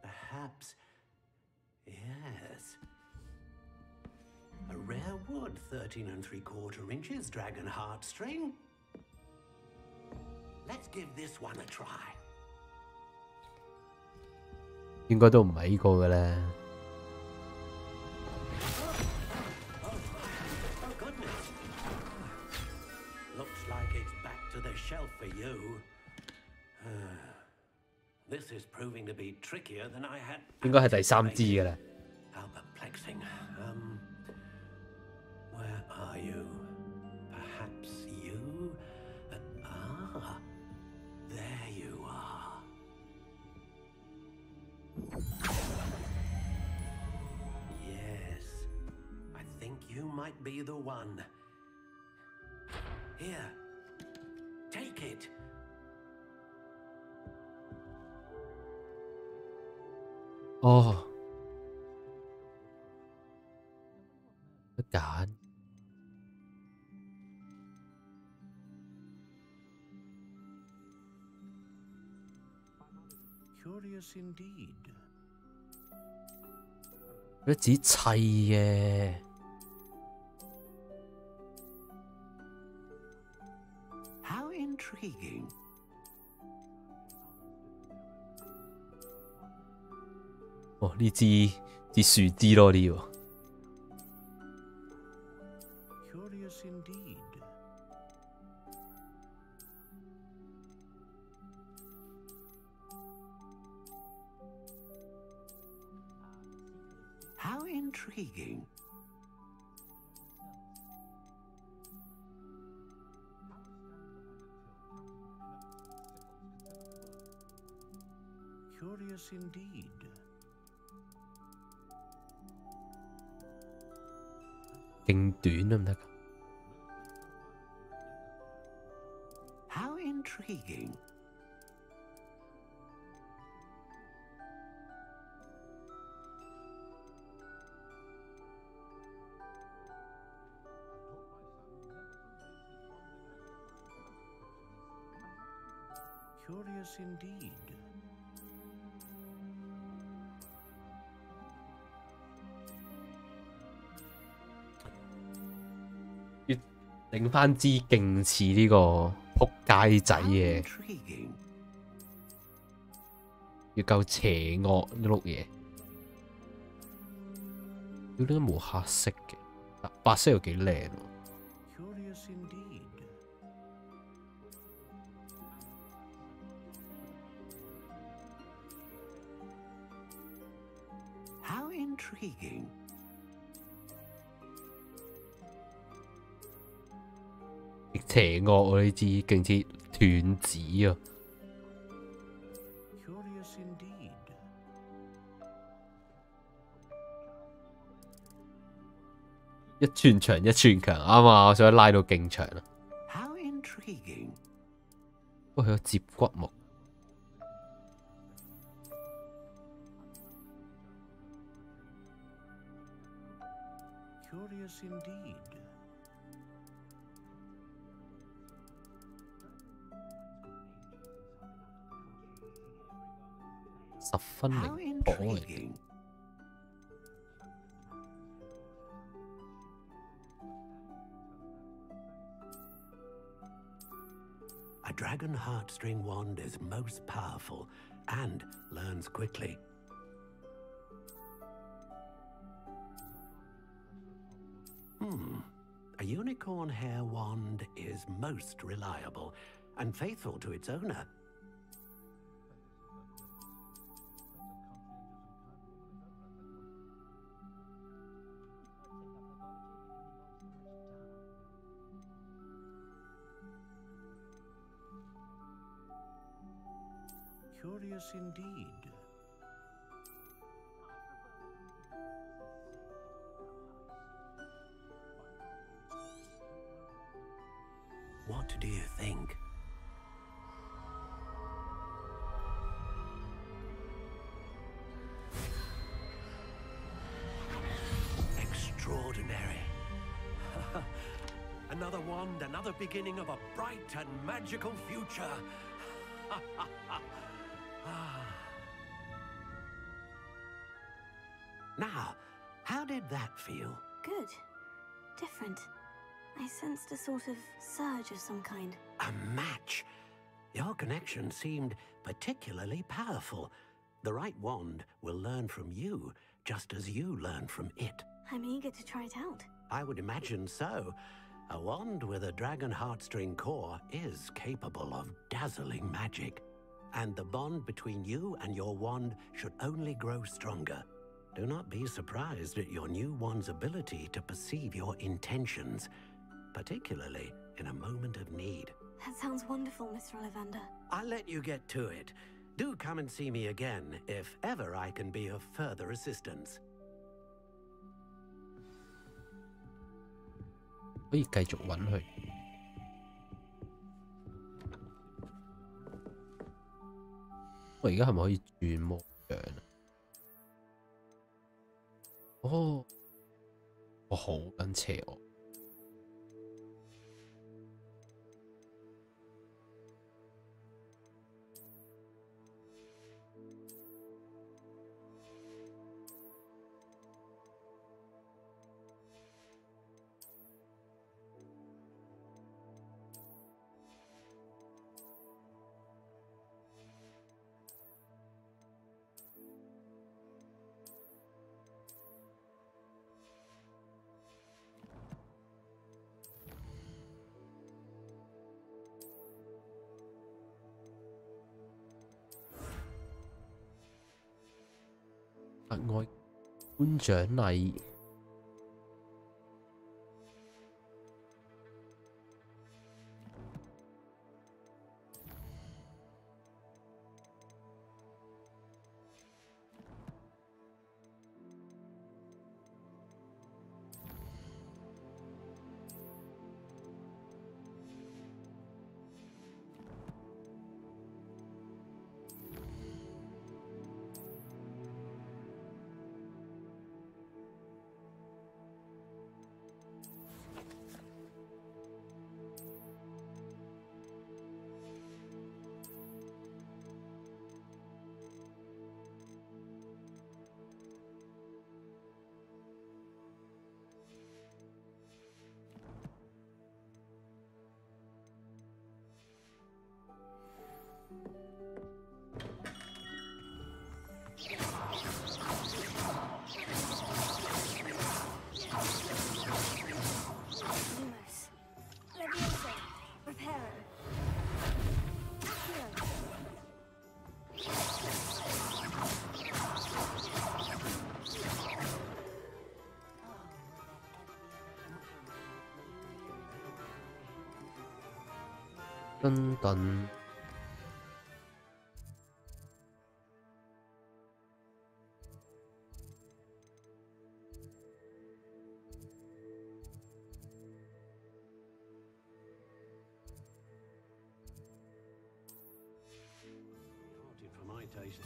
Perhaps. Yes. A rare wood, 13 3/4 inches, dragon heartstring. Let's give this one a try. 應該都唔係呢個嘅咧。 Looks like it's back to the shelf for you. This is proving to be trickier than I had. 應該係第三支嘅咧。 How perplexing. Where are you? Perhaps you? There you are. Yes, I think you might be the one. Here, take it. 哦，得揀。 Curious indeed. 佢自己砌嘅。 How intriguing. 哦，呢支樹枝咯，呢個。 Curious indeed. How intriguing. Curious indeed.勁短得唔得㗎？ How intriguing. Curious indeed. 要整翻支勁似呢個仆街仔嘅，要夠邪惡呢碌嘢。佢點解冇黑色嘅？白色又幾靚喎。 Curious indeed. How intriguing. 極邪惡啊！呢支勁似斷指啊！ Curious indeed. 一寸長一寸強，啱啊！我想拉到勁長啊！ How intriguing. 不過佢有接骨木。 Curious indeed. 十分靈 How 火嚟。 intriguing. A dragon heartstring wand is most powerful and learns quickly. A unicorn hair wand is most reliable and faithful to its owner. Curious indeed. What do you think? Extraordinary. Another wand, another beginning of a bright and magical future. Now, how did that feel? Good. Different. I sensed a sort of surge of some kind. A match. Your connection seemed particularly powerful. The right wand will learn from you, just as you learn from it. I'm eager to try it out. I would imagine so. A wand with a dragon heartstring core is capable of dazzling magic. And the bond between you and your wand should only grow stronger. Do not be surprised at your new wand's ability to perceive your intentions, particularly in a moment of need. That sounds wonderful, Mr. Ollivander. I'll let you get to it. Do come and see me again if ever I can be of further assistance. 可以繼續揾佢。我而家係咪可以轉模樣啊？哦，我好撚邪惡。額外頒獎禮。等等。For my taste.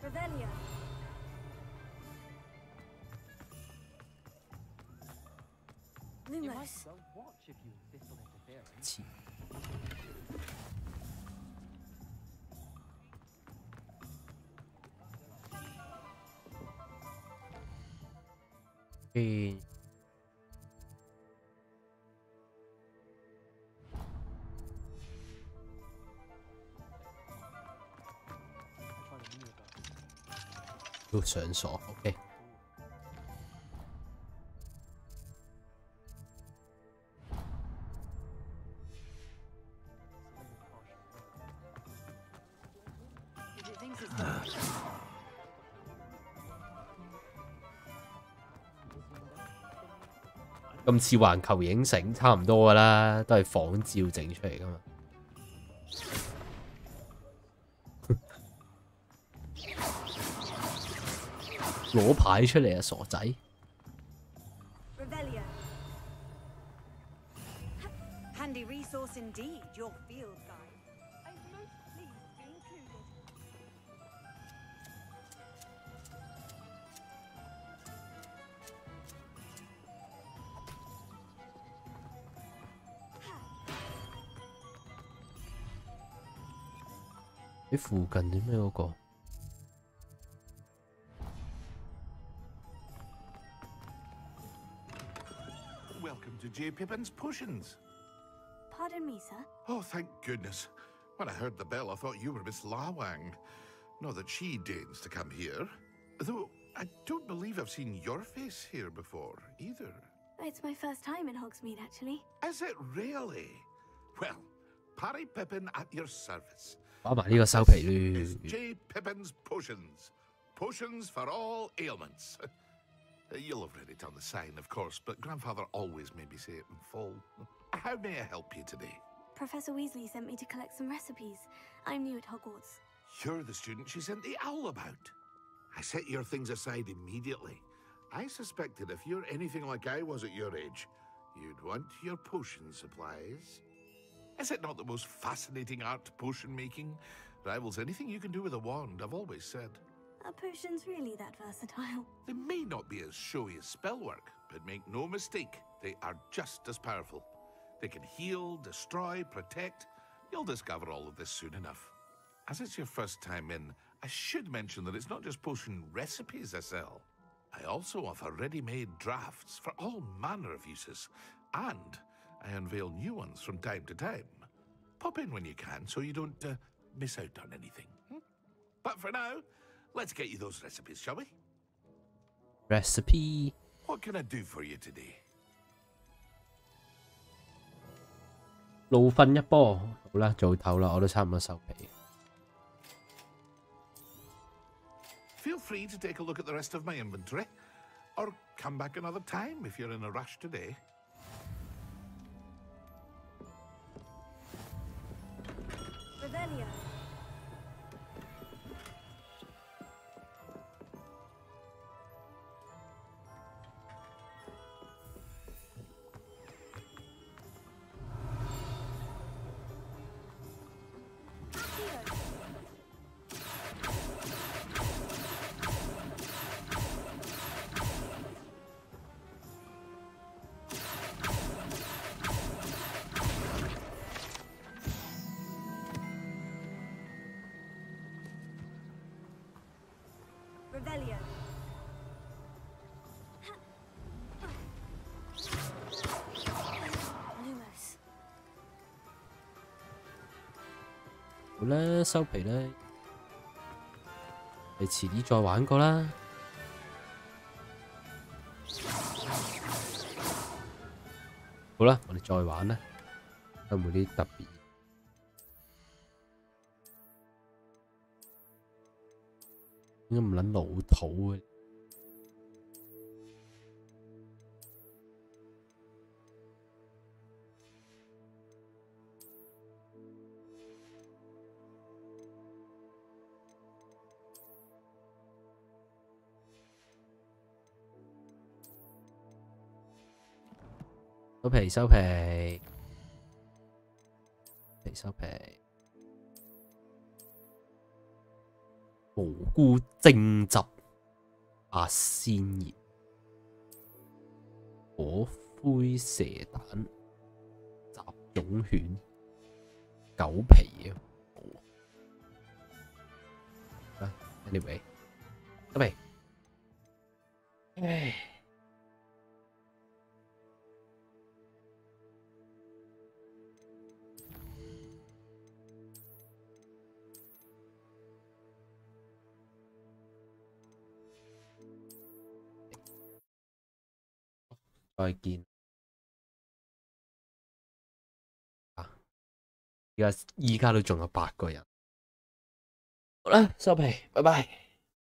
Revelio. Lumos. Don't watch if you insist on interfering.要上鎖 ，OK。咁似環球影城差唔多噶啦，都係仿照整出嚟噶嘛。攞牌出嚟啊，傻仔！ Revelio. Handy resource indeed, your field guide. I'm most pleased to be included. 喺附近啲咩嗰個？ Welcome to J. Pippin's Potions. Pardon me, sir. Oh, thank goodness. When I heard the bell, I thought you were Miss Lawang. Not that she deigns to come here. Though I don't believe I've seen your face here before, either. It's my first time in Hogsmeade, actually. Is it really? Well, Parry Pippin at your service. 打埋呢個收皮 Is 啦。 J. Pippin's Potions. Potions for all ailments. You'll have read it on the sign, of course, but Grandfather always made me say it in full. How may I help you today? Professor Weasley sent me to collect some recipes. I'm new at Hogwarts. You're the student she sent the owl about. I set your things aside immediately. I suspected if you're anything like I was at your age, you'd want your potion supplies. Is it not the most fascinating art, potion making? Rivals anything you can do with a wand, I've always said. Are potions really that versatile? They may not be as showy as spellwork, but make no mistake, they are just as powerful. They can heal, destroy, protect. You'll discover all of this soon enough. As it's your first time in, I should mention that it's not just potion recipes I sell. I also offer ready-made drafts for all manner of uses, and I unveil new ones from time to time. Pop in when you can so you don't miss out on anything. But for now, let's get you those recipes, shall we? Recipe. What can I do for you today? 路瞓一波，好啦，做頭啦，我都差唔多收皮。 Feel free to take a look at the rest of my inventory, or come back another time if you're in a rush today. Revelio. Revelio. Lumos. 好啦，收皮啦，你遲啲再玩過啦。好啦，我哋再玩啦，有冇啲特別？ 點解唔撚老土嘅？收皮收皮，收皮。 蘑菇蒸汁、八仙葉、火灰蛇蛋、雜種犬、狗皮啊！anyway， 收皮。唉。 再見啊！依家都仲有8個人，好啦，收皮，拜拜。